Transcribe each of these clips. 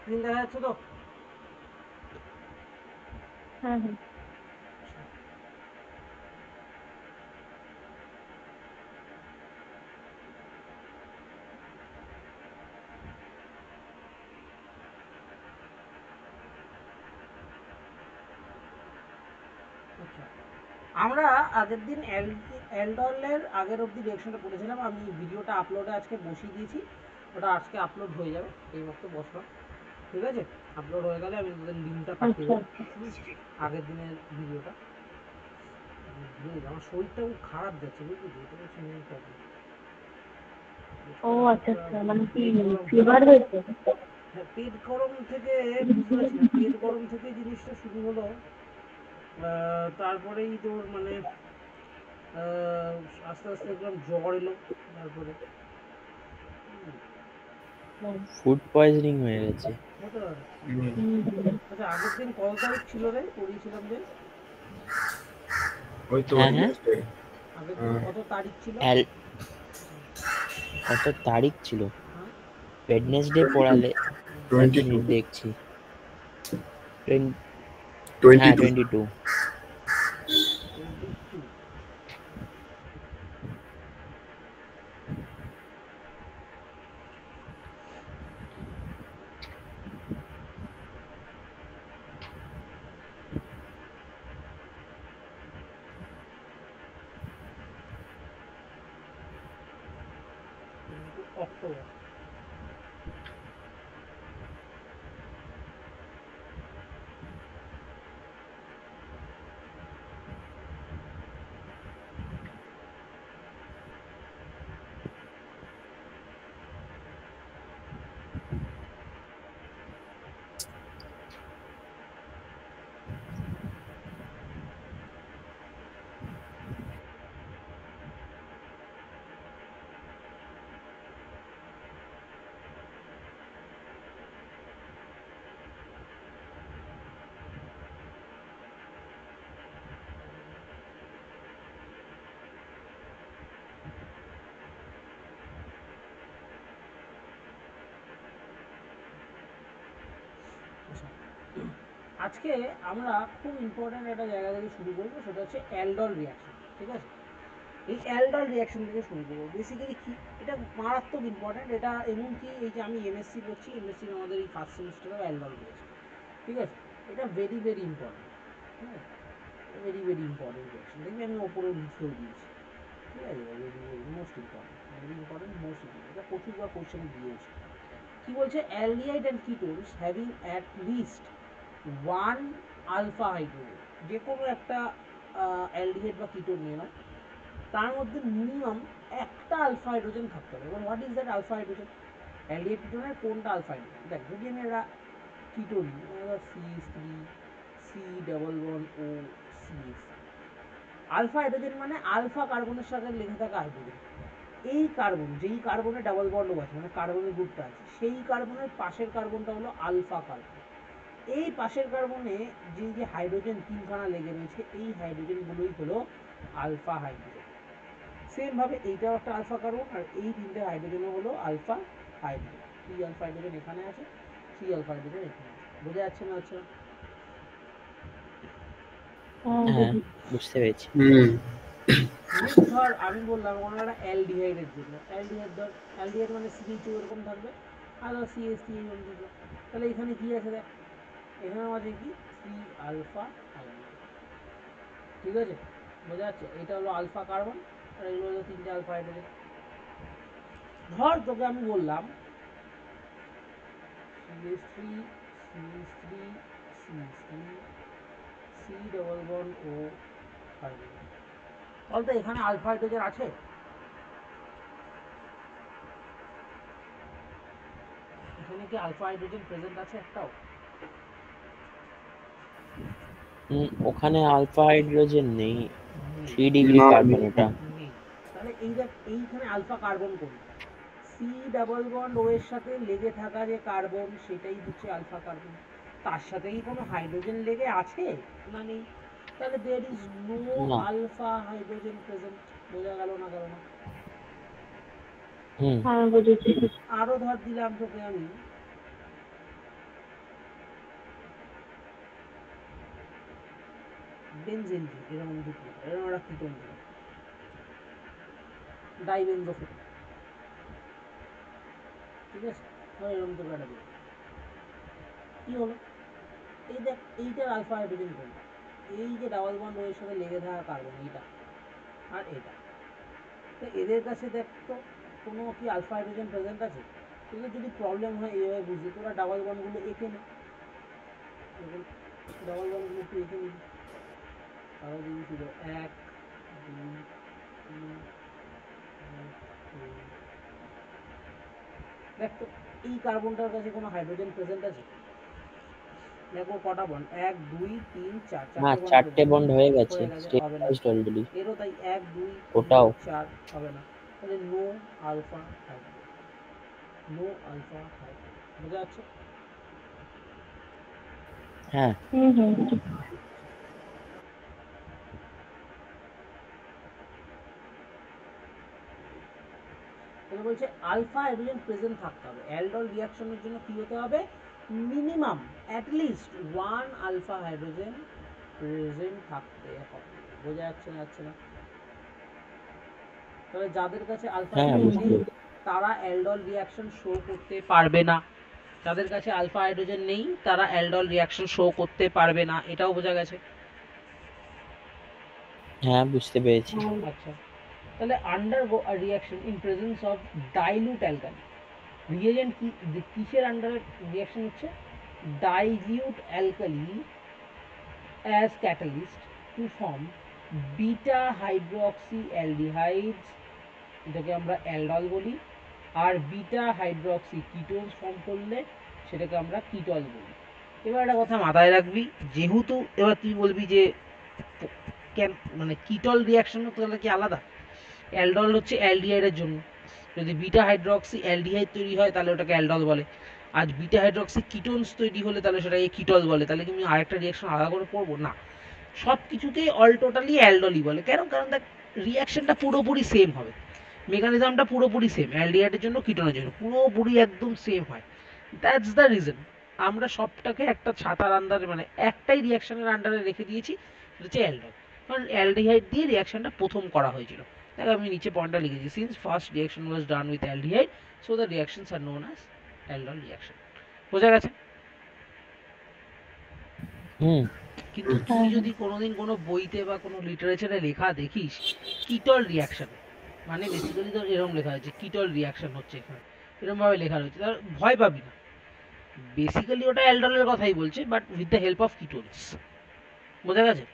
Screen দেখা যাচ্ছে তো? হ্যাঁ হ্যাঁ আচ্ছা, আমরা আগের দিন এলডলের আগের অবধি ডিরেকশনটা পড়েছিলাম। আমি ভিডিওটা আপলোডে আজকে বসিয়ে দিয়েছি, ওটা আজকে আপলোড হয়ে যাবে। এই মাত্র বসলাম, ঠিক আছে? আপলোড হয়ে গেলে আমি তোদের লিঙ্কটা পাঠিয়ে আচ্ছা দেবো। আচ্ছা আগের দিনের ভিডিওটা। আমার শরীরটা খুব খারাপ যাচ্ছে, বুঝলি তো? এটা হচ্ছে মেন প্রবলেম। ও আচ্ছা আচ্ছা, মানে কি পেট গরম। ফিভার হয়েছে? হ্যাঁ, পেট গরম থেকে বুঝতে পারছি না, পেট গরম থেকে জিনিসটা শুরু হলো। তারপরেই তোর মানে আস্তে আস্তে দেখলাম জ্বর এলো। তারপরে ফুড পয়জনিং হয়ে গেছে। হতে পারে। হুম হুম। আচ্ছা, আগের দিন কত তারিখ ছিল রে পড়িয়েছিলাম যে? ওই তো হ্যাঁ হ্যাঁ, আগের দিন কত তারিখ ছিল? কত তারিখ ছিল? হ্যাঁ, ওয়েডনেসডে পড়ালে। এক 22 মিনিট দেখছি। হ্যাঁ 22 22। 22। অক্টোবর। আজকে আমরা খুব ইম্পর্ট্যান্ট একটা জায়গা থেকে শুরু করবো, সেটা হচ্ছে অ্যালডল রিয়াকশন। ঠিক আছে? এই অ্যালডল রিয়াকশন থেকে শুরু করবো। বেসিক্যালি কি, এটা মারাত্মক ইম্পর্ট্যান্ট। এটা এমনকি এই যে আমি এমএসসি করছি, এমএসসির আমাদের এই ফার্স্ট সেমিস্টারেও অ্যালডল রয়েছে। ঠিক আছে? এটা ভেরি ভেরি ইম্পর্ট্যান্ট। ঠিক আছে? Very very important reaction. দেখবি আমি ওপরেও লিখেও দিয়েছি। ঠিক আছে? Very very most important, very important, most important. এটা প্রচুরবার কোশ্চেনে দিয়েছে। কি বলছে? Aldehyde and ketones having at least one alpha hydrogen. যে কোনো একটা অ্যালডিহাইড বা কিটোন নিয়ে নাও, তার মধ্যে মিনিমাম একটা আলফা হাইড্রোজেন থাকতে হবে। এবার what is that alpha hydrogen? Aldehyde কিটোনের কোনটা আলফা হাইড্রোজেন? দেখ, যদি আমি একটা কিটোন নিই, CH3 C double bond O CH, alpha hydrogen মানে আলফা কার্বনের সাথে লেগে থাকা হাইড্রোজেন। এই কার্বন, যেই কার্বনে ডাবল বন্ড আছে, মানে কার্বনের গ্রুপটা আছে, সেই কার্বনের পাশের কার্বনটা হলো আলফা কার্বন। এই পাশের কার্বনে যে যে হাইড্রোজেন তিনখানা লেগে রয়েছে, এই হাইড্রোজেনগুলোই হলো আলফা হাইড্রোজেন। সেম ভাবে এইটাও একটা আলফা কার্বন, আর এই তিনটে হাইড্রোজেনও হলো আলফা হাইড্রোজেন। 3 আলফা হাইড্রোজেন এখানে আছে, 3 আলফা হাইড্রোজেন এখানে আছে। বোঝা যাচ্ছে না? হচ্ছে হ্যাঁ বুঝতে পেরেছি। নেক্সট ধর আমি বললাম কোনো একটা অ্যালডিহাইডের জন্য, অ্যালডিহাইড ধর, অ্যালডিহাইড মানে CH2 এরকম থাকবে, আর ধর CH3 এরকম থাকবে। তাহলে এখানে কি আছে দেখ, এখানে আছে কি 3 আলফা হাইড্রোজেন। ঠিক আছে? বোঝা যাচ্ছে? এটা হলো আলফা কার্বন, আর এগুলো হলো তিনটে আলফা হাইড্রোজেন। ধর তোকে আমি বললাম CH3 CH3 CH3 C double bond O hydrogen. বলতো এখানে আলফা হাইড্রোজেন আছে? এখানে কি আলফা হাইড্রোজেন প্রেজেন্ট আছে একটাও? ওখানে আলফা হাইড্রোজেন নেই। 3 ডিগ্রি কার্বন ওটা। নেই। তাহলে এই দেখ, এইখানে আলফা কার্বন কোনটা? সি ডাবল বন্ড ও এর সাথে লেগে থাকা যে কার্বন, সেটাই হচ্ছে আলফা কার্বন। তার সাথে কি কোনো হাইড্রোজেন লেগে আছে না নেই? তাহলে দেয়ার ইজ নো না। Alpha hydrogen present. বোঝা গেল না? গেল না? হ্যাঁ বুঝেছি। আরো ধর দিলাম তোকে আমি বেনজেনজিন এরকম দুটো এরকম একটা কিটোন দিল ডাইবেনজোফেন, ঠিক আছে, এরকম দুটো একটা দিল, কি হলো এই দেখ এইটার আলফা হাইড্রোজেন কোনটা, এই যে ডাবল বন্ড ওর সাথে লেগে থাকা কার্বন এইটা আর এটা, তো এদের কাছে দেখ তো কোনো কি আলফা হাইড্রোজেন প্রেজেন্ট আছে? তোদের যদি প্রবলেম হয় এইভাবে বুঝতে, তোরা ডাবল বন্ডগুলো এঁকে নে, ডাবল বন্ডগুলো একটু এঁকে নিবি, তাহলে দেখবি ছিল 1 2 3 দেখ তো এই কার্বনটার কাছে কোনো হাইড্রোজেন প্রেজেন্ট আছে? দেখো কটা বন্ড, 1 2 3 4, হ্যাঁ, চারটে বন্ড 4টে বন্ড হয়ে গেছে, হবে না, স্টেবিলাইজড অলরেডি। এরও তাই 1 2 ওটাও 3 4 হবে না, তাহলে no alpha hydrogen, no alpha hydrogen, বোঝা যাচ্ছে? হ্যাঁ। হুম হুম। তাহলে বলছে আলফা হাইড্রোজেন প্রেজেন্ট থাকতে হবে অ্যালডল রিঅ্যাকশনের জন্য, কি হতে হবে? Minimum at least 1 alpha hydrogen present থাকতে হবে, বোঝা যাচ্ছে না? যাচ্ছে না? তবে যাদের কাছে আলফা হ্যাঁ, হাইড্রোজেন বুঝতে নেই তারা অ্যালডল রিঅ্যাকশন শো করতে পারবে না, যাদের কাছে আলফা হাইড্রোজেন নেই তারা অ্যালডল রিঅ্যাকশন শো করতে পারবে না, এটাও বোঝা গেছে? হ্যাঁ, বুঝতে পেরেছি। আচ্ছা, তাহলে undergo a reaction in presence of dilute alkali, reagent কি কিসের আন্ডারে রিঅ্যাকশন হচ্ছে? Dilute alkali as catalyst to form beta hydroxy aldehydes, এটাকে আমরা অ্যালডল বলি, আর বিটা হাইড্রোক্সি কিটোনস ফর্ম করলে সেটাকে আমরা কিটল বলি। এবার একটা কথা মাথায় রাখবি, যেহেতু এবার তুই বলবি যে কেন মানে কিটল রিঅ্যাকশন তাহলে কি আলাদা? অ্যালডল হচ্ছে অ্যালডিহাইডের জন্য, যদি বিটা হাইড্রোক্সি অ্যালডিহাইড তৈরি হয় তাহলে ওটাকে অ্যালডল বলে, আর বিটা হাইড্রোক্সি কিটোনস তৈরি হলে তাহলে সেটাকে কিটল বলে। তাহলে কি আমি আরেকটা রিঅ্যাকশন আলাদা করে পড়বো না, সব কিছুকেই অল টোটালি অ্যালডলই বলে। কেন? কারণ দেখ রিঅ্যাকশনটা পুরোপুরি সেম হবে, মেকানিজমটা পুরোপুরি সেম, অ্যালডিহাইডের জন্য কিটোনের জন্য পুরোপুরি একদম সেম হয়। দ্যাটস দ্য রিজন আমরা সবটাকে একটা ছাতার আন্ডারে মানে একটাই রিঅ্যাকশনের আন্ডারে রেখে দিয়েছি, সেটা হচ্ছে অ্যালডল, কারণ অ্যালডিহাইড দিয়ে রিঅ্যাকশনটা প্রথম করা হয়েছিল। দেখ আমি নিচে পয়েন্টটা লিখেছি, since first reaction was done with aldehyde so the reactions are known as aldol reaction, বোঝা গেছে? হুম। কিন্তু তুই যদি কোনোদিন কোনো বইতে বা কোনো লিটারেচারে লেখা দেখিস কিটল রিঅ্যাকশন, মানে বেসিক্যালি তোর এরকম লেখা হয়েছে কিটল রিঅ্যাকশন হচ্ছে এখানে, এরকম ভাবে লেখা রয়েছে, তার ভয় পাবি না, বেসিক্যালি ওটা অ্যালডলের কথাই বলছে but with the help of ketones, বোঝা গেছে?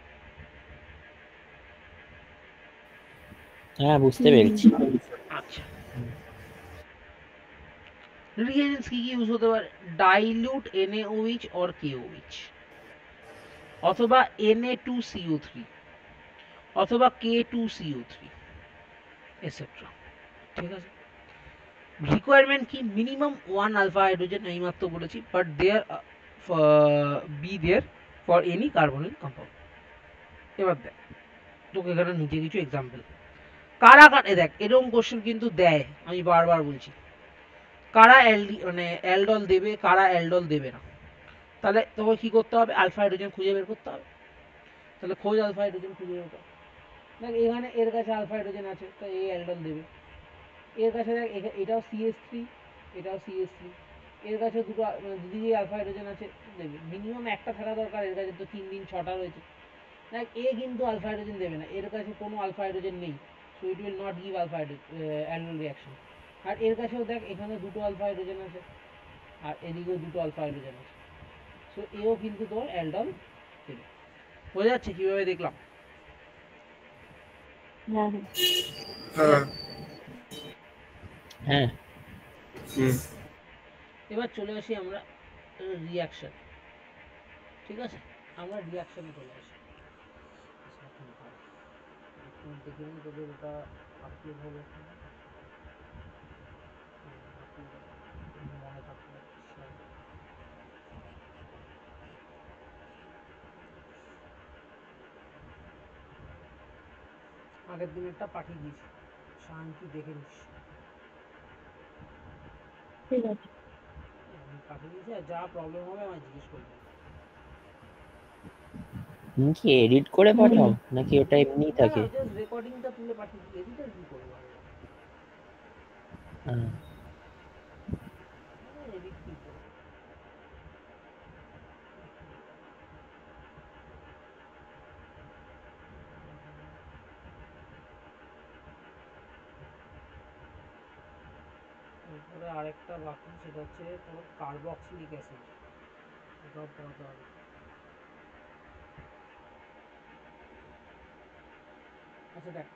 হ্যাঁ, বুঝতে পেরেছি। আচ্ছা, রিএজেন্টস কি কি ইউজ হতে পারে? ডাইলিউট NaOH অর KOH, অথবা Na2CO3, অথবা K2CO3 এটসেট্রা, ঠিক আছে? রিকোয়ারমেন্ট কি? মিনিমাম 1 আলফা হাইড্রোজেন, আমি মাত্র বলেছি, but there be there for any carbonic compound. এবার দেখ তোকে এখানে নিচে কিছু এক্সাম্পল, কারা কারা দেখ এরকম কোশ্চেন কিন্তু দেয়, আমি বারবার বলছি, কারা মানে অ্যালডল দেবে কারা অ্যালডল দেবে না, তাহলে তোকে কি করতে হবে? আলফা হাইড্রোজেন খুঁজে বের করতে হবে, তাহলে খোঁজ আলফা হাইড্রোজেন খুঁজে বের কর। দেখ এখানে এর কাছে আলফা হাইড্রোজেন আছে তো এই অ্যালডল দেবে, এর কাছে দেখ এটাও CH3, এটাও CH3, এর কাছে দুটো মানে দুদিকে আলফা হাইড্রোজেন আছে, দেবে মিনিমাম একটা থাকা দরকার, এর কাছে তো 3 3 6টা রয়েছে। দেখ এ কিন্তু আলফা হাইড্রোজেন দেবে না, এর কাছে কোনো আলফা হাইড্রোজেন নেই, so it will not give alpha aldol reaction. আর এর কাছেও দেখ এখানে দুটো আলফা হাইড্রোজেন আছে আর এদিকেও দুটো আলফা হাইড্রোজেন আছে, সো এও কিন্তু তোর অ্যালডল দেবে। বোঝা যাচ্ছে কিভাবে দেখলাম? হ্যাঁ হ্যাঁ। হ্যাঁ। হুম। এবার চলে আসি আমরা রিয়াকশন, ঠিক আছে? আমরা রিয়াকশনে চলে আসি। একটু দেখে নিই তোদের ওটা আপলোড হলো কিনা, মনে থাকলে share করো। আগের দিনেরটা পাঠিয়ে দিয়েছি, শান্তি দেখে নিস। ঠিক আছে। আমি পাঠিয়ে দিয়েছি, আর যা প্রবলেম হবে আমায় জিজ্ঞেস করবি। তুমি কি এডিট করে পাঠাও নাকি ওটা এমনি না থাকে? জাস্ট রেকর্ডিংটা তুলে পাঠিয়ে দিই, এডিটার কি করবো হ্যাঁ। এডিট কি করবো। এরপরে আরেকটা বাকি, সেটা হচ্ছে তোর কার্বক্সিলিক অ্যাসিড, এটাও পড়াতে হবে। আচ্ছা দেখ,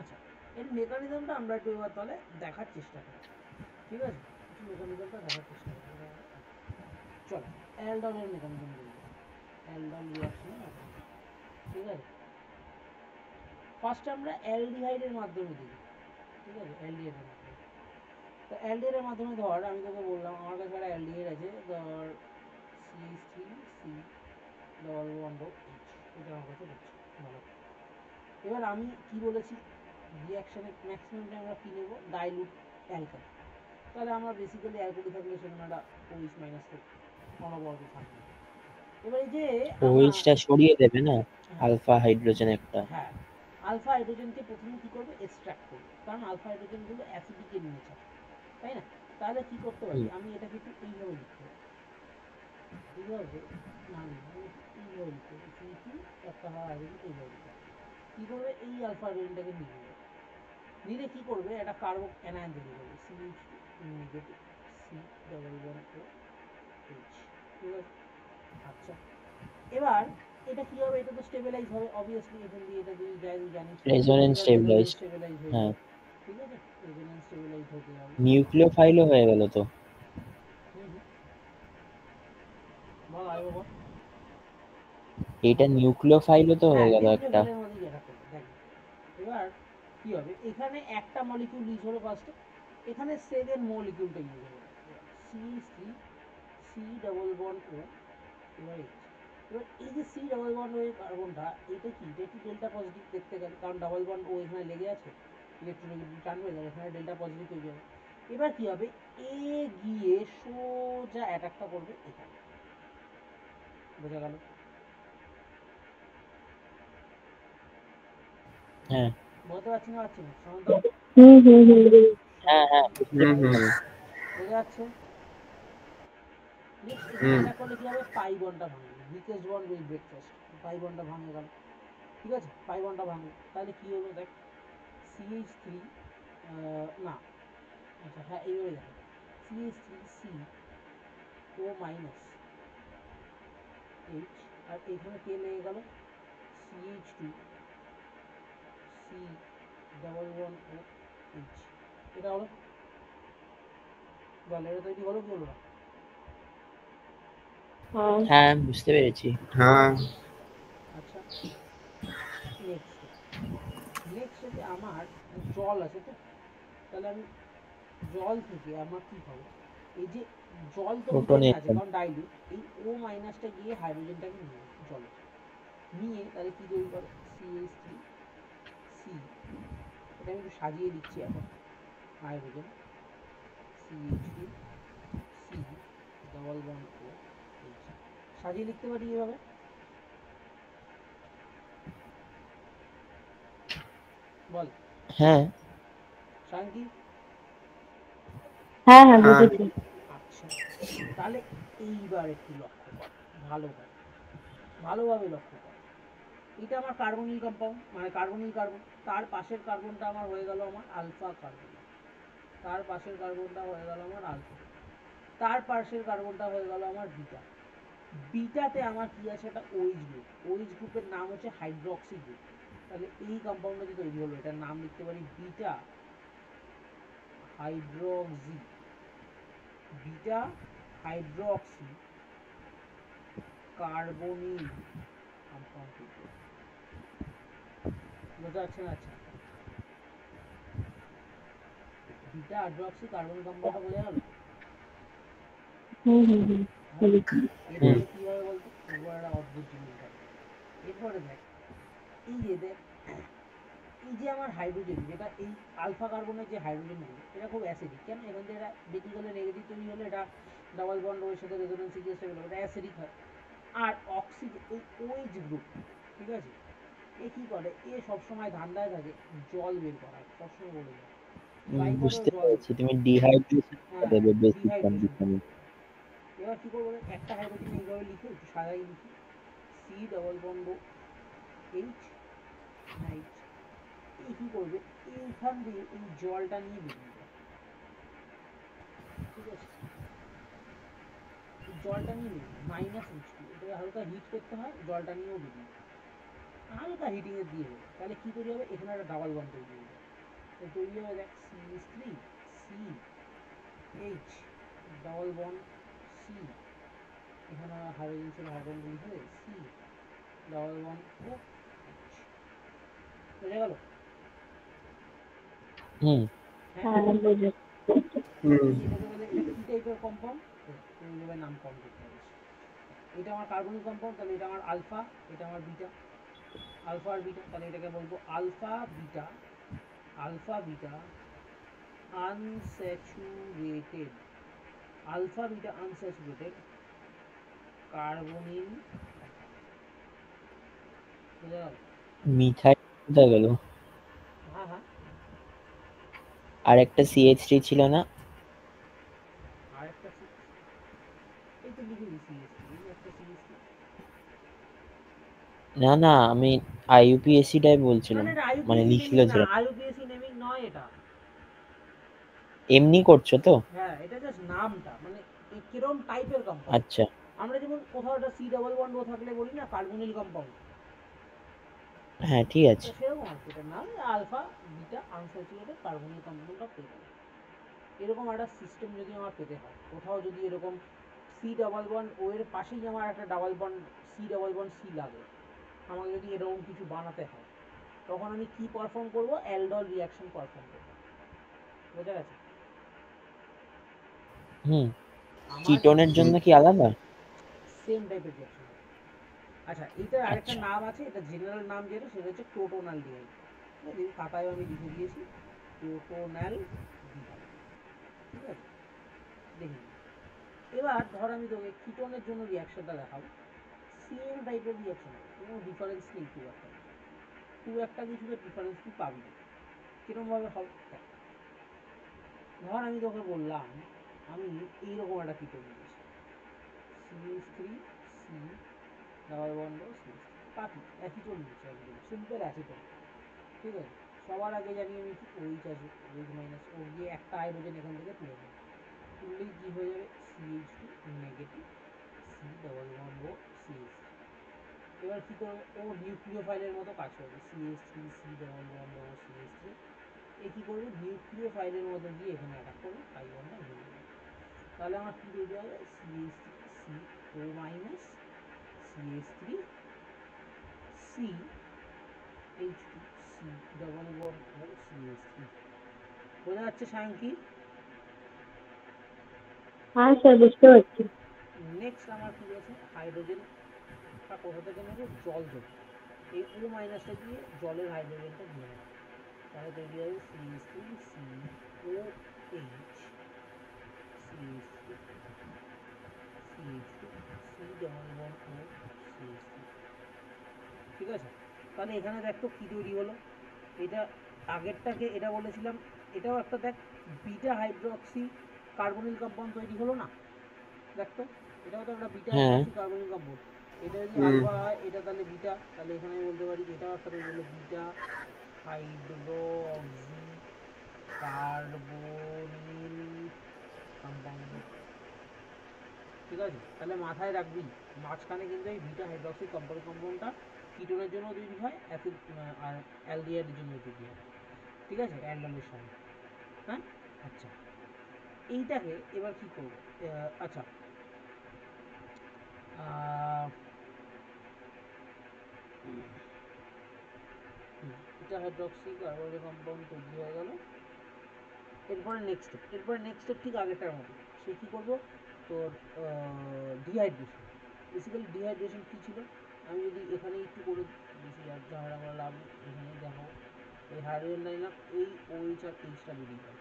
আচ্ছা এর মেকানিজমটা আমরা একটু এবার তাহলে দেখার চেষ্টা করি, ঠিক আছে? একটু মেকানিজমটা দেখার চেষ্টা করি। চলো অ্যালডলের মেকানিজম দেখবো, অ্যালডল রিয়াকশনের মেকানিজম, ঠিক আছে? ফার্স্ট আমরা অ্যালডিহাইডের মাধ্যমে দেখি, ঠিক আছে? অ্যালডিহাইডের মাধ্যমে, তো অ্যালডিহাইডের মাধ্যমে ধর আমি তোকে বললাম আমার কাছে একটা অ্যালডিহাইড আছে, ধর CH3C ডবল বন্ড এইচ, এটা আমার কাছে রয়েছে, ভালো। এবার আমি কি বলেছি, রিয়াকশানে ম্যাক্সিমাম টাইম আমরা কী নেবো, ডাইলুট অ্যালকালি। তাহলে আমরা বেসিক্যালি অ্যালকোহল থাকলে সেখানে একটা OH মাইনাস তো অনবরত থাকবে। এবার এই যে ওইচটা সরিয়ে দেবে না, হ্যাঁ আলফা হাইড্রোজেন একটা। হ্যাঁ আলফা হাইড্রোজেনকে প্রথমে কি করবে, এক্সট্রাক্ট করবে, কারণ আলফা হাইড্রোজেনগুলো অ্যাসিডিক ইন নেচার, তাই না? তাহলে কি করতে পারি, আমি এটাকে একটু এইভাবে লিখতে পারি, এইভাবে না লিখে আমি একটু এইভাবে লিখতে পারি, কিন্তু একটা হাইড্রোজেন এইভাবে লিখতে পারি। কী করবে, এই আলফা হাইড্রোজেনটাকে নিয়ে নেবে, নিলে কি করবে, একটা কার্বন অ্যানায়ন তৈরি করবে, CH2 negative, C double bond O H, ঠিক আছে? আচ্ছা এবার এটা কি হবে, এটা তো স্টেবিলাইজ হবে অবভিয়াসলি, এখান দিয়ে এটা যদি যায় তুই জানিস রেজোনেন্স এটা রেজোন্যান্স স্টেবিলাইজড। স্টেবিলাইজ হয়ে হ্যাঁ, যাবে, ঠিক আছে? রেজোন্যান্স স্টেবিলাইজ হতে হবে। নিউক্লিওফাইলও হয়ে গেল তো। হুম, বল আরেকবার বল। এটা নিউক্লিওফাইলও তো হয়ে হ্যাঁ গেল একটা। নিউক্লিওফাইলের মধ্যে যেটা করবে দেখ, এবার কি হবে, এখানে একটা মলিকিউল ইউজ হলো ফার্স্টে, এখানে সেকেন্ড মলিকিউলটা ইউজ হবে, CH3 C ডবল বন্ড ও, এবার এইচ। এবার এই যে সি ডাবল বন্ড ও কার্বনটা, এটা কি, এটা একটু ডেল্টা পজিটিভ দেখতে গেলে, কারণ ডাবল বন্ড ও এখানে লেগে আছে, ইলেকট্রোনেগেটিভ টানবে, তাহলে এখানে ডেল্টা পজিটিভ হয়ে যাবে। এবার কি হবে, এ গিয়ে সোজা অ্যাটাকটা করবে এখানে, বোঝা গেল? হ্যাঁ বলতে পারছি না, পারছি না শান্ত, হুম হুম হুম হুম। হ্যাঁ শান্ত, হ্যাঁ, বুঝতে হুম হুম পেরেছি। বোঝা যাচ্ছে? নেক্সট এখানে হুম অ্যাটাক করলে কি হবে, পাই বন্ডটা ভাঙবে, weakest bond will break first, pi বন্ডটা ভাঙে গেল, ঠিক আছে? পাই বন্ডটা ভাঙলো, তাহলে কি হলো দেখ, CH3 না, আচ্ছা হ্যাঁ এইভাবে দেখো, CH3C ও মাইনাস এইচ, আর এখানে কে লেগে গেল, CH2C ডবল ওয়ান ও এইচ, এটা হলো, বল এটা তৈরি হলো কি হলো না? হ্যাঁ হ্যাঁ, বুঝতে পেরেছি। হ্যাঁ আচ্ছা নেক্সট, নেক্সট যদি আমার জল আছে তো, তাহলে আমি জল থেকে আমার কি পাবো, এই যে জল তো প্রোটনে মিথেনে আছে কারণ ডাইলিউট, এই ও মাইনাসটা গিয়ে হাইড্রোজেনটাকে নিয়ে নেবে জলে, নিয়ে তাহলে কি তৈরি করে, CH3C, এটা আমি একটু সাজিয়ে দিচ্ছি এখন, hydrogen CH2C double bond O H, সাজিয়ে লিখতে পারি এভাবে, বল হ্যাঁ শান্তি। হ্যাঁ হ্যাঁ বুঝেছি। আচ্ছা তাহলে এইবার একটু লক্ষ্য কর, ভালোভাবে, ভালোভাবে লক্ষ্য কর, এটা আমার কার্বনিল কম্পাউন্ড, মানে কার্বনিল কার্বন, তার পাশের কার্বনটা আমার হয়ে গেল আমার আলফা কার্বন, তার পাশের কার্বনটা হয়ে গেল আমার আলফা, তার পাশের কার্বনটা হয়ে গেল আমার বিটা, বিটাতে আমার কি আছে, একটা OH গ্রুপ, OH গ্রুপের নাম হচ্ছে হাইড্রক্সি গ্রুপ, তাহলে এই কম্পাউন্ডটা যে তৈরি হলো এটার নাম লিখতে পারি beta hydroxy, beta hydroxy carbonyl compound তৈরি হলো, বোঝা যাচ্ছে না? আচ্ছা বিটা হাইড্রক্সি কার্বনিল কম্পাউন্ডটা বোঝা গেল? হুম হুম হুম হ্যাঁ, বুঝেছি। এর হুম। ফলে কি হবে বলতো, একবার এরপরে দেখ দেখ এই যে আমার হাইড্রোজেন, যেটা এই আলফা কার্বনের যে হাইড্রোজেনগুলো, এটা খুব অ্যাসিডিক। কেন? এখান থেকে এটা বেসিক্যালি নেগেটিভ তৈরি হলে এটা ডাবল বন্ড ওর সাথে রেজোনেন্স স্টেবল হবে, এটা অ্যাসিডিক হয়। আর অক্সিজেন এই OH গ্রুপ, ঠিক আছে, এ কি করে, এ সবসময় ধান্দায় থাকে জল বের করা, সবসময় বলে যায় ট্রাই করে বুঝতে জল। পেরেছি, তুমি ডিহাইড্রেশন হ্যাঁ, দেবে বেসিক ডিহাইড্রেশন। কন্ডিশনে। এবার কি করবো, একটা হাইড্রোজেন এইভাবে লিখে একটু সাদাই লিখি, সি ডবল বন্ড এইচ নাইট। এই কি করবে, এইখান দিয়ে এই জলটা নিয়ে বেরিয়ে যায়, ঠিক আছে, এই জলটা নিয়ে বেরিয়ে -H2, এটাকে হালকা হিট করতে হয়, জলটা নিয়েও বেরিয়ে যায়, হালকা হিটিং এর দিয়ে দেবে, তাহলে কি তৈরি হবে, এখানে একটা ডাবল বন্ড তৈরি হয়ে যায়। তৈরি হবে দেখ CH3 CH double bond C, এখানে হাইড্রোজেন ছিল, হাইড্রোজেন লিখে C ডাবল বন্ড OH, বোঝা গেল? হুম হ্যাঁ বুঝেছি। এটাকে বলে, এটা কি টাইপের কম্পাউন্ড, এইভাবে নামকরণ করতে হবে। এটা আমার কার্বনিক কম্পাউন্ড, তাহলে এটা আমার আলফা, এটা আমার বিটা, আলফা আর বিটা, তাহলে এটাকে বলবো alpha beta, alpha beta unsaturated, alpha beta unsaturated carbonyl compound. বুঝা গেল? মিথাইল কোথায় গেল? হ্যাঁ হ্যাঁ, আর একটা CH3 ছিল না? আর একটা এই তো লিখে দিই CH3, এই একটা CH3। না না, আমি IUPACটাই না বলছিলাম, না, এটা মানে আইইউপিএসি লিখলে নেমিং না, ছিল। আইইউপিএসি নেমিং নয় এটা। এমনি করছো তো? হ্যাঁ, এটা জাস্ট নামটা, মানে কিরকম টাইপের কম্পাউন্ড। আচ্ছা, আমরা যেমন কোথাও একটা সি ডাবল বন্ড ও থাকলে বলি না কার্বনিল কম্পাউন্ড, হ্যাঁ ঠিক তো আছে। সেরকম আর কি, এটার নাম alpha beta unsaturated carbonyl compound of পেয়ে গেল। এরকম একটা সিস্টেম যদি আমার পেতে হয়, কোথাও যদি এরকম সি ডাবল বন্ড ও এর পাশেই আমার একটা double bond C double bond C লাগে, আমাকে যদি এরকম কিছু বানাতে হয়, তখন আমি কি পারফর্ম করব, অ্যালডল রিয়াকশন পারফর্ম করব। বোঝা গেছে? হুম, আমার কিটোনের জন্য কি আলাদা? সেম টাইপের রিয়াকশন হবে। আচ্ছা, এইটার আরেকটা আচ্ছা, নাম আছে, এটা জেনারেল নাম যেটা, সেটা হচ্ছে ক্রোটোনাল ডিহাইড। ঠিক আছে, এই খাতায় আমি লিখে দিয়েছি ক্রোটোনাল ডিহাইড। ঠিক আছে, দেখে নিন। এবার ধর আমি তোকে কিটোনের জন্য রিয়াকশনটা দেখাবো, সেম টাইপের রিয়াকশন হবে, কোনো ডিফারেন্স নেই খুব একটা কিছু, খুব একটা কিছুতে ডিফারেন্স তুই পাবি না। কিরমভাবে হবে দেখ, ধর আমি তোকে বললাম আমি এইরকম একটা কিটোন নিয়েছি, CH3 C double bond CH3, পাতি অ্যাসিটোন নিয়েছি, একদম সিম্পল অ্যাসিটোন। ঠিক আছে, সবার আগে জানি আমি কি OH আছে, OH মাইনাস, ও গিয়ে একটা হাইড্রোজেন এখান থেকে তুলে নেবে, তুললেই কি হয়ে যাবে, CH2 negative C double bond O CH3। এবার কি করবে, ও নিউক্লিওফাইলের মতো কাজ করবে, CH3 C double bond O CH3, এ কি করবে, নিউক্লিওফাইলের মতো গিয়ে এখানে অ্যাটাক করবে, পাই বন্ডটা ভেঙে দেবে। তাহলে আমার কি তৈরি হবে, CH3 CO minus CH3 C H2 C double bond O CH3। বোঝা যাচ্ছে সায়ঙ্কি? হ্যাঁ স্যার বুঝতে পারছি। নেক্সট আমার কি আছে, হাইড্রোজেনটা কোথা থেকে নেবো, জল থেকে, এই ও মাইনাসটা দিয়ে জলের হাইড্রোজেনটা দিয়ে নেবো, তাহলে তৈরি হবে CH3 COH CH3 CH2 C double bond O CH3। ঠিক আছে, তাহলে এখানে দেখ তো কি তৈরি হলো, এটা আগেরটাকে এটা বলেছিলাম, এটাও একটা দেখ বিটা হাইড্রক্সি কার্বনিল কম্পাউন্ড তৈরি হলো না, দেখ তো, এটাও তো একটা বিটা হ্যাঁ। Hydroxy carbonyl compound. এটা যদি আলফা হয়, এটা তাহলে বিটা, তাহলে এখানে আমি বলতে পারি এটাও একটা তৈরি হলো বিটা হাইড্রোক্সি কার্বনিল কম্পাউন্ড। ঠিক আছে, তাহলে মাথায় রাখবি মাঝখানে কিন্তু এই বিটা হাইড্রক্সি কম্পাউন্ডটা কিটোনের জন্য তৈরি হয়, অ্যাসিড আর অ্যালডিহাইডের জন্য তৈরি হয়। ঠিক আছে, অ্যালডলের সঙ্গে। হ্যাঁ, আচ্ছা, এইটাকে এবার কি করব, আচ্ছা, বিটা হাইড্রক্সি কার্বনিল কম্পাউন্ড তৈরি হয়ে গেল। এরপরে নেক্সট স্টেপ ঠিক আগেরটার মতো, সে কি করব, তোর ডিহাইড্রেশন। বেসিক্যালি ডিহাইড্রেশন কি ছিল, আমি যদি এখানে একটু করে বেশি ঝামেলা করে লাভ নেই, এখানে দেখো এই হাইড্রোজেন লাইন এই OH আর এইচটা বেরিয়ে গেল,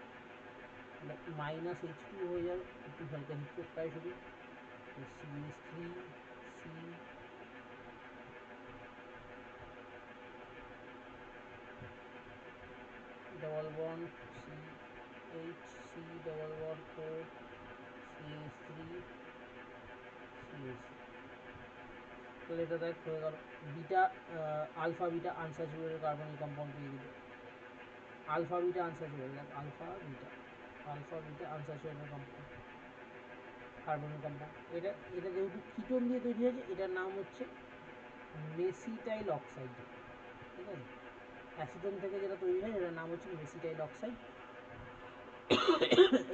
মাইনাস H2 হয়ে যাবে, একটু হালকা হিট করতে হয় শুধু, CH3 C double bond CH C double bond O CH3 CH, তাহলে এটা দেখ হয়ে গেল beta alpha beta unsaturated carbonic compound পেয়ে গেল, alpha beta unsaturated, alpha beta unsaturated compound carbonic compound. এটা এটা যেহেতু কিটোন দিয়ে তৈরি হয়েছে, এটার নাম হচ্ছে মেসিটাইল অক্সাইড, ঠিক আছে? অ্যাসিটোন থেকে যেটা তৈরি হয় এটার নাম হচ্ছে মেসিটাইল অক্সাইড,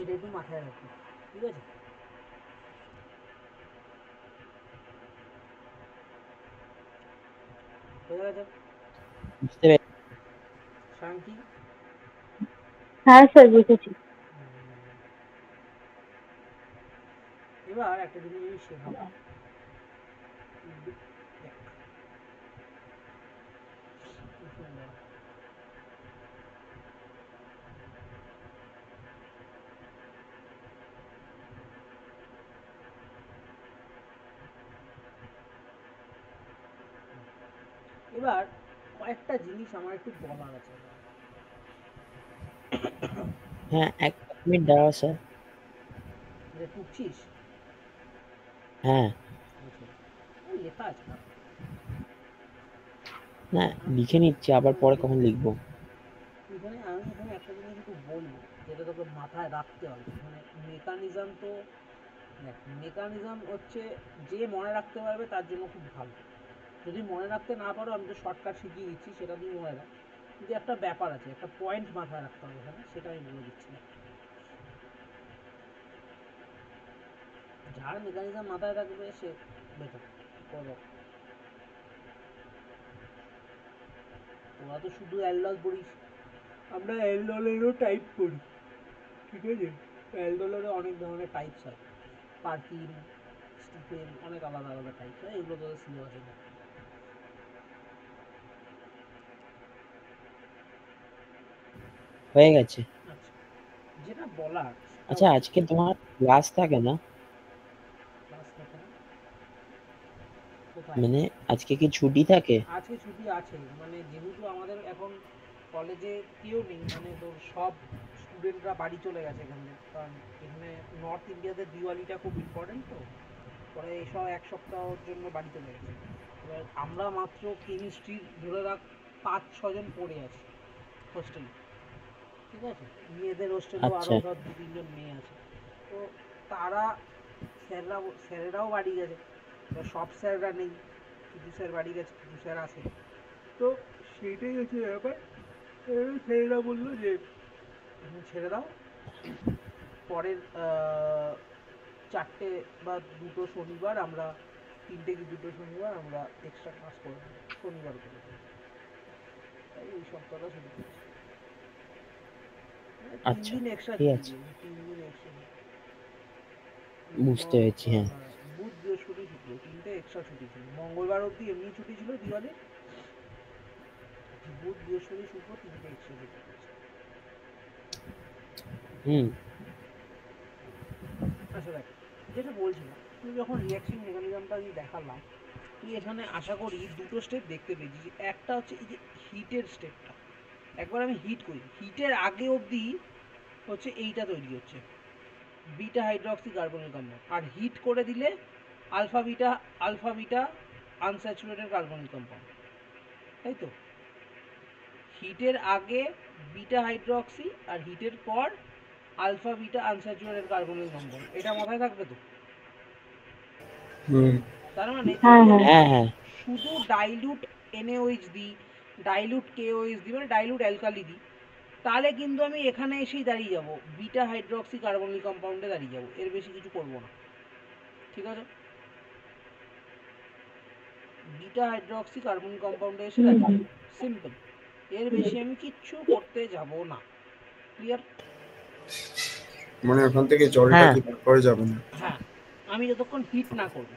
এটা একটু মাথায় রাখবে, ঠিক আছে? বোঝা গেছে? বুঝতে পেরেছি। শান্তি। হ্যাঁ স্যার বুঝেছি। এবার একটা জিনিস আমি শেখাবো, এবার কয়েকটা জিনিস আমার একটু বলার আছে। হ্যাঁ, এক মিনিট দাঁড়াও স্যার। এটা টুকছিস? হ্যাঁ, লেখা আছে না? না লিখে নিচ্ছি, আবার পরে কখন লিখবো। আমি এখানে একটা জিনিস একটু বলবো যেটা তোকে মাথায় রাখতে হবে। মানে মেকানিজম তো দেখ, মেকানিজম হচ্ছে যে মনে রাখতে পারবে তার জন্য খুব ভালো। যদি মনে রাখতে না পারো, আমি তো শর্টকাট শিখিয়ে দিচ্ছি, সেটা তুই মনে রাখ। কিন্তু একটা ব্যাপার আছে, একটা পয়েন্ট মাথায় রাখতে হবে এখানে, সেটা আমি বলে দিচ্ছি না। যার মেকানিজম মাথায় রাখবে সে বেটার করো। তোরা তো শুধু অ্যালডল পড়িস, আমরা অ্যালডলেরও টাইপ করি, ঠিক আছে? অ্যালডলেরও অনেক ধরনের টাইপস হয়, পারকিন স্টিফেন, অনেক আলাদা আলাদা টাইপস হয়, এগুলো তোদের সিলেবাসে না। হয়ে গেছে। আচ্ছা, যেটা বলার আচ্ছা, আজকে তোমার ক্লাস থাকে না? ক্লাস থাকে না কোথায়? মানে আজকে কি ছুটি থাকে? আজকে ছুটি আছে, মানে যেহেতু আমাদের এখন কলেজে কেউ নেই, মানে তোর সব স্টুডেন্টরা বাড়ি চলে গেছে এখান থেকে, কারণ এখানে নর্থ ইন্ডিয়াতে দিওয়ালিটা খুব ইম্পর্টেন্ট, তো পরে এসব এক সপ্তাহের জন্য বাড়ি চলে গেছে। এবার আমরা মাত্র কেমিস্ট্রির ধরে রাখ 5-6 জন পড়ে আছি হোস্টেলে, ঠিক আছে? মেয়েদের হোস্টেলেও আরও আচ্ছা, ধর 2-3 জন মেয়ে আছে। তো তারা স্যারেরাও বাড়ি গেছে, এবার সব স্যাররা নেই, কিছু স্যার বাড়ি গেছে, কিছু স্যার আছে। তো সেটাই হচ্ছে ব্যাপার। স্যারেরা বললো যে ছেড়ে দাও, পরের 4টে বা 2টো শনিবার আমরা, 3টে কি 2টো শনিবার আমরা এক্সট্রা ক্লাস করে দেবো, শনিবার করে দেবো। তাই এই সপ্তাহটা ছুটি পেয়েছি, মানে তিন আচ্ছা, দিন এক্সট্রা ঠিক ছুটি আছে, দিয়েছি, 3 দিন এক্সট্রা। বুঝতে পেরেছি। হ্যাঁ, বুধ বৃহস্পতি শুক্র 3টে এক্সট্রা ছুটি ছিল, মঙ্গলবার অবধি এমনি ছুটি ছিল দিওয়ালির, বুধ বৃহস্পতি শুক্র 3টে এক্সট্রা ছুটি পেয়েছি। হুম, আচ্ছা দেখ, যেটা বলছিলাম, তুই যখন রিয়াকশন মেকানিজমটা আমি দেখালাম, তুই এখানে আশা করি 2টো স্টেপ দেখতে পেয়েছিস। একটা হচ্ছে এই যে হিটের স্টেপটা, একবার আমি হিট করি, হিটের আগে অবধি হচ্ছে এইটা তৈরি হচ্ছে বিটা হাইড্রক্সি কার্বনিক কম্পাউন্ড, আর হিট করে দিলে alpha beta unsaturated carbonic compound, তাই তো? হিটের আগে বিটা হাইড্রক্সি, আর হিটের পর alpha beta unsaturated carbonic compound, এটা মাথায় থাকবে তো? হুম, তার মানে হ্যাঁ আমি হ্যাঁ যদি হ্যাঁ, হ্যাঁ, শুধু ডাইলুট NaOH দিই, ডাইলুট KOH দিই, মানে ডাইলুট অ্যালকালি দিই, তাহলে কিন্তু আমি এখানে এসেই দাঁড়িয়ে যাব, বিটা হাইড্রক্সি কার্বনিক কম্পাউন্ডে দাঁড়িয়ে যাব, এর বেশি কিছু করব না, ঠিক আছে? বিটা হাইড্রক্সি কার্বনিক কম্পাউন্ডে এসে দাঁড়িয়ে যাব, সিম্পল, এর বেশি আমি কিচ্ছু করতে যাব না। ক্লিয়ার? মানে ওখান থেকে জলটা হ্যাঁ, কি বার করা যাবে না? হ্যাঁ, আমি যতক্ষণ হিট না করব।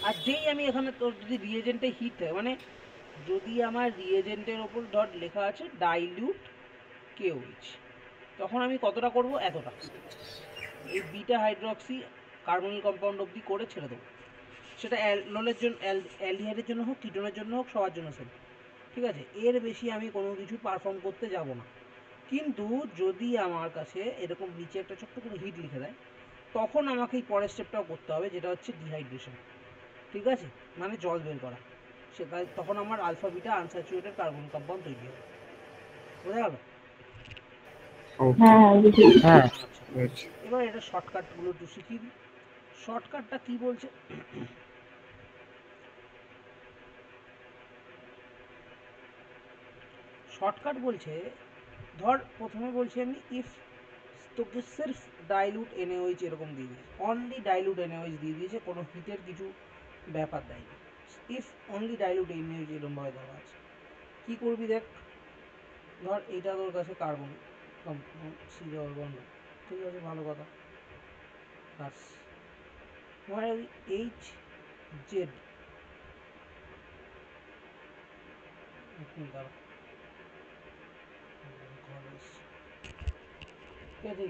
আর যেই আমি এখানে তোর যদি রিয়েজেন্টে হিট থাকে মানে যদি আমার রিয়েজেন্টের ওপর ধর লেখা আছে ডাইলিউট কেওএইচ, তখন আমি কতটা করব? এতটা। এই বিটা হাইড্রক্সি কার্বনিল কম্পাউন্ড অবধি করে ছেড়ে দেবো। সেটা অ্যালডোলের জন্য, অ্যালডিহাইডের জন্য হোক, কিটোনের জন্য হোক, সবার জন্য সেম। ঠিক আছে, এর বেশি আমি কোনো কিছু পারফর্ম করতে যাব না। কিন্তু যদি আমার কাছে এরকম নিচে একটা ছোট্ট করে হিট লিখে দেয়, তখন আমাকে এই পরের স্টেপটাও করতে হবে, যেটা হচ্ছে ডিহাইড্রেশন। ঠিক আছে, মানে জল বের করা। সেটা তখন আমার alpha beta unsaturated carbon compound তৈরি হবে। বোঝা গেল? ওকে। হ্যাঁ হ্যাঁ বুঝেছি। হ্যাঁ বুঝছি। এবার এটা শর্টকাটগুলো একটু শিখিয়ে দিই। শর্টকাটটা কি বলছে? শর্টকাট বলছে, ধর প্রথমে বলছি আমি ইফ তোকে সির্ফ ডাইলুট এনএইচ এরকম দিয়ে দিয়েছে, অনলি ডাইলুট এনএইচ দিয়ে দিয়েছে, কোনো হিটের কিছু ব্যাপার দেয়নি। ইফ অনলি ডাইলুট এনএইচ এরকমভাবে দেওয়া আছে, কী করবি দেখ। ধর এইটা তোর কাছে কার্বন সি ডবল বন্ড, ঠিক আছে, ভালো কথা। বাস ধর এইচ জেড, দাঁড়া ঘরে এসছি, ঠিক আছে,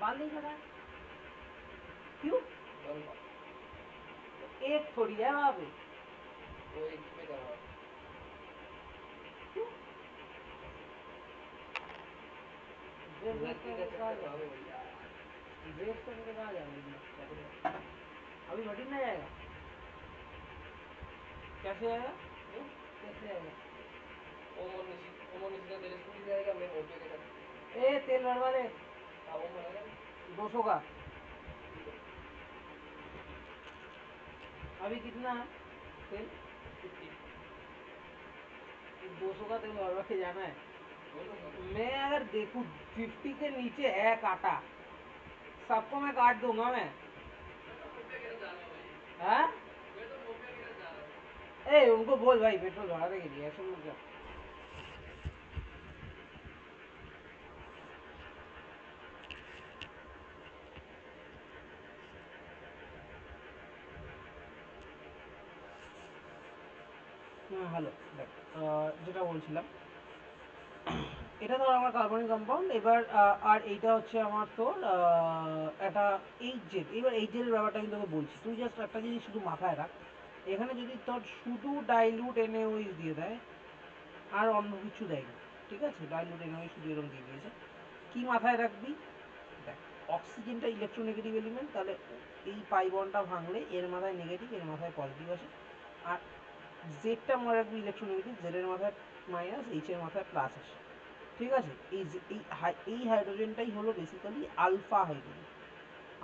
बाल नहीं कटा क्यों? एक थोड़ी है वहाँ पे, वो एक पे करवा क्यों? ड्रेस ड्रेस करके कहाँ जाएगा? ड्रेस करके कहाँ जाएगा? अभी भटिंडा जाएगा? कैसे आएगा? कैसे आएगा? ए तेल भरवा ले, 200 का। अभी कितना है तेल? 200 का तेल भरवा के जाना है। मैं अगर देखूं 50 के नीचे है काटा, सबको मैं काट दूंगा मैं। हाँ? ए उनको बोल भाई पेट्रोल भराने के लिए, ऐसे मत कर। হ্যালো, দেখ যেটা বলছিলাম, এটা ধর আমার কার্বনিক কম্পাউন্ড। এবার আর এইটা হচ্ছে আমার তোর একটা এইচ জেড। এবার এইচ জেডের ব্যাপারটা আমি তোকে বলছি, তুই জাস্ট একটা জিনিস শুধু মাথায় রাখ। এখানে যদি তোর শুধু ডাইলুট এনএইচ দিয়ে দেয় আর অন্য কিছু দেয় না, ঠিক আছে, ডাইলুট এনএইচ শুধু এরকম দিয়ে দিয়েছে, কি মাথায় রাখবি? দেখ, অক্সিজেনটা ইলেকট্রোনেগেটিভ এলিমেন্ট, তাহলে এই পাই বন্ডটা ভাঙলে এর মাথায় নেগেটিভ, এর মাথায় পজিটিভ আসে। আর জেডটা মনে রাখবি ইলেকট্রোনেগেটিভ, জেডের মাথায় মাইনাস, এইচের মাথায় প্লাস আসে। ঠিক আছে, এই হাইড্রোজেনটাই হলো basically alpha hydrogen.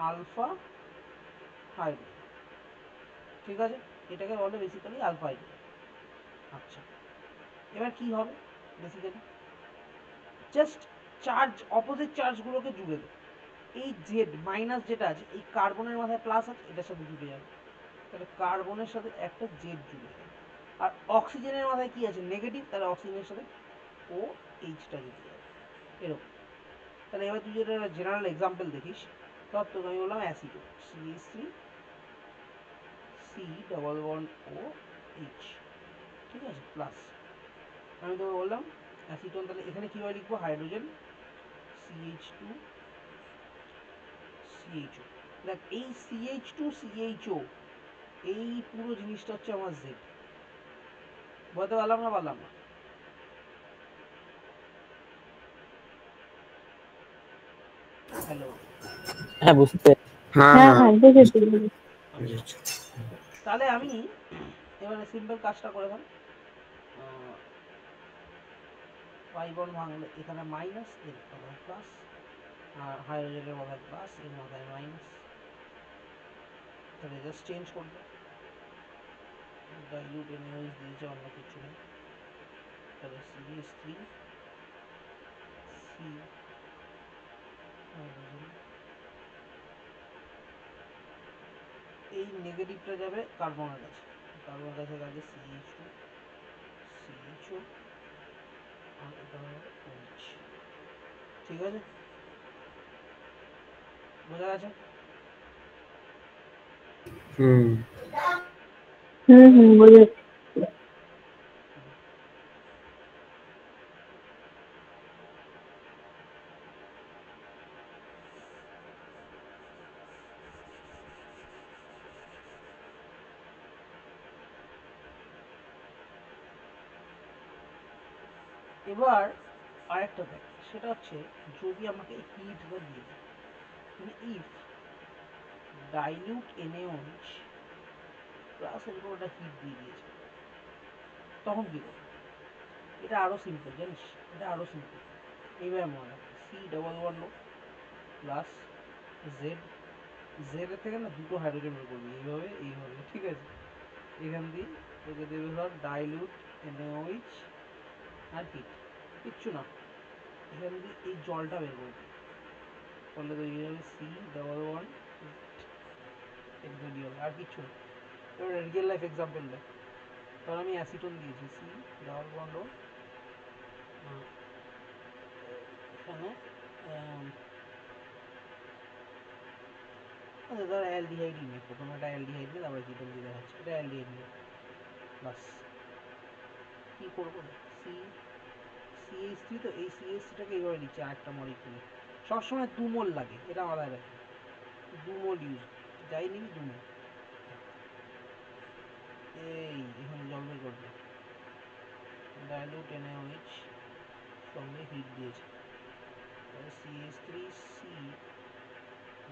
Alpha hydrogen, ঠিক আছে, এটাকে বলে বেসিক্যালি আলফা হাইড্রোজেন। আচ্ছা, এবার কি হবে? বেসিক্যালি জাস্ট চার্জ, অপোজিট চার্জগুলোকে জুড়ে দেবে। এই জেড মাইনাস যেটা আছে, এই কার্বনের মাথায় প্লাস আছে, এটার সাথে জুড়ে যাবে, তাহলে কার্বনের সাথে একটা জেড জুড়ে যাবে। আর অক্সিজেনের মাথায় কি আছে? নেগেটিভ, তাহলে অক্সিজেনের সাথে ও এইচটা জুড়ে যাবে, এরকম। তাহলে এবার তুই যেটা জেনারেল এক্সাম্পল দেখিস, ধর তোকে আমি বললাম অ্যাসিডোন, CH3 C double bond OH, ঠিক আছে, প্লাস। আমি তোকে বললাম অ্যাসিডোন, তাহলে এখানে কীভাবে লিখবো? Hydrogen CH2CHO। দেখ, এই CH2CHO, এই পুরো জিনিসটা হচ্ছে আমার জেড। বলতে পারলাম না? পারলাম না? হ্যালো, হ্যাঁ বুঝতে। হ্যাঁ হ্যাঁ হ্যাঁ হ্যাঁ বুঝেছি বুঝেছি। বুঝেছি। তাহলে আমি এবারে সিম্পল কাজটা করে ফেল। পাই বন্ড ভাঙলে এখানে মাইনাস, এর মাথায় প্লাস, আর হাইড্রোজেনের মাথায় প্লাস, এর মাথায় মাইনাস, তাহলে জাস্ট চেঞ্জ করবে। ডাইলুট এনএইচ দিয়েছে, অন্য কিছু নেই, তাহলে CH3 C হাইড্রোজেন, এই নেগেটিভটা যাবে কার্বনের কাছে, কার্বনের কাছে গেলে CH2CHO, আর এটা হবে OH। ঠিক আছে, বোঝা গেছে? হুম বুঝেছি। এবার আরেকটা দেখ, সেটা হচ্ছে যদি আমাকে হিটটা দিয়ে দেয়, মানে ইফ ডাইলিউট NaOH প্লাস এরকম একটা হিট দিয়ে দিয়েছে, তখন কি করবো? এটা আরো সিম্পল জানিস, এটা আরো সিম্পল। এইভাবে মনে রাখবে, C+1 প্লাস জেড, জেড এর থেকে না দুটো হাইড্রোজেন বের করবি, এইভাবে এইভাবে, ঠিক আছে? এখান দিয়ে তোকে দেবে ধর ডাইলিউট NaOH আর হিট, কিচ্ছু না, এখান দিয়ে এই জলটা বের করবি, ফলে তৈরি হবে C+1, এটা তৈরি হবে, আর কিচ্ছু না। এবার রিয়েল লাইফ এক্সাম্পল দেখ, ধর আমি অ্যাসিটন দিয়েছি, C+1, এখানে আচ্ছা ধর অ্যালডিহাইডই নে, প্রথমে একটা অ্যালডিহাইড নে, তারপরে কিটোন দিয়ে দেখাচ্ছি, এটা অ্যালডিহাইড নে, প্লাস কি করবো দেখ, CH3, তো এই CH3টাকে এইভাবে দিচ্ছি আরেকটা মলিকিউলে, সবসময় 2 মোল লাগে, এটা মাথায় রাখি, 2 মোল ইউজ, যাই নিবি 2 মোল। এই এখানে জল বের করবে, ডাইলুট NaOH সঙ্গে হিট দিয়েছে, তাহলে CH3 C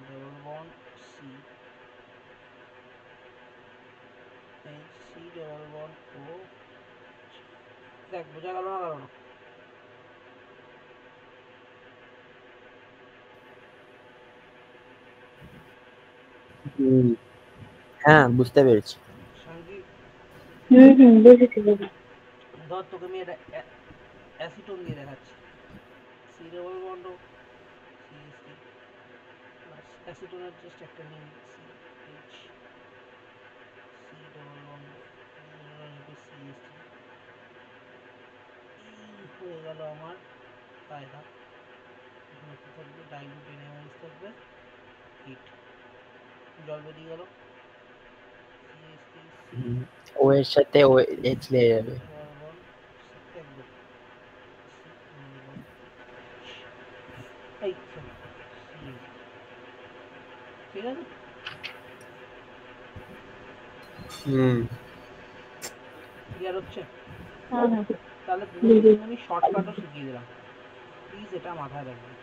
double bond C, C+1 O, দেখ বোঝা গেল না কারণ? হুম, হ্যাঁ বুঝতে পেরেছি। সঞ্জীব, বুঝেছি। ধর তোকে আমি এটা অ্যাসিটন দিয়ে দেখাচ্ছি, C+1 CH3 প্লাস অ্যাসিটোনের জাস্ট একটা নিয়ে নিই, CH, C+1 CH3, এই হয়ে গেল আমার কায়দা। এখানে কি থাকবে? ডাইলুট NaOH থাকবে, হিট, জল বেরিয়ে গেল, CH3 C ও এর সাথে ও এইচ লেগে যাবে। ডাবল একদম এই sorry, CH, ঠিক আছে? হুম ক্লিয়ার হচ্ছে? হ্যাঁ তাহলে তোকে বুঝেছি। কিন্তু আমি শর্টকাটও শিখিয়ে দিলাম, প্লিজ এটা মাথায় রাখবি।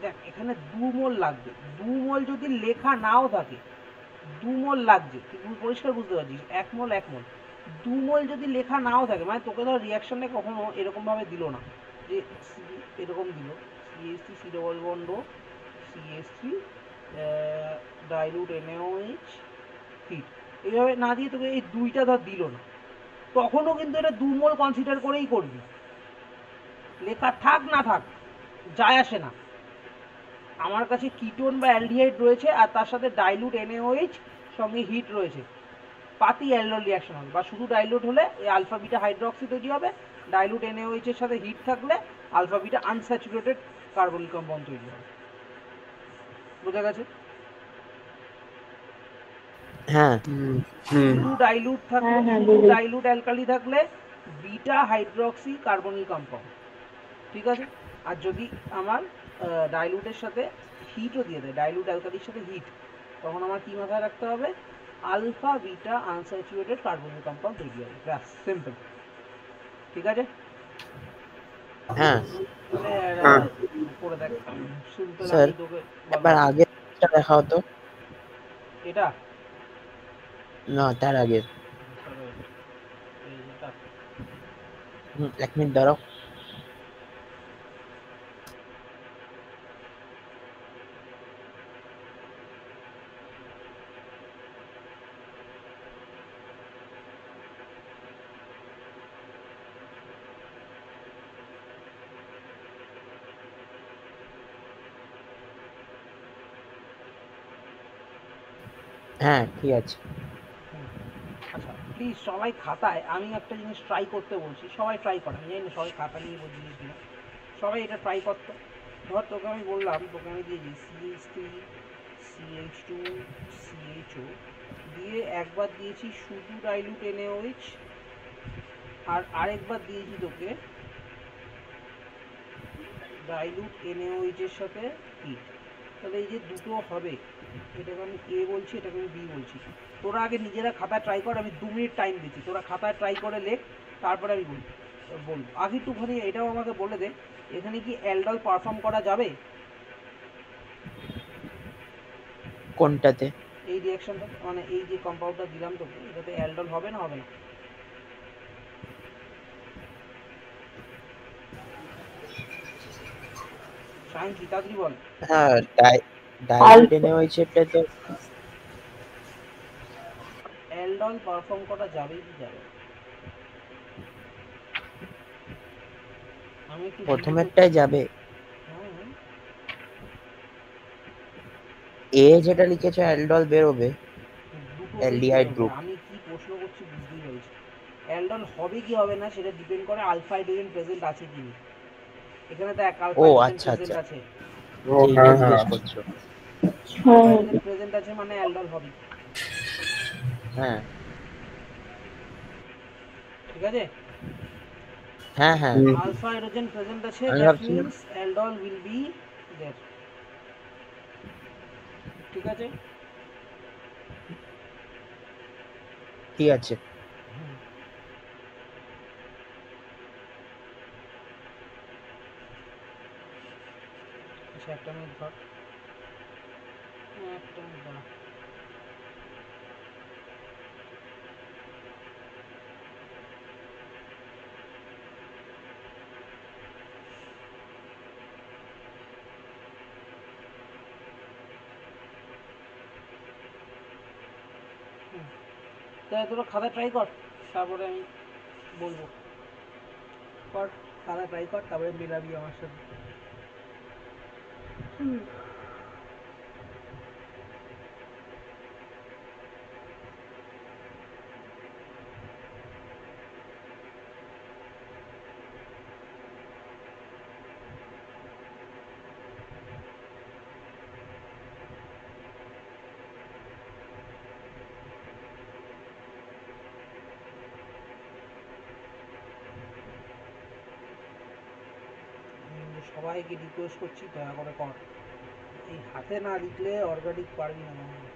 দেখ এখানে 2 মোল লাগবে, 2 মোল যদি লেখা নাও থাকে, 2 মোল লাগছে, তুই পরিষ্কার বুঝতে পারছিস, 1 মোল 1 মোল, 2 মোল যদি লেখা নাও থাকে, মানে তোকে ধর রিয়াকশনে কখনো এরকম ভাবে দিল না যে এরকম দিল CH3 C+1 CH3 dilute NaOH hit, এইভাবে না দিয়ে তোকে এই দুইটা ধর দিল না, তখনও কিন্তু এটা 2 মোল কনসিডার করেই করবি, লেখা থাক না থাক যায় আসে না। আমার কাছে কিটোন বা অ্যালডিহাইড রয়েছে আর তার সাথে ডাইলুট NaOH সঙ্গে হিট রয়েছে, পাতি অ্যালডোল রিঅ্যাকশন হবে, বা শুধু ডাইলুট হলে এই আলফা বিটা হাইড্রোক্সি তৈরি হবে, ডাইলুট NaOH এর সাথে হিট থাকলে alpha beta unsaturated carbonic compound তৈরি হবে। বোঝা গেছে? হ্যাঁ হুম হুম শুধু ডাইলুট থাকলে, শুধু বুঝেছি। ডাইলুট অ্যালকালি থাকলে বিটা হাইড্রোক্সি কার্বনিক কম্পাউন্ড, ঠিক আছে? আর যদি আমার ডাইলুটের সাথে হিটও দিয়ে দেয়, ডাইলুট অ্যালকালির সাথে হিট, তখন আমার কি মাথায় রাখতে হবে? Alpha beta unsaturated carbonic compound তৈরি হবে, ব্যাস সিম্পল, ঠিক আছে? হ্যাঁ তাহলে হ্যাঁ করে দেখ, সিম্পল, স্যার, আমি তোকে বল এবার বল। আগের দেখা হতো। এটা না, তার আগে। এই যেটা, 1 মিনিট দাঁড়াও। হ্যাঁ ঠিক আছে। আচ্ছা প্লিজ সবাই খাতায়, আমি একটা জিনিস ট্রাই করতে বলছি, সবাই ট্রাই করে, আমি জানি না সবাই খাতা নিয়ে বলছিস কিনা, সবাই এটা ট্রাই করতো। ধর তোকে আমি বললাম, তোকে আমি দিয়েছি CH3 CH2 CHO দিয়ে একবার দিয়েছি শুধু ডাইলুট NaOH আর আরেকবার দিয়েছি তোকে ডাইলুট NaOH এর সাথে হিট। তাহলে এই যে দুটো হবে, এটাকে আমি A বলছি, এটাকে আমি B বলছি। তোরা আগে নিজেরা খাতায় ট্রাই কর, আমি 2 মিনিট টাইম দিচ্ছি, তোরা খাতায় ট্রাই করে লেখ, তারপরে আমি বলবো। আগে একটুখানি এটাও আমাকে বলে দে, এখানে কি অ্যালডল পারফর্ম করা যাবে? কোনটাতে? এই রিঅ্যাকশনটা, মানে এই যে কম্পাউন্ডটা দিলাম তোকে, এটাতে অ্যালডল হবে না হবে না? সায়ন কি তাড়াতাড়ি বল। হ্যাঁ, ডাইলুট NaOH এরটা তো অ্যালডল পারফর্ম করা যাবে কি যাবে না? আমি একটু প্রথমেরটাই যাবে। হুম, এ যেটা লিখেছে অ্যালডল বেরোবে, দুটো অ্যালডিহাইড গ্রুপ। আমি কি প্রশ্ন করছি বুঝতেই পারছি। অ্যালডল হবে কি হবে না সেটা ডিপেন্ড করে আলফা হাইড্রোজেন প্রেজেন্ট আছে কি না। এখানে তো এক আলফা ও হাইড্রোজেন আচ্ছা প্রেজেন্ট আচ্ছা, আছে। ও এইটা হ্যাঁ হ্যাঁ জিজ্ঞেস করছো? আলফা হুম হাইড্রোজেন প্রেজেন্ট আছে মানে অ্যালডল হবে, হ্যাঁ ঠিক আছে? হ্যাঁ হ্যাঁ, হুম, আলফা হাইড্রোজেন প্রেজেন্ট আছে, আমি দ্যাট ভাবছিলাম। Means aldol will be there, ঠিক আছে? ঠিক আছে। আচ্ছা একটা মিনিট ধর, একটা মিনিট দাঁড়া। তাহলে তোরা খাতা ট্রাই কর, তারপরে আমি বলবো। কর, খাতা ট্রাই কর, তারপরে মেলাবি আমার সাথে। সবাইকে রিকোয়েস্ট করছি দয়া করে কর, এই হাতে না লিখলে অর্গানিক পারবি না মনে হয়।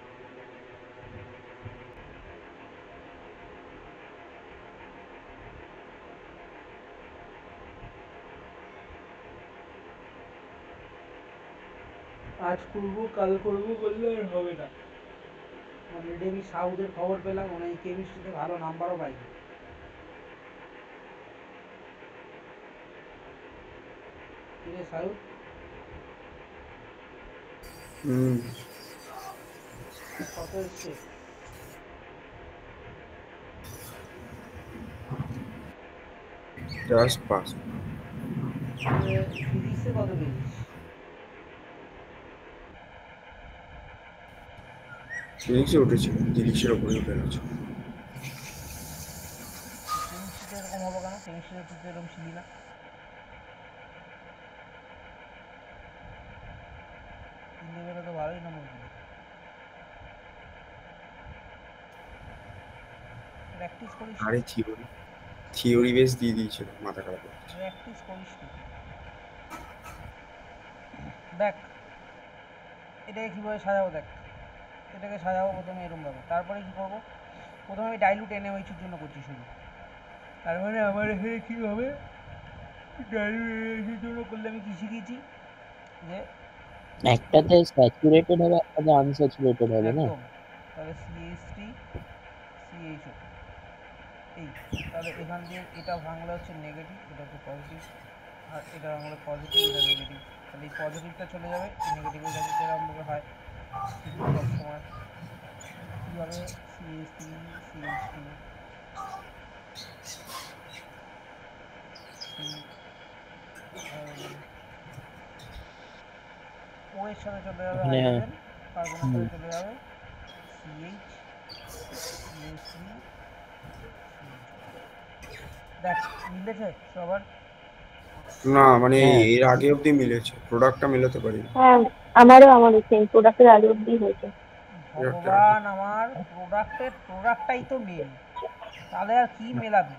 আজ করবো কাল করবো বললে আর হবে না। অলরেডি আমি সাউথের খবর পেলাম, ওনার কেমিস্ট্রিতে ভালো নাম্বারও পাইনি। কিরে সাউথ, হুম, কত এসছে? Just pass. ফিজিক্সে কত পেয়েছিস? ফিজিক্সে উঠেছিল, তিরিশের ওপরে উঠে গেছে। কেমিস্ট্রিতে এরকম হলো কেন? কেমিস্ট্রিতে তুই তো এরকম ছিলি না। তিন লেভেলে তো ভালোই নম্বর পেলি। প্র্যাকটিস করিস আরে থিওরি বেস দিয়ে দিয়েছিল, মাথা খারাপ হয়ে গেছে। প্র্যাকটিস করিস নি। দেখ এটাকে কীভাবে সাজাবো, দেখ এটাকে সাজাবো প্রথমে এরকমভাবে, তারপরে কী করবো, প্রথমে আমি ডাইলুট NaOH এর জন্য করছি শুধু। তার মানে আমার এখানে কী হবে, ডাইলুট NaOH এর জন্য করলে আমি কী শিখেছি যে একটাতে স্যাচুরেটেড হবে, একটাতে আনস্যাচুরেটেড হবে না? একদম, তাহলে CH3 CHO এই, তাহলে এখান দিয়ে এটা ভাঙলে হচ্ছে নেগেটিভ, এটা হচ্ছে পজিটিভ, আর এটা ভাঙলে পজিটিভ, এটা নেগেটিভ। তাহলে এই পজিটিভটা চলে যাবে, এই নেগেটিভের কাছে যেরকমভাবে হয় ঠিক সবসময় কীভাবে CH3 CH2 ও এর সাথে চলে যাবে ওখানে হাইড্রোজেন, কার্বনের হুম, সাথে চলে যাবে CH CH3 দেখ মিলেছে সবার? না মানে হ্যাঁ এর আগে অবধি মিলেছে, প্রোডাক্টটা মেলাতে পারিনি। হ্যাঁ আমারও সেম প্রোডাক্টের আগে অব্দি হয়েছে। ভগবান, আমার প্রোডাক্টটাই তো মেন, তাহলে আর কি মেলাবি?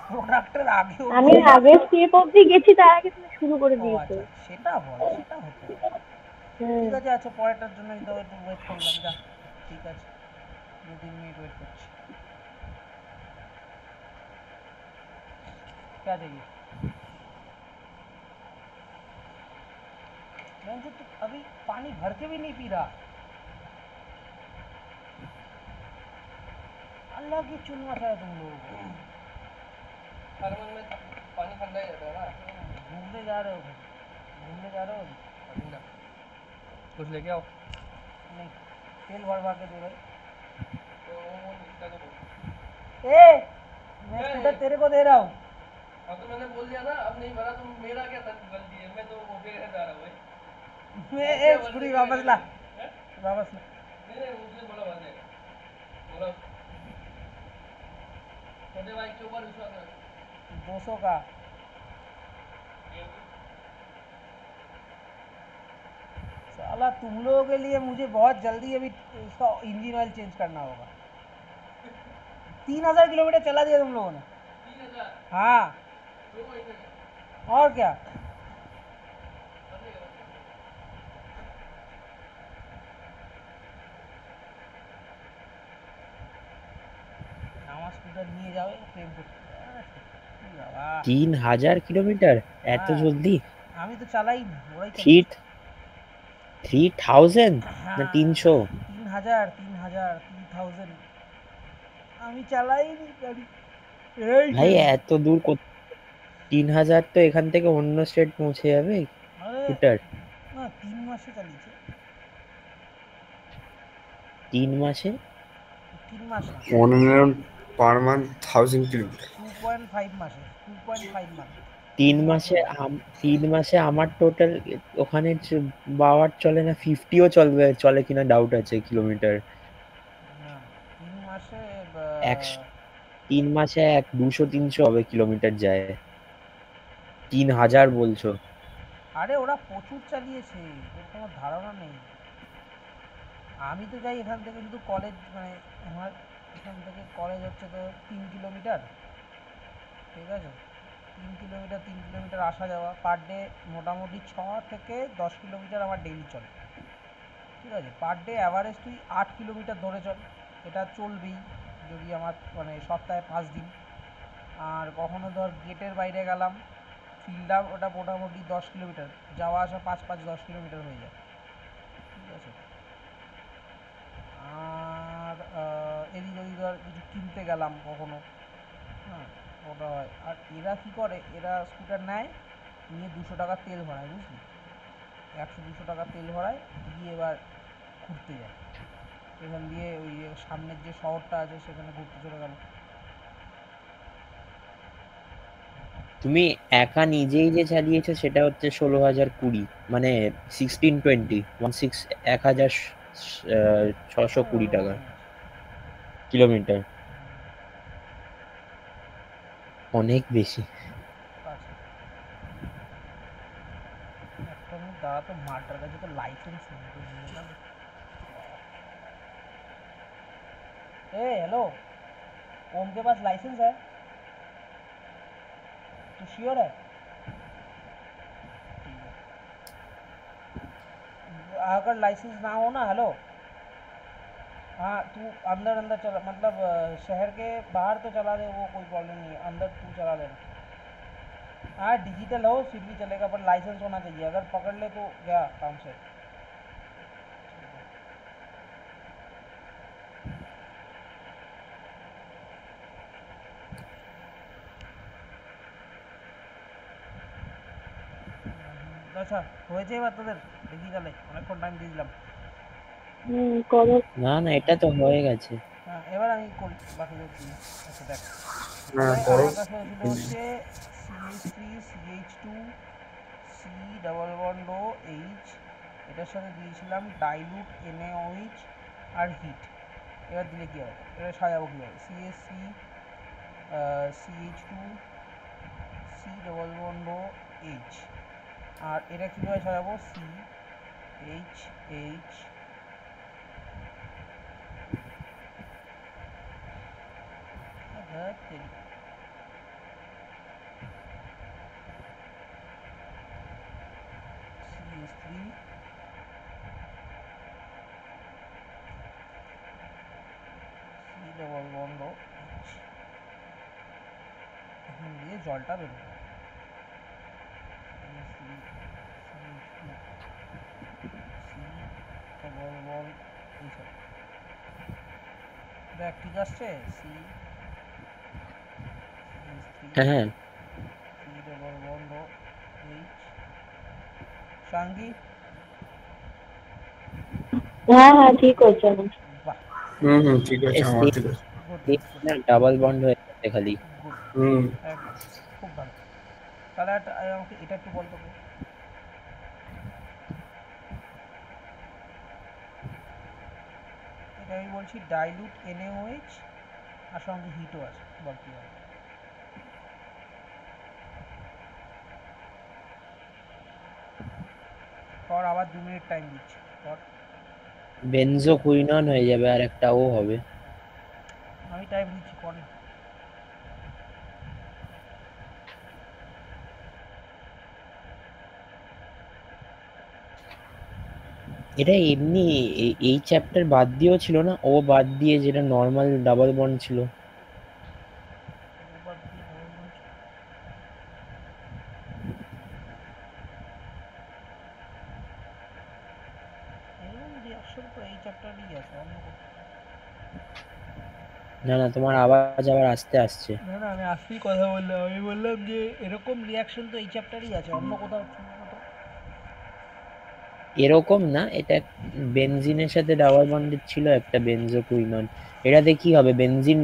প্রোডাক্টের আগে আমি অবধি। আগের স্টেপ অব্দি গেছি, তার আগে তুমি শুরু করে ও দিয়েছো। আচ্ছা, সেটা বল, সেটা হতে পারে। হ্যাঁ। ঠিক আছে, আচ্ছা পরেরটার জন্য তো একটু ওয়েট করলাম, যা। ঠিক আছে, 2-3 মিনিট ওয়েট করছি। क्या चाहिए? मैं जो तू अभी पानी भर के भी नहीं पी रहा। अलग ही चुन मचा है तुम लोगों को। हारमोन में पानी ठंडा ही रहता है ना। घूमने जा रहे हो कहीं? घूमने जा रहे हो अभी? अभी ना, कुछ लेके आओ। नहीं, तेल भरवा के दे भाई। तो वो इसका तो बोल। ए, मैं स्कूटर तेरे को दे रहा हूँ। अब तो मैंने बोल दिया ना, अब नहीं भरा तो मेरा क्या गलती है, मैं तो वो पे जा रहा हूँ भाई। मैं एक स्कूटी वापस ला, वापस ला। नहीं नहीं, उसने बोला भर देगा, बोला छोटे भाई के ऊपर विश्वास रख। 200 का। साला तुम लोगों के लिए मुझे बहुत जल्दी अभी इसका इंजन ऑयल चेंज करना होगा। 3000 किलोमीटर चला दिया तुम लोगों ने। 3000? हाँ, तो वही और क्या? আমার স্কুটার নিয়ে যাবে প্রেম করতে। কি বাবা, 3000 কিলোমিটার এত হ্যাঁ, জলদি? আমি তো চালাই নি, ওরাই থ্রি চালাচ্ছে। 3000 না হ্যাঁ, 300? 3000 আমি চালাই নি গাড়ি। এই ভাই এত দূর 3000 তো এখান থেকে অন্য স্টেট পৌঁছে যাবে আরে স্কুটার। না, 3 মাসে চালিয়েছে। 3 মাসে? 3 মাস না, On and around per month 1000 kilometers. 2.5 মাসে, 2.5 মান্থ। 3 মাসে 3 মাসে আমার টোটাল ওখানে বাওয়ার চলে না, 50ও চলে কিনা ডাউট আছে কিলোমিটার। না, 3 মাসে 3 মাসে 200-300 হবে কিলোমিটার যায়। 3000 বলছো? আরে ওরা প্রচুর চালিয়েছে, তোর কোনো ধারণা নেই। আমি তো যাই এখান থেকে শুধু কলেজ, মানে আমার এখান থেকে কলেজ হচ্ছে তো 3 কিলোমিটার। ঠিক আছে, 3 কিলোমিটার আসা যাওয়া পার ডে, মোটামুটি 6 থেকে 10 কিলোমিটার আমার ডেইলি চলে। ঠিক আছে, পার ডে অ্যাভারেজ তুই 8 কিলোমিটার ধরে চল, এটা চলবেই যদি আমার মানে সপ্তাহে 5 দিন। আর কখনো ধর গেটের বাইরে গেলাম, ফিল্ড আপ, ওটা মোটামুটি 10 কিলোমিটার, যাওয়া আসা 5-5-10 কিলোমিটার হয়ে যায়। ঠিক আছে, আর এদিক ওদিক ধর কিছু কিনতে গেলাম কখনো, হ্যাঁ, ওটা হয়। আর এরা কী করে, এরা স্কুটার নেয়, নিয়ে 200 টাকার তেল ভরায়, বুঝলি, 100-200 টাকার তেল ভরায়, দিয়ে এবার ঘুরতে যায়। এখান দিয়ে ওই সামনের যে শহরটা আছে সেখানে ঘুরতে চলে গেল। তুমি একা নিজেই যে চালিয়েছো সেটা হচ্ছে 16,020, মানে 1620 টাকা কিলোমিটার, অনেক বেশি। আচ্ছা, একটা মিনিট দাঁড়া, তো মালটার কাছে তো লাইসেন্স নেই, তো নিয়ে গেল। ए हेलो, ओम के पास लाइसेंस है? तू श्योर है? ठीक है, अगर लाइसेंस ना हो ना, हेलो, हाँ तू अंदर अंदर चला, मतलब शहर के बाहर तो चला दे, वो कोई प्रॉब्लम नहीं है, अंदर तू चला लेना। हाँ डिजिटल हो फिर भी चलेगा, पर लाइसेंस होना चाहिए, अगर पकड़ ले तो गया काम से। আচ্ছা, হয়েছে এবার তোদের? দেখি তাহলে, অনেকক্ষণ টাইম দিয়ে দিলাম। করো। না না, এটা তো হয়ে গেছে। হ্যাঁ, এবার আমি করি বাকিদের দিয়ে। আচ্ছা দেখ, হ্যাঁ আমার করো। আমার কাছে হয়েছিল হচ্ছে CH3 CH2 C=H, এটার সাথে দিয়েছিলাম ডাইলুট NaOH আর হিট। এবার দিলে কী হবে, এবার সাজাবো কীভাবে? CH3 CH2 C=H, আর এটা কীভাবে সাজাবো, C H H CH3 C double bond H, এখান দিয়ে জলটা বেরোবে। ডবল বন্ড এইসব দেখ ঠিক আসছে, সি হ্যাঁ হ্যাঁ সি ডবল বন্ড এইচ। সাঙ্গি হ্যাঁ হ্যাঁ ঠিক হচ্ছে না। বাহ, হুম ঠিক আছে, আমার ঠিক আছে। Good good good double bond হয়ে যাচ্ছে খালি। গুড, হুম একদম খুব ভালো। তাহলে আমাকে এটা একটু বলতো কে? এটা আমি বলছি ডাইলুট NaOH আর সঙ্গে হিটও আছে, বল কি হবে? কর, আবার 2 মিনিট টাইম দিচ্ছি, কর। বেনজো কুইনন হয়ে যাবে আর একটা ও হবে। আমি টাইম দিচ্ছি, কর না। এটা এমনি এই চ্যাপ্টার বাদ দিয়েও ছিল না, ও বাদ দিয়ে যেটা নর্মাল ডাবল বন্ড ছিল। ওবার দিয়ে double bond। এরকম রিয়াকশন তো এই চ্যাপ্টারই আছে, অন্য কোথাও। না না, তোমার আওয়াজ আবার আস্তে আসছে। না না, আমি আসতেই কথা বললাম, আমি বললাম যে এরকম রিয়াকশন তো এই চ্যাপ্টারই আছে, অন্য কোথাও ছিল না তো। এরকম না, এটা বেনজিনের সাথে ডাবল বন্ডেড ছিল একটা বেনজো কুইনন। এটাতে কি হবে, বেনজিন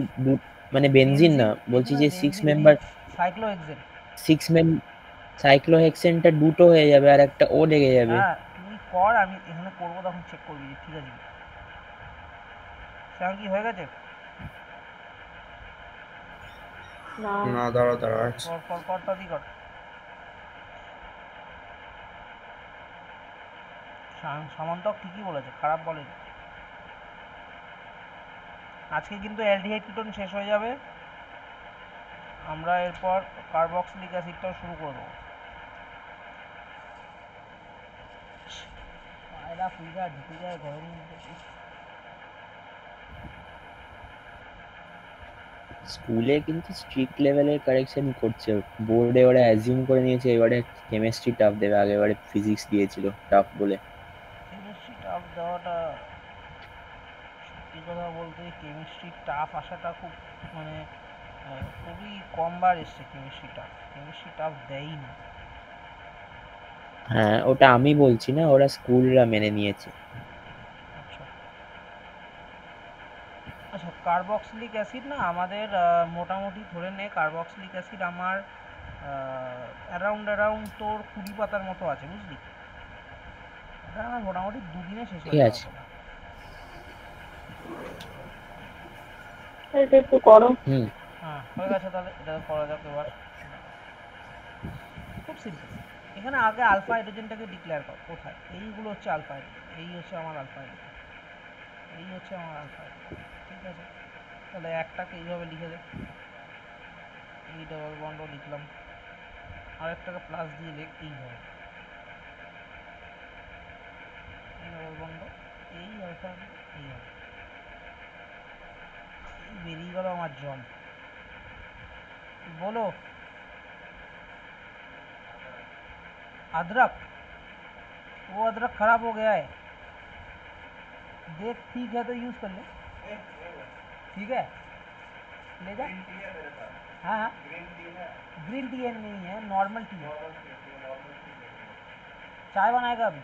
মানে বেনজিন না, বলছি যে সিক্স মেম্বার সাইক্লোহেক্সেন। সাইক্লোহেক্সেনটা দুটো হয়ে যাবে আর একটা ও লেগে যাবে। হ্যাঁ তুই কর, আমি এখানে করবো, তখন চেক করবি যে ঠিক আছে কি। সেরকম কি হয়ে গেছে? না না, দাঁড়া দাঁড়া আছে। কর কর কর, তাড়াতাড়ি কর। সামন্তক ঠিকই বলেছে, খারাপ বলেনি। আজকে কিন্তু অ্যালডিহাইড কিটোন শেষ হয়ে যাবে, আমরা এরপর কার্বক্সিলিক অ্যাসিডটাও শুরু করে দেবো। পায়রা পুইরা ঢুকে যায় ঘরের মধ্যে। স্কুলে কিন্তু স্ট্রিক্ট লেভেলের কারেকশন করছে, বোর্ডে ওরা অ্যাজিউম করে নিয়েছে এবারে কেমিস্ট্রি টাফ দেবে, আগেবারে ফিজিক্স দিয়েছিল টাফ বলে। কেমিস্ট্রি টাফ দেওয়াটা, সত্যি কথা বলতে কেমিস্ট্রি টাফ আসাটা খুব মানে খুবই কমবার এসছে। কেমিস্ট্রি টাফ দেয়ই না। হ্যাঁ ওটা আমি বলছি না, ওরা স্কুলরা মেনে নিয়েছে। আচ্ছা আচ্ছা, কার্বক্সিলিক অ্যাসিড না আমাদের মোটামুটি ধরে নে, কার্বক্সিলিক অ্যাসিড আমার অ্যারাউন্ড তোর 20 পাতার মতো আছে, বুঝলি? এটা আমার মোটামুটি 2 দিনে শেষ ঠিক হয়ে যাওয়ার আছে। কথা। এটা একটু করো। হুম। হ্যাঁ হয়ে গেছে, তাহলে এটা করা যাক এবার। খুব সিম্পল। এখানে আগে আলফা হাইড্রোজেনটাকে ডিক্লেয়ার কর, কোথায়? এইগুলো হচ্ছে আলফা হাইড্রোজেন, এই হচ্ছে আমার আলফা হাইড্রোজেন, এই হচ্ছে আমার আলফা হাইড্রোজেন। ঠিক আছে, তাহলে একটাকে এইভাবে লিখে দে, এই ডবল বন্ডও লিখলাম, আরেকটাকে প্লাস দিয়ে লিখ এইভাবে, এই ডবল বন্ড, এই আলফা হাইড্রোজেন, এইভাবে। এই বেরিয়ে গেল আমার জল। बोलो। अदरक, वो अदरक खराब हो गया है, देख ठीक है तो यूज़ कर ले। ठीक है, ले जा। हाँ हाँ, ग्रीन टी है नहीं है, नॉर्मल टी है। चाय बनाएगा अभी।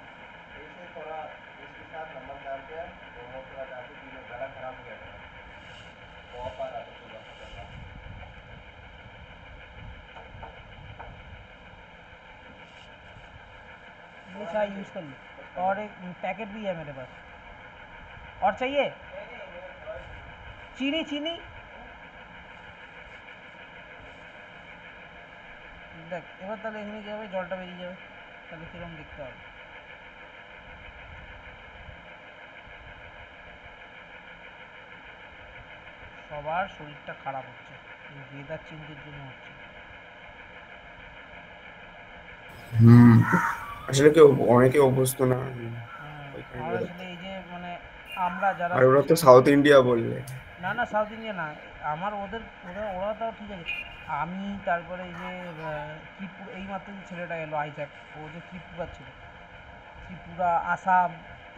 ये चाय यूज़ कर ले, और एक पैकेट भी है मेरे पास। और चाहिए चीनी? चीनी দেখ এবার তাহলে এখানে কী হবে, জলটা বেরিয়ে যাবে। তাহলে কিরকম দেখতে হবে। সবার শরীরটা খারাপ হচ্ছে এই ওয়েদার চেঞ্জের জন্য হচ্ছে। হুম, আসলে কেউ অনেকে অভ্যস্ত না ওই আর কাইন্ড ওয়েদার। আসলে এই যে মানে আমরা যারা আর ওরা তো সবসময় সাউথ ইন্ডিয়া বললে। না না সাউথ ইন্ডিয়া না, আমার ওরা তাও ঠিক আছে। আমি তারপরে এই যে ত্রিপুরা, এইমাত্র যে ছেলেটা এলো আইজ্যাক, ও যে ত্রিপুরার ছিল, ত্রিপুরা আসাম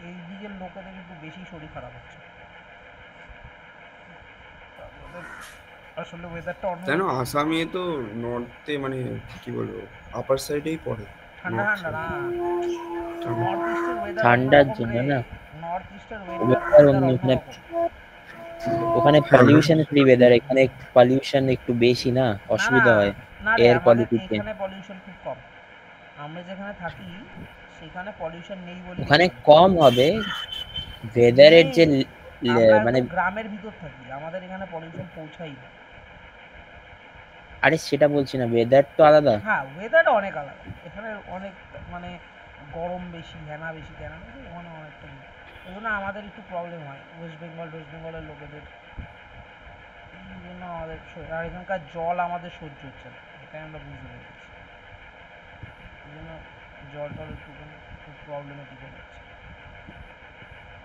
এই দিকের লোকেদের একটু বেশি শরীর খারাপ হচ্ছে। ওদের আসলে ওয়েদারটা অন্য কেন আসামে তো নর্থে মানে কি বলবো আপার সাইডেই পড়ে। ঠান্ডা নর্থ ঠান্ডা না, সাইড নর্থ ইস্টের ওয়েদার ঠান্ডার অন্যরকম জন্য রে। না, নর্থ ইস্টের ওয়েদার ওয়েদার অন্য, ওখানে অন্যরকম। ওখানে হ্যাঁ পলিউশন ফ্রি ওয়েদার, এখানে পলিউশন একটু বেশি না, না না অসুবিধা হয় না রে, এয়ার আমাদের কোয়ালিটিতে। এখানে পলিউশন খুব কম। আমরা যেখানে থাকি সেখানে পলিউশন নেই বললেই ওখানে চলে। কম হবে, ওয়েদারের নেই, যে আমরা মানে, একদম গ্রামের ভিতর থাকি, আমাদের এখানে পলিউশন পৌঁছাই না। আরে সেটা বলছি না, ওয়েদার তো আলাদা। হ্যাঁ ওয়েদার অনেক আলাদা, এখানে অনেক মানে গরম বেশি, হ্যানা বেশি তেনা বেশি, ওখানে অনেকটা বেশি। ওই জন্য আমাদের একটু প্রবলেম হয় ওয়েস্ট বেঙ্গলের লোকেদের। এই জন্য আমাদের আর এখানকার জল আমাদের সহ্য হচ্ছে না, এটাই আমরা বুঝতে পেরেছি। এই জন্য জল টল একটুখানি খুব প্রবলেমেটিক হয়ে যাচ্ছে।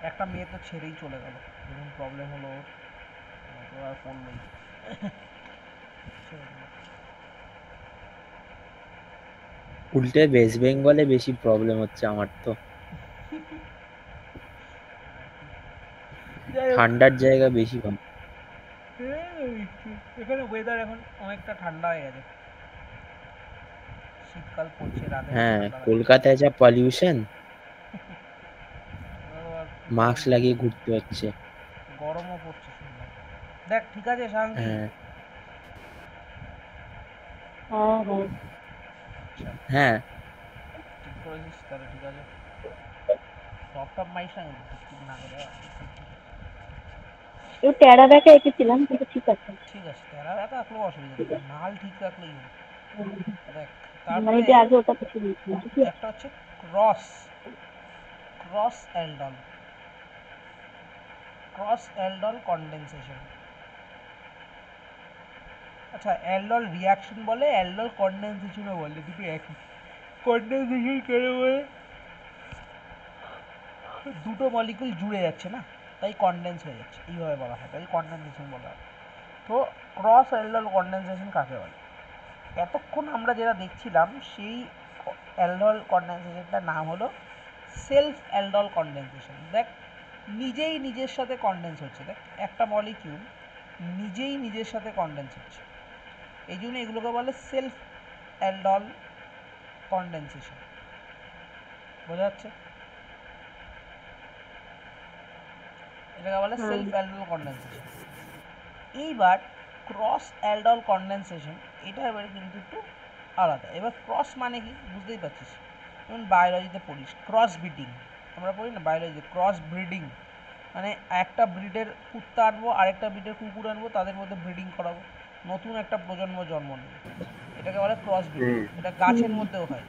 একটা মেয়ে তো ছেড়েই চলে গেল, যখন প্রবলেম হলো ওর, তো আর পড়লোই না। ছেড়ে দিল। উল্টে ওয়েস্ট বেঙ্গলে বেশি প্রবলেম হচ্ছে আমার তো, যাই হোক, ঠান্ডার জায়গা বেশি কম। এখানে ওয়েদার এখন অনেকটা ঠান্ডা হয়ে গেছে, শীতকাল পড়ছে, রাতে একটু হ্যাঁ, ঠান্ডা লাগে। কলকাতায় যা পলিউশন, আবার মাস্ক লাগিয়ে ঘুরতে হচ্ছে। গরমও পড়ছে শুনলাম। দেখ ঠিক আছে শান্তি। হ্যাঁ হ্যাঁ হ্যাঁ। আচ্ছা হ্যাঁ। ঠিক করেছিস তাহলে, ঠিক আছে। টপ টপ মাইস না কিন্তু, ঠিক ঠিক না করে একটু টেরা ব্যাকা এঁকেছিলাম কিন্তু ঠিক আছে। ঠিক আছে, তেরা ব্যথা রাখলেও অসুবিধা নেই, নাল ঠিক রাখলেই হবে। দেখ মানে তারপরে যে আগে ওটা কিছু দিয়েছিলাম ঠিক আছে। একটা হচ্ছে ক্রস ক্রস এলডল ক্রস এলডল কনডেনসেশন। আচ্ছা, অ্যালডল রিয়াকশন বলে, অ্যালডল কনডেনসেশনও বলে, দুটো একই। কনডেনসেশন কেন বলে? দুটো মলিকুল জুড়ে যাচ্ছে না, তাই কনডেন্স হয়ে যাচ্ছে, এইভাবে বলা হয়, তাই কনডেনসেশন বলা হয়। তো ক্রস অ্যালডল কনডেনসেশন কাকে বলে? এতক্ষণ আমরা যেটা দেখছিলাম সেই অ্যালডল কনডেনসেশনটার নাম হলো সেলফ অ্যালডল কনডেনসেশন। দেখ নিজেই নিজের সাথে কনডেন্স হচ্ছে, দেখ একটা মলিকিউল নিজেই নিজের সাথে কনডেন্স হচ্ছে, এই জন্য এগুলোকে বলে সেলফ অ্যালডল কনডেনসেশন। বোঝা যাচ্ছে? এটাকে বলে হুম। Self aldol condensation. এইবার ক্রস অ্যালডল কনডেনসেশন, এটা এবারে কিন্তু একটু আলাদা। এবার ক্রস মানে কি বুঝতেই পারছিস, যেমন বায়োলজিতে পড়িস ক্রস ব্রিডিং, আমরা পড়ি না বায়োলজিতে ক্রস ব্রিডিং, মানে একটা ব্রিডের কুত্তা আনবো, আরেকটা ব্রিডের কুকুর আনবো, তাদের মধ্যে ব্রিডিং করাবো, নতুন একটা প্রজন্ম জন্ম নেবে, এটাকে বলে ক্রস ব্রিডিং। হুম এটা গাছের মধ্যেও হয়,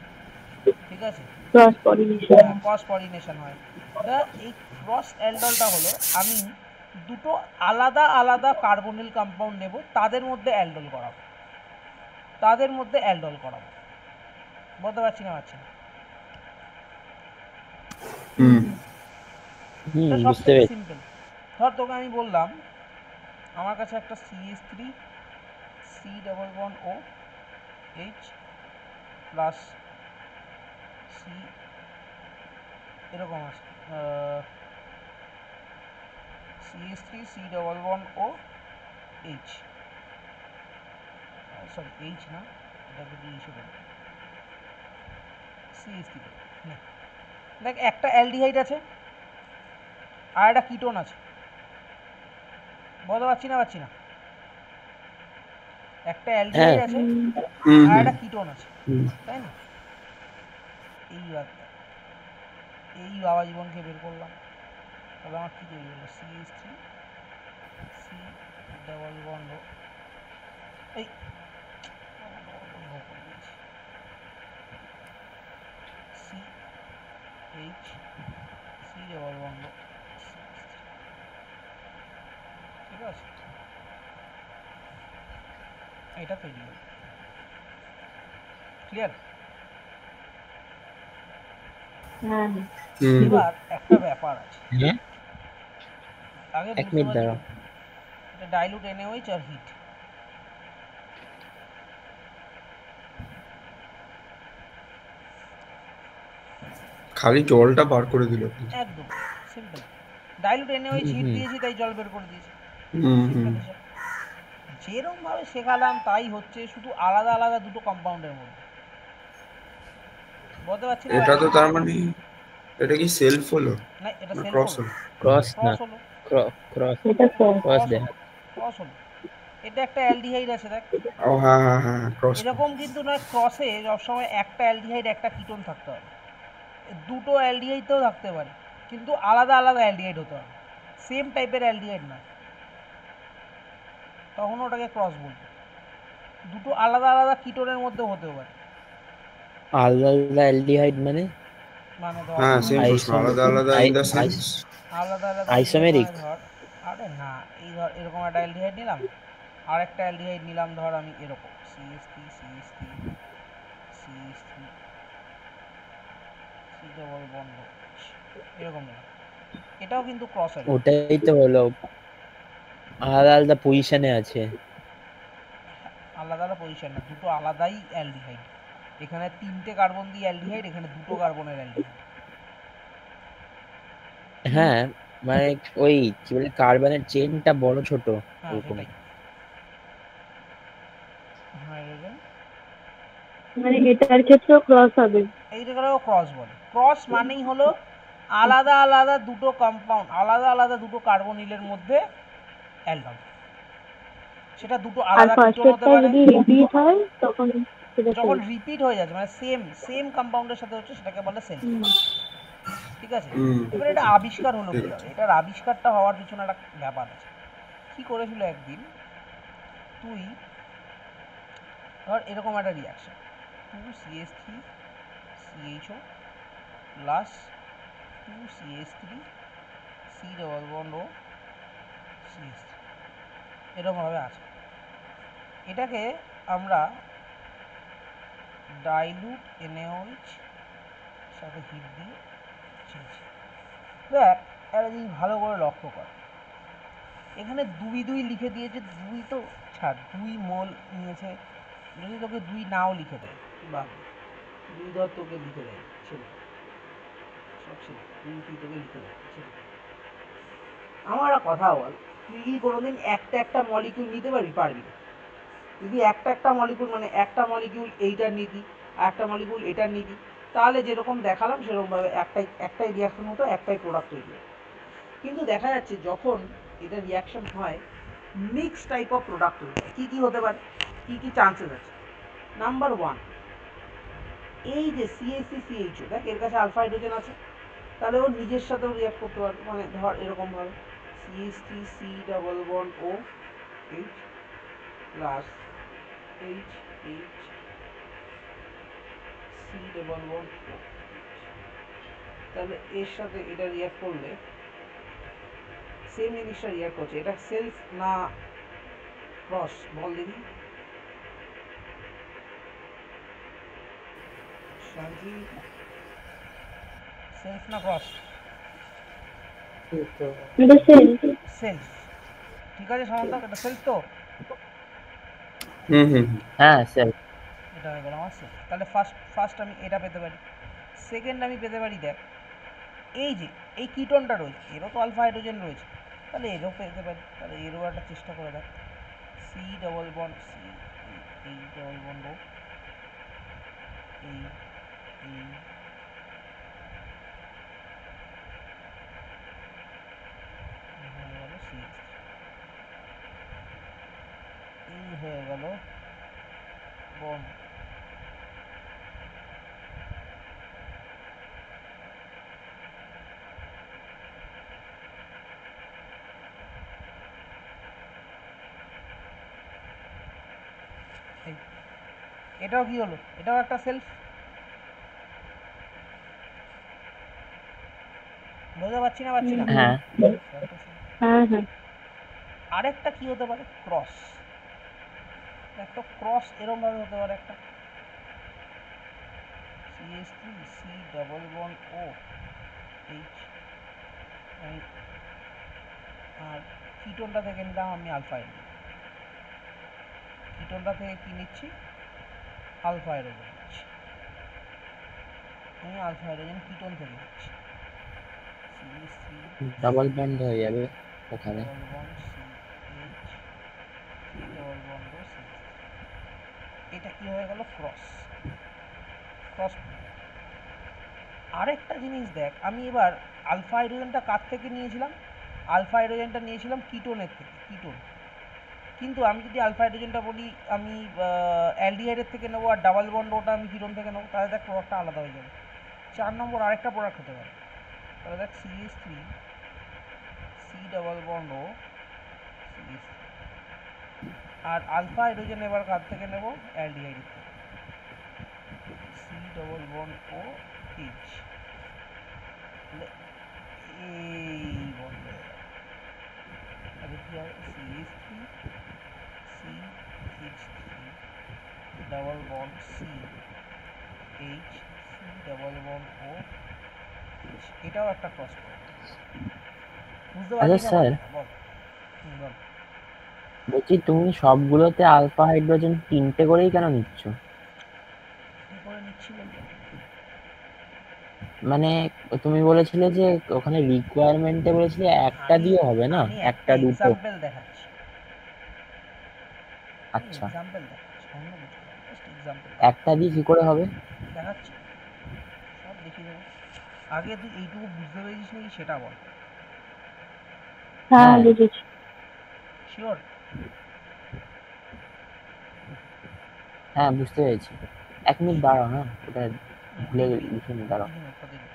ঠিক আছে। Cross pollination. ক্রস পলিনেশন হয়। দা এই ক্রস অ্যালডলটা হলো আমি দুটো আলাদা আলাদা কার্বনিল কম্পাউন্ড নেব, তাদের মধ্যে অ্যালডল করাবো। বলতে পারছি না? হুম এটা সব বুঝতে থেকে পেরেছি। সিম্পল। ধর তোকে আমি বললাম আমার কাছে একটা CH3 C++O H plus C এরকম আছে, CH3 C++O H, sorry H না, এটাকে দিয়ে ইসে দেবো CH3। দেখ একটা অ্যালডিহাইড আছে আর একটা কিটোন আছে, বলতে পারছি না? একটা হ্যাঁ। অ্যালডিহাইড আছে হুম আর হুম একটা কিটোন আছে, হুম, তাই না? এইবার এই বাবা জীবনকে বের করলাম, তাহলে আমার কী তৈরি হলো? CH3 C++O, এই এইচ সি ডবল বন্ধ, ঠিক আছে, এটা তৈরি হলো। ক্লিয়ার? হ্যাঁ হুম এবার একটা ব্যাপার আছে, হ্যাঁ আগে এক বুঝতে মিনিট পারছি দাঁড়াও। এটা ডাইলুট এনএইচ আর হিট। খালি জলটা বার করে দিল। একদম সিম্পল, ডাইলুট এনএইচ হুম হিট হুম দিয়েছি তাই জল বের করে দিয়েছি, হুম হুম সিম্পল হিসাব। যেরকম ভাবে শেখালাম তাই হচ্ছে, শুধু আলাদা আলাদা দুটো কম্পাউন্ডের মধ্যে। বলতে পারছি না এটা তো ব্যাপারটা? তার মানে এটা কি সেলফ হলো না, এটা না সেলফ ক্রস হলো, হলো? ক্রস না, ক্রস হলো, ক্রস এটা সেল। ক্রস ক্রস দেখা। হলো, ক্রস হলো। এটা একটা অ্যালডিহাইড আছে দেখ, ও হ্যাঁ হ্যাঁ হ্যাঁ ক্রস। এরকম কিন্তু নয় ক্রসে সবসময় একটা অ্যালডিহাইড একটা কিটোন থাকতে হবে, দুটো অ্যালডিহাইডও থাকতে পারে, কিন্তু আলাদা আলাদা অ্যালডিহাইড হতে হবে, সেম টাইপের অ্যালডিহাইড না, তখন ওটাকে ক্রস বলবো। দুটো আলাদা আলাদা কিটোনের মধ্যে হতেও পারে, আলাদা আলাদা অ্যালডিহাইড মানে মানে ধর হ্যাঁ সেম আমি প্রশ্ন, আইসোম আলাদা আলাদা I in the ice sense. আলাদা আলাদা অ্যালডিহাইড আইসোমেরিক। মানে ধর, আরে না, এই ধর এরকম একটা অ্যালডিহাইড নিলাম, আর একটা অ্যালডিহাইড নিলাম ধর আমি এরকম সিএস3 সিএস3 সিএস3 সি ডবল বন্ধ এরকম নিলাম, এটাও কিন্তু ক্রস অ্যালডিহাইড। ওটাই তো হলো, আলাদা আলাদা পজিশনে আছে। আলাদা আলাদা পজিশন না, দুটো আলাদাই অ্যালডিহাইড, এখানে তিনটে কার্বন দিয়ে অ্যালডিহাইড, এখানে দুটো কার্বনের অ্যালডিহাইড। হ্যাঁ মানে ওই কি বলে কার্বনের চেনটা বড় ছোট হ্যাঁ ওরকম। সেটাই, হাইড্রোজেন, মানে এটার ক্ষেত্রেও ক্রস হবে। এইটাকেও ক্রস বলে। ক্রস মানেই হলো আলাদা আলাদা দুটো কম্পাউন্ড, আলাদা আলাদা দুটো কার্বনিলের মধ্যে অ্যালডন, সেটা দুটো আর আলাদা কিটোন হতে ফার্স্টেরটা পারে। যদি রিপিট হয় তখন সেটা যখন সেল। রিপিট হয়ে যাচ্ছে মানে সেম সেম কম্পাউন্ডের সাথে হচ্ছে, সেটাকে বলে সেলফ, ঠিক আছে। হুম এবার এটা আবিষ্কার হলো ঠিক কীভাবে, আছে। এটার আবিষ্কারটা হওয়ার পিছনে একটা ব্যাপার আছে। কি করেছিল একদিন, তুই ধর এরকম একটা reaction, 2CH3 CHO plus 2CH3 C double bond O CH3, এরকমভাবে আছে। এটাকে আমরা ডাইলুট NaOH সাথে হিট দিয়ে চেয়েছি। দেখ একটা জিনিস ভালো করে লক্ষ্য কর, এখানে দুই দুই লিখে দিয়েছে, দুই তো ছাড়, 2 মোল নিয়েছে, যদি তোকে 2 নাও লিখে দেয় বা 2 ধর তোকে লিখে দেয়, ছেড়ে দে, সব ছেড়ে দে, 2 তুই তোকে লিখে দেয়, ছেড়ে দে। আমার একটা কথা বল, তুই কি কোনোদিন একটা একটা মলিকিউল নিতে পারবি? পারবি না। যদি একটা একটা মলিকিউল মানে একটা মলিকিউল এইটার নিতি আর একটা মলিকিউল এটার নিতি, তাহলে যেরকম দেখালাম সেরকমভাবে একটাই একটাই রিয়াকশন হতো, একটাই প্রোডাক্ট তৈরি হতো। কিন্তু দেখা যাচ্ছে যখন এটা রিয়াকশন হয়, মিক্স টাইপ অফ প্রোডাক্ট তৈরি হয়। কী কী হতে পারে, কী কী চান্সেস আছে? নাম্বার ওয়ান, এই যে CH3CHO, দেখ এর কাছে আলফা হাইড্রোজেন আছে, তাহলে ও নিজের সাথেও রিয়াক্ট করতে পারবে, মানে ধর এরকমভাবে CH3 C double bond O H plus H H C double bond O, তাহলে এর সাথে এটা রিয়াক্ট করলে সেম জিনিসটা রিয়াক্ট করছে, এটা সেলফ না ক্রস বল দেখি শান্তি, সেলফ না ক্রস? এটা সেল। সেলফ, ঠিক আছে সামন্ত, এটা সেলফ তো, হুম হুম হ্যাঁ স্যার। এটা হয়ে গেল আমার সেলফ। তাহলে ফার্স্ট ফার্স্ট আমি এটা পেতে পারি, সেকেন্ড আমি পেতে পারি দেখ এই যে এই কিটোনটা রয়েছে, এরও তো আলফা হাইড্রোজেন রয়েছে, তাহলে এরও পেতে পারি, তাহলে এরও একটা চেষ্টা করে দেখ, সি ডবল বন্ড সি, এই ডবল বন্ড ও, এই এই হয়ে গেল সিএস, এই হয়ে গেল বন্ড, এই এটাও কি হলো, এটাও একটা সেলফ। বুঝতে পারছি না হ্যাঁ হ্যাঁ হ্যাঁ আরেকটা কি হতে পারে, ক্রস। একটা ক্রস এরম ভাবে হতে পারে একটা CH3 C double bond O H, আর কিটোনটা থেকে নিলাম আমি আলফা হাইড্রোজেন। কিটোনটা থেকে কি নিচ্ছি, আলফা হাইড্রোজেন নিচ্ছি। আমি আলফা হাইড্রোজেন কিটোন থেকে নিচ্ছি। CH3 ডাবল বন্ড হয়ে যাবে ওখানে। Double bond CH, C double bond O CH। এটা কি হয়ে গেল, ক্রস। ক্রস। আরেকটা জিনিস দেখ, আমি এবার আলফা হাইড্রোজেনটা কার থেকে নিয়েছিলাম, আলফা হাইড্রোজেনটা নিয়েছিলাম কিটোনের থেকে, কিটোন। কিন্তু আমি যদি আলফা হাইড্রোজেনটা বলি আমি অ্যালডিহাইডের থেকে নেবো, আর ডাবল বন্ড ওটা আমি কিটোন থেকে নেবো, তাহলে দেখ প্রোডাক্টটা আলাদা হয়ে যাবে। 4 নম্বর আরেকটা প্রোডাক্ট হতে পারে, তাহলে দেখ CH3 C double bond O CH3, আর আলফা হাইড্রোজেন এবার কার থেকে নেবো, অ্যালডিহাইডের থেকে, C double bond O H। তাহলে এই বন্ড হয়ে গেল। তাহলে কি হবে, CH3 CH3 double bond C H, C double bond O H। এটাও একটা ক্রস প্রোডাক্ট। বুঝতে আচ্ছা পারছিস স্যার, ব্যাপারটা? বল। বল। বলছি তুমি সবগুলোতে আলফা হাইড্রোজেন 3টে করেই কেন নিচ্ছ? কি করে নিচ্ছি বলতে, মানে তুমি বলেছিলে যে ওখানে রিকোয়ারমেন্টে বলেছিলে একটা আমি দিয়ে হবে না, আমি একটা একটা দুটো। এক্সাম্পল দেখাচ্ছি, আমি আচ্ছা, এক্সাম্পল দেখাচ্ছি, অন্য কিছু না, জাস্ট এক্সাম্পল একটা দিয়ে কি করে হবে? দেখাচ্ছি, সব দেখিয়ে দেবো। আগে তুই এইটুকু বুঝতে পেরেছিস নাকি সেটা বল। হ্যাঁ হ্যাঁ বুঝেছি। শিওর? হ্যাঁ বুঝতে পেরেছি। 1 মিনিট দাঁড়াও, হ্যাঁ ওটা ভুলে দেখবি, লিখে নি, দাঁড়াও। দেখি নোটটা দেখবি।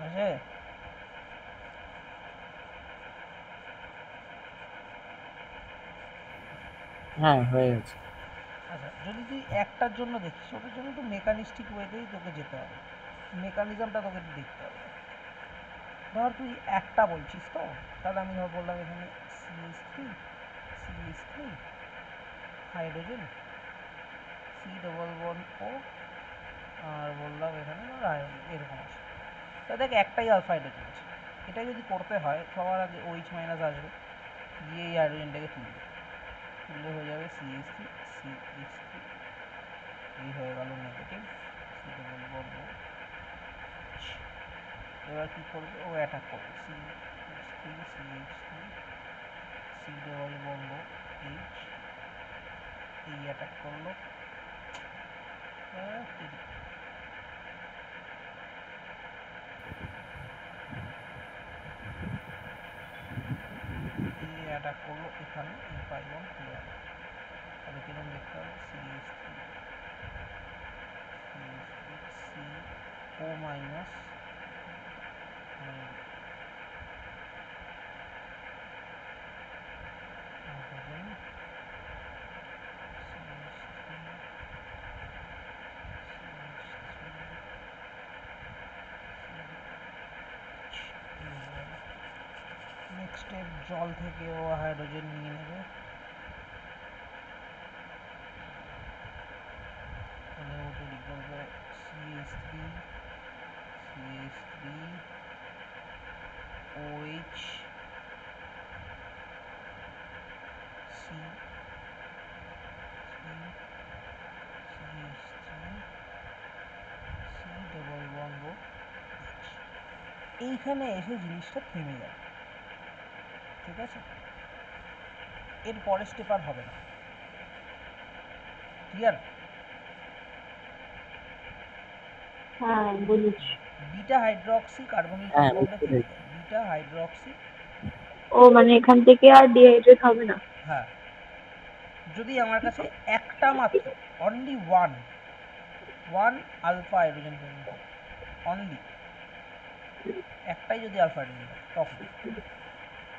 আছে? হ্যাঁ হয়ে গেছে। আচ্ছা, যদি তুই একটার জন্য দেখিস, ওটার জন্য তো মেকানিস্টিক ওয়েতেই তোকে যেতে হবে, মেকানিজমটা তোকে দেখতে হবে। ধর তুই একটা বলছিস তো, তাহলে আমি ধর বললাম এখানে CH3 hydrogen, C double bond O, আর বললাম এখানে ধর হাইড্রোজেন, এরকম আছে। তা দেখ একটাই আলফা হাইড্রোজেন আছে, এটা যদি করতে হয় সবার আগে OH মাইনাস আসবে, গিয়ে এই হাইড্রোজেনটাকে তুললে হয়ে যাবে CH3 CH3, এই হয়ে গেল negative, C double bond O। এবার কি করবে, ও অ্যাটাক করবে, CH3 C double bond O H, এই অ্যাটাক করলো, এই অ্যাটাক করলো এখানে, এই পাই বন্ড খুলে গেল। তাহলে কিরকম দেখতে হবে, CH3 CO minus hydrogen, next step, জল থেকে ও হাইড্রোজেন নিয়ে নেবে, তাহলে ও তৈরি করবে এইখানে এসে জিনিসটা থেমে যাবে, ঠিক আছে? এর পরের স্টেপ আর হবে না, ক্লিয়ার? হ্যাঁ বুঝেছি। বিটা হাইড্রোক্সি কার্বনিল হ্যাঁ কম্পাউন্ডে বুঝতে থেমে পেরেছি। যায়, বিটা হাইড্রোক্সি। ও মানে এখান থেকে আর ডিহাইড্রেট হবে না? হ্যাঁ, যদি আমার কাছে একটা মাত্র, only one alpha hydrogen present থাকে, অনলি একটাই যদি আলফা হাইড্রোজেন থাকে, তখন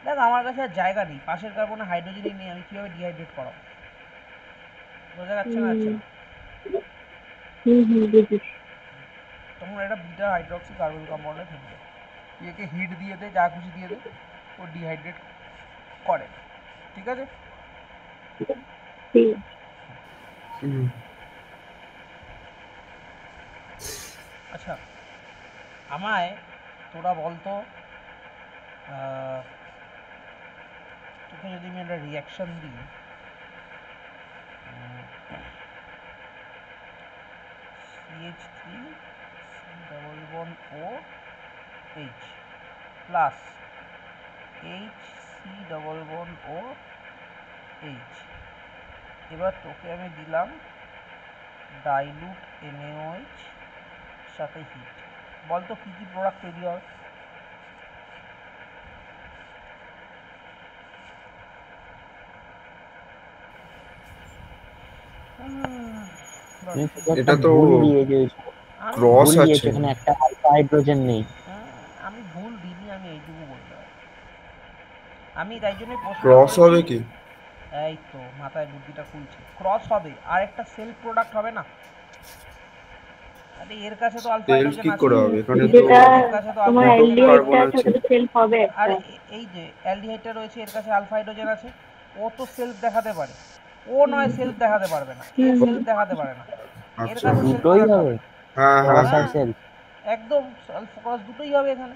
দেখ আমার কাছে আর জায়গা নেই, পাশের কার্বনে হাইড্রোজেনই নেই, আমি কীভাবে ডিহাইড্রেট করাবো? বোঝা যাচ্ছে না যাচ্ছে হুম না? বুঝেছি। তখন এটা বিটা হাইড্রোক্সি কার্বনিল কম্পাউন্ডে থেমে যায়। তুই একে হিট দিয়ে দে, যা খুশি দিয়ে দে, ও ডিহাইড্রেট করে না, ঠিক আছে? ঠিক আছে। হুম। আচ্ছা, আমায় তোরা বলতো, তোকে যদি আমি একটা রিয়াকশন দিই, CH3 COOH প্লাস HCOOH, এবার তোকে আমি দিলাম ডাইলুট NaOH সাথে হিট, বলতো কী কী প্রোডাক্ট তৈরি হবে? বল। তুমি শুধু একটা এটা তো ভুল দিয়ে দিয়েছো, আমি ক্রস ভুল দিয়েছো, আছে। এখানে একটা আলফা হাইড্রোজেন নেই। আমি ভুল দিইনি, আমি এইটুকু বলতে পারি। আমি তাই জন্যই প্রশ্নটা ক্রস করেছি। হবে কি? এই তো মাথায় বুদ্ধিটা খুলছে, ক্রস হবে আর একটা সেলফ প্রোডাক্ট হবে না? আরে এর কাছে তো আলফা সেলফ হাইড্রোজেন কি আছে, করে হবে? এখানে তো যেটা এর কাছে তো আলফা তোমার দুটো হাইড্রোজেন আছে। অ্যালডিহাইডটা কার্বন আছে আছে। ওটা তো সেলফ হবে আর একটা। এই যে অ্যালডিহাইডটা রয়েছে, এর কাছে আলফা হাইড্রোজেন আছে, ও তো সেলফ দেখাতে পারে। ও নয় সেলফ দেখাতে পারবে না, এ হুম সেলফ দেখাতে পারে না, এর আচ্ছা। কাছে সেলফ দুটোই প্রোডাক্ট হবে, হবে। হ্যাঁ হ্যাঁ ক্রস আর হ্যাঁ। সেলফ। একদম ক্রস দুটোই হবে এখানে,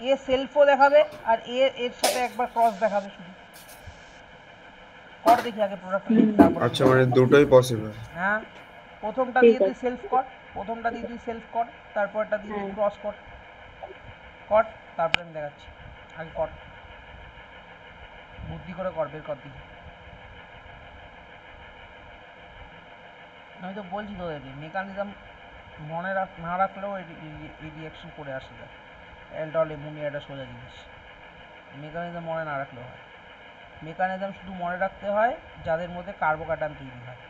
এ সেলফও দেখাবে আর এর সাথে একবার ক্রস দেখাবে শুধু। কর দেখি আগে প্রোডাক্টটা লিখ, তারপরে আমি আচ্ছা, বলছি। মানে দুটোই পসিবল। হ্যাঁ, প্রথমটা ঠিক দিয়ে তুই আছে। সেলফ কর, প্রথমটা দিয়ে তুই সেলফ কর, তারপরটা দিয়ে তুই হ্যাঁ ক্রস কর, কর, তারপরে আমি দেখাচ্ছি। আগে কর, বুদ্ধি করে কর, বের কর দিই। আমি তো বলছি তোদেরকে মেকানিজম মনে না রাখলেও এই রিয়াকশন করে আসা যায়। অ্যালডল অ্যামোনিয়া একটা সোজা জিনিস, মেকানিজম মনে না রাখলেও হয়। মেকানিজম শুধু মনে রাখতে হয় যাদের মধ্যে কার্বোক্যাটায়ন তৈরি হয়,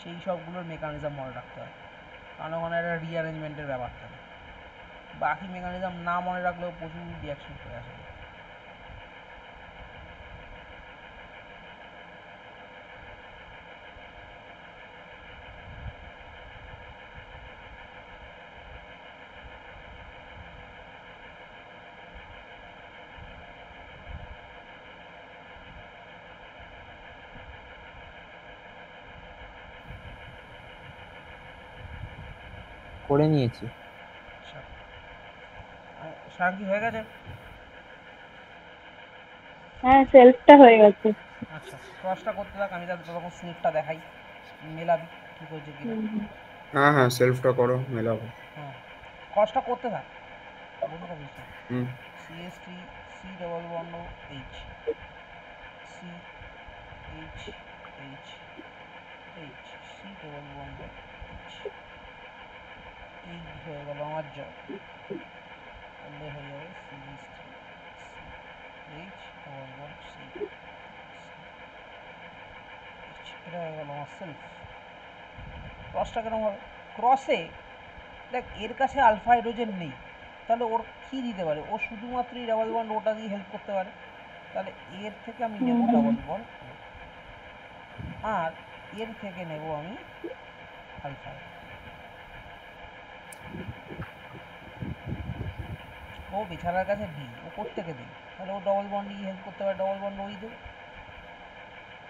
সেই সবগুলোর মেকানিজম মনে রাখতে হয়, কারণ ওখানে একটা রিঅ্যারেঞ্জমেন্টের ব্যাপার থাকে। বাকি মেকানিজম না মনে রাখলেও প্রচুর রিয়াকশন করে আসা যায়। করে নিয়েছি। আচ্ছা, সারাঙ্কি হয়ে গেছে? হ্যাঁ সেলফটা হয়ে গেছে। আচ্ছা, ক্রসটা করতে থাক, আমি তাহলে তখন সেলফটা দেখাই, মেলাবি ঠিক হয়েছে কিনা। হ্যাঁ হ্যাঁ, সেলফটা করো, মেলাবো। হ্যাঁ, ক্রসটা করতে থাক, বসে থাকিস না। হুম। CH3 C double bond H, C H H H, C double bond H, এই হয়ে গেল আমার জল, তাহলে হয়ে যাবে CH3 C H double bond C, এটা হয়ে গেল আমার সেলফ। ক্রসটা কেরম হবে? ক্রসে দেখ এর কাছে আলফা হাইড্রোজেন নেই, তাহলে ওর কী দিতে পারে? ও শুধুমাত্র এই ডাবল বন্ড ওটা দিয়ে হেল্প করতে পারে, তাহলে এর থেকে আমি নেব ডাবল বন্ড ও, আর এর থেকে নেব আমি আলফা। ও বেচারার কাছে নেই, ও কোত্থেকে দেবে? তাহলে ও ডবল বন্ড দিয়ে হেল্প করতে পারে, ডবল বন্ড ওই দেবে।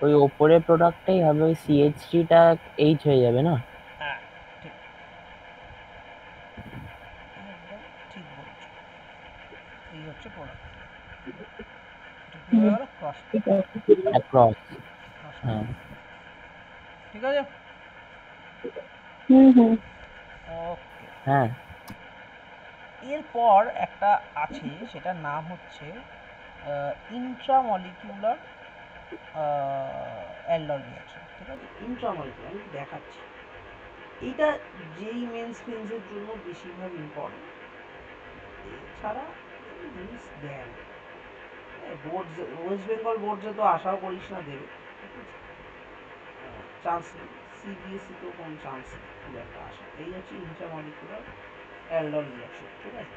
ওই ওপরের প্রোডাক্টটাই হবে, ওই CH3টা H হয়ে যাবে না? হ্যাঁ ঠিক, একদম ঠিক বলছো, এই হচ্ছে প্রোডাক্ট। এটা কি হয়ে গেল? ক্রস, ঠিক আছে। ক্রস। ক্রস, হ্যাঁ ঠিক আছে। হুম। ওকে, হ্যাঁ। এরপর একটা আছে, সেটার নাম হচ্ছে ইন্ট্রামলিকিউলার অ্যালডল রিয়াকশন। ঠিক আছে, ইন্ট্রামলিকিউলার আমি দেখাচ্ছি। এইটা যেই মেন্স ফিন্সের জন্য বেশিরভাগ ইম্পর্টেন্ট, এছাড়া জিনিস দেন বোর্ড, ওয়েস্ট বেঙ্গল বোর্ডে তো আশাও করিস না দেবে, ঠিক আছে, চান্স নেই। সিবিএসসিতেও কোনো চান্স নেই খুব একটা আশা। এই হচ্ছে ইন্ট্রামলিকুলার অ্যালডল রিয়াকশন। ঠিক আছে,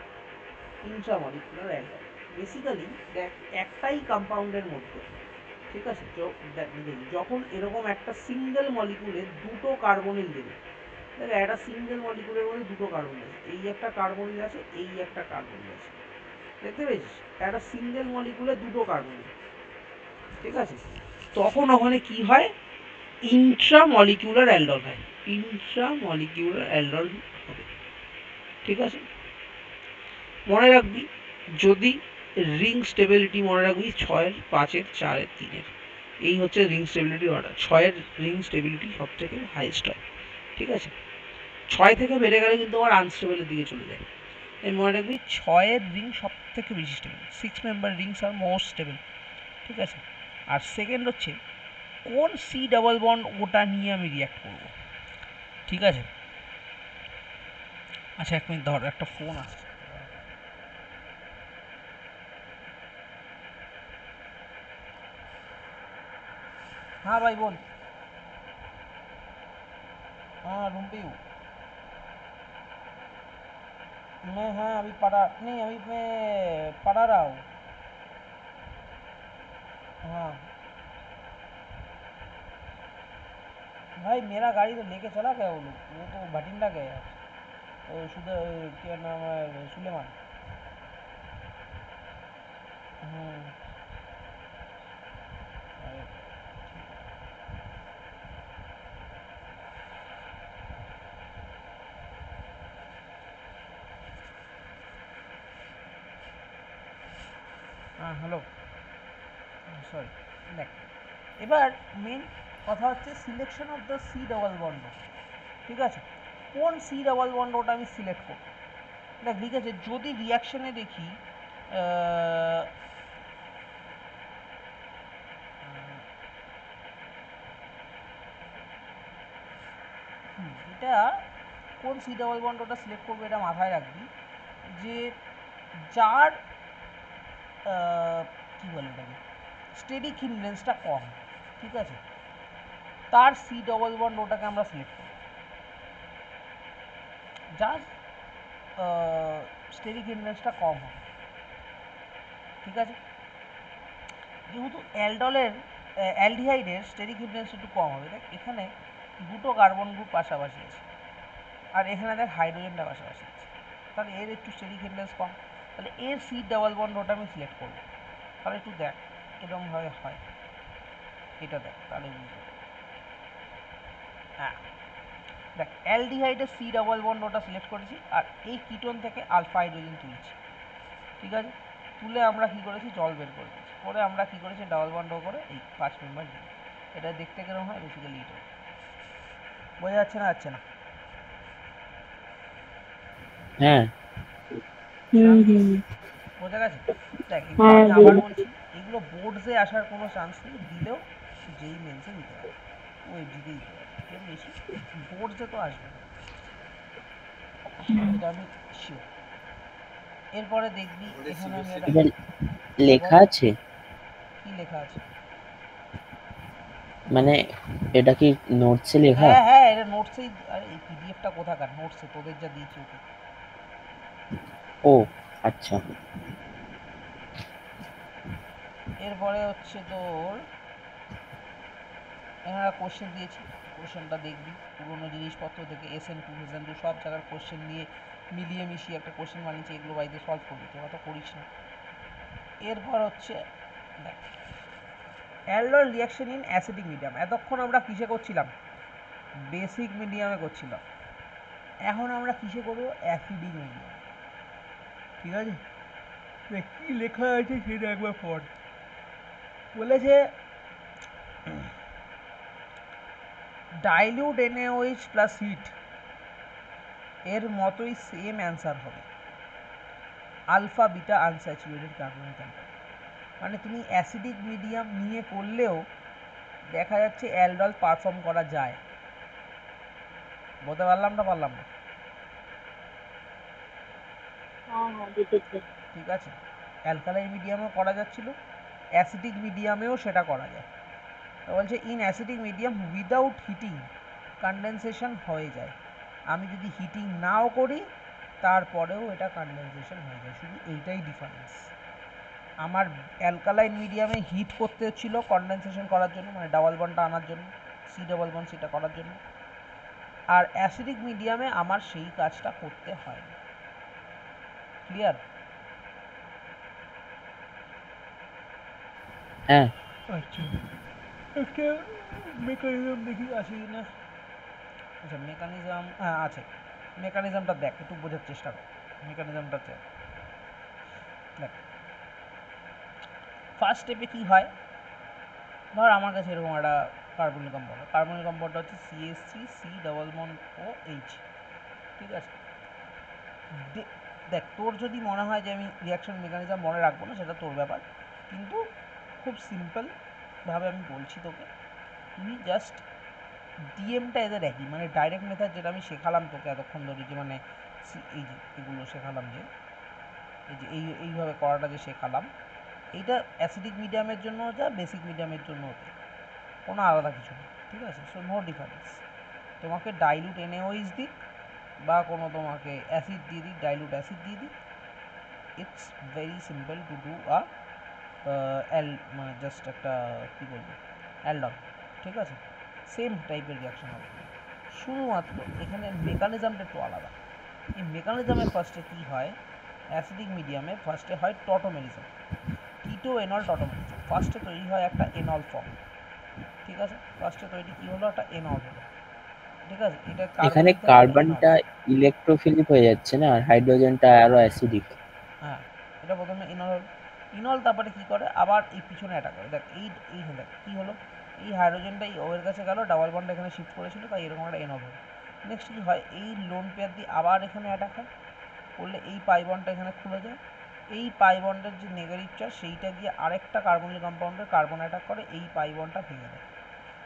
ইন্ট্রামলিকুলার অ্যালডল বেসিক্যালি দেখ একটাই কম্পাউন্ডের মধ্যে, ঠিক আছে, যখন এরকম একটা সিঙ্গেল মলিকুলে দুটো কার্বনিল দেবে, দেখ একটা সিঙ্গেল মলিকুলের মধ্যে দুটো কার্বনিল আছে, এই একটা কার্বনিল আছে, এই একটা কার্বনিল আছে, দেখতে পেয়েছিস, একটা সিঙ্গেল মলিকুলে দুটো কার্বনিল, ঠিক আছে, তখন ওখানে কি হয়, ইন্ট্রামলিকুলার অ্যালডল হয়, ইন্ট্রামলিকুলার অ্যালডল হবে। ঠিক আছে, মনে রাখবি যদি রিং স্টেবিলিটি মনে রাখবি 6-এর 5-এর 4-এর 3-এর, এই হচ্ছে রিং স্টেবিলিটি অর্ডার। 6-এর রিং স্টেবিলিটি সব থেকে হাইয়েস্ট হয়। ঠিক আছে, 6 থেকে বেড়ে গেলে কিন্তু আবার আনস্টেবলের দিকে চলে যায়। এই মনে রাখবি 6-এর রিং সব থেকে বেশি স্টেবল, 6 মেম্বার রিংস আর মোস্ট স্টেবল। ঠিক আছে, আর সেকেন্ড হচ্ছে কোন সি ডাবল বন্ড, ওটা নিয়ে আমি রিয়াক্ট করব। ঠিক আছে, আচ্ছা 1 মিনিট ধর, একটা ফোন আসছে। हाँ भाई बोल। हाँ रूम पे ही हूँ मैं। हाँ अभी पढ़ा नहीं, अभी मैं पढ़ा रहा हूँ। हाँ भाई मेरा गाड़ी तो लेके चला गया वो लोग, वो तो भटिंडा गए आज। तो क्या नाम है, सुलेमान। अरे हाँ হ্যালো, সরি। দেখ এবার মেন কথা হচ্ছে selection of the sea double bond. ঠিক আছে, কোন সি ডাবল বন্ড ওটা আমি সিলেক্ট করব। দেখ ঠিক আছে, যদি রিয়াকশানে দেখি এটা কোন সি ডাবল বন্ড ওটা সিলেক্ট করবো এটা মাথায় রাখবি, যে যার কী বলে এটাকে স্টেরিক হিন্ডেন্সটা কম, ঠিক আছে, তার সি ডবল বন্ড ওটাকে আমরা সিলেক্ট করব। যার স্টেরিক হিন্ডেন্সটা কম হবে। ঠিক আছে, যেহেতু অ্যালডিহাইডের স্টেরিক হিন্ডেন্স একটু কম হবে, দেখ এখানে দুটো কার্বন গ্রুপ পাশাপাশি আছে, আর এখানে দেখ হাইড্রোজেনটা পাশাপাশি আছে, তাহলে এর একটু স্টেরিক হিন্ডেন্স কম, তাহলে এর সি ডাবল বন্ড ওটা আমি সিলেক্ট করব। তাহলে একটু দেখ এরকমভাবে হয়, এটা দেখ তাহলে বুঝতে পারবি। হ্যাঁ দেখ অ্যালডিহাইডের সি ডাবল বন্ড ওটা সিলেক্ট করেছি, আর এই কিটোন থেকে আলফা হাইড্রোজেন তুলেছি। ঠিক আছে, তুলে আমরা কি করেছি, জল বের করে দিয়েছি, করে আমরা কি করেছি, ডাবল বন্ড করে এই 5 মেম্বার রিং। এটা দেখতে কিরকম হয়, বেসিক্যালি এটা বোঝা যাচ্ছে না, যাচ্ছে না? হ্যাঁ বোঝা গেছে? দেখ এগুলো হ্যাঁ, আমি আবার বলছি, এগুলো বোর্ডসে আসার কোনো চান্স নেই, দিলেও যেই মেন্সে দিতে পারে, ওএফজিতে দিতে পারে, এর বেশি বোর্ডসে তো আসবে না, এটা আমি শিওর। এরপরে দেখবি এখানে আমি একটা এটা লেখা আছে, কি লেখা আছে, মানে এটা কি নোটসে লেখা? হ্যাঁ হ্যাঁ এটা নোটসেই, আরে এই পিডিএফটা কোথাকার, নোটসে তোদের যা দিয়েছি ওটা। ও আচ্ছা, এরপরে হচ্ছে তোর এখানে কোশ্চেন দিয়েছি, কোশ্চেনটা দেখবি, পুরোনো জিনিসপত্র থেকে SN 2002 সব জায়গার কোশ্চেন নিয়ে মিলিয়ে মিশিয়ে একটা কোশ্চেন বানিয়েছি, এগুলো বাড়িতে সলভ করবি, তোরা তো করিস না। এরপর হচ্ছে দেখ aldol reaction in acidic medium, এতক্ষণ আমরা কিসে করছিলাম, বেসিক মিডিয়ামে করছিলাম, এখন আমরা কিসে করবো, অ্যাসিডিক মিডিয়াম। ঠিক আছে, দেখ কী লেখা আছে সেটা একবার পড়। বলেছে ডাইলিউট NaOH প্লাস হিট এর মতোই সেম অ্যান্সার হবে। Alpha beta unsaturated carbonic compound. মানে তুমি অ্যাসিডিক মিডিয়াম নিয়ে করলেও দেখা যাচ্ছে অ্যালডল পারফর্ম করা যায়। বলতে পারলাম না? হ্যাঁ হ্যাঁ বুঝেছি। ঠিক আছে, অ্যালকালাইন মিডিয়ামেও করা যাচ্ছিল, অ্যাসিডিক মিডিয়ামেও সেটা করা যায়। তো বলছে in acidic medium without heating condensation হয়ে যায়। আমি যদি হিটিং নাও করি তারপরেও এটা কনডেনসেশন হয়ে যায়, শুধু এইটাই ডিফারেন্স। আমার অ্যালকালাইন মিডিয়ামে হিট করতে হচ্ছিল কনডেনসেশন করার জন্য, মানে ডাবল বন্ডটা আনার জন্য, সি ডাবল বন্ড সেটা করার জন্য। আর অ্যাসিডিক মিডিয়ামে আমার সেই কাজটা করতে হয় না। ক্লিয়ার? হ্যাঁ। আচ্ছা, একটা মেকানিজম দেখি আছে কি না। আচ্ছা মেকানিজম, হ্যাঁ আছে। মেকানিজমটা দেখ, একটু বোঝার চেষ্টা কর মেকানিজমটা। দেখ ফার্স্ট স্টেপে কী হয়, ধর আমার কাছে এরকম একটা কার্বনিক কম্পাউন্ডটা হচ্ছে CH3 C double bond O H। ঠিক আছে, দেখ তোর যদি মনে হয় যে আমি রিয়াকশন মেকানিজম মনে রাখবো না, সেটা তোর ব্যাপার, কিন্তু খুব সিম্পলভাবে আমি বলছি তোকে, তুই জাস্ট ডিএমটা এদের একই, মানে ডাইরেক্ট মেথড যেটা আমি শেখালাম তোকে এতক্ষণ ধরে, যে মানে এই যে এগুলো শেখালাম, যে এইভাবে করাটা যে শেখালাম, এইটা অ্যাসিডিক মিডিয়ামের জন্য যা বেসিক মিডিয়ামের জন্য হতে, কোনো আলাদা কিছু না। ঠিক আছে, সো নো ডিফারেন্স। তোমাকে ডাইলুট NaOH দিক বা কোনো তোমাকে অ্যাসিড দিয়ে দিক, ডাইলুট অ্যাসিড দিয়ে দিক, it's very simple to do মানে জাস্ট একটা কী বলবো, অ্যালডন। ঠিক আছে, সেম টাইপের রিয়াকশন হবে, শুধুমাত্র এখানে মেকানিজমটা একটু আলাদা। এই মেকানিজমে ফার্স্টে কী হয়, অ্যাসিডিক মিডিয়ামে ফার্স্টে হয় টটোমেরিজম, কিটো এনল টটোমেরিজম। ফার্স্টে তৈরি হয় একটা এনল ফর্ম। ঠিক আছে, ফার্স্টে তৈরি কী হলো, একটা এনল হলো। ঠিক আছে, এটা এখানে কার্বনিক থেকে এনল। কার্বনটা ইলেকট্রোফিলিক হয়ে যাচ্ছে না, আর হাইড্রোজেনটা আরো অ্যাসিডিক। হ্যাঁ, এটা প্রথমে ইনল, ইনল তারপরে কী করে, আবার এই পিছনে অ্যাটাক করে। দেখ এইখানে দেখ কী হলো, এই হাইড্রোজেনটা এই ওয়ের কাছে গেল, ডাবল বন্ড এখানে শিফট করেছিল, তাই এরকম একটা এনল হলো। নেক্সট কী হয়, এই লোন পেয়ার দিয়ে আবার এখানে অ্যাটাক হয়, করলে এই পাই বন্ডটা এখানে খুলে যায়, এই পাই বন্ডের যে নেগেটিভ চার্জ সেইটা গিয়ে আরেকটা কার্বনিক কম্পাউন্ডের কার্বন অ্যাটাক করে, এই পাই বন্ডটা ভেঙে দেয়।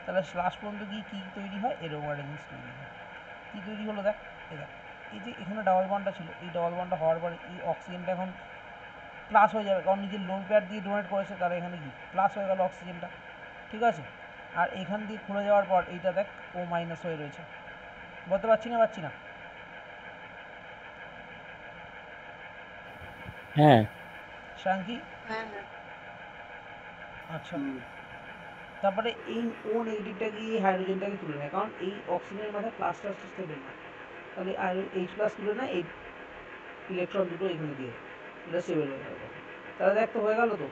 তাহলে লাস্ট পর্যন্ত গিয়ে কী তৈরি হয়, এরকম একটা জিনিস তৈরি হয়। কী তৈরি হলো দেখ, দেখ এই যে এখানে ডাবল বন্ডটা ছিল, এই ডাবল বন্ডটা হওয়ার পরে এই অক্সিজেনটা এখন প্লাস হয়ে যাবে, কারণ নিজের লোন পেয়ার দিয়ে ডোনেট করেছে, তারা এখানে কি প্লাস হয়ে গেল অক্সিজেনটা। ঠিক আছে, আর এখান দিয়ে খুলে যাওয়ার পর এইটা দেখ ও মাইনাস হয়ে রয়েছে। বলতে পারছি না? হ্যাঁ। শাঙ্কি? আচ্ছা, তারপরে এই ও নেগেটিভটা গিয়ে হাইড্রোজেনটাকে তুলে নেয়, কারণ এই অক্সিজেনের মাথায় প্লাস টাস স্টেবল না, তাহলে আর H প্লাস তুলে নেয়, এই ইলেকট্রন দুটো এখানে দিয়ে এটা স্টেবল হয়ে গেল। তাহলে দেখ তো হয়ে গেল তো,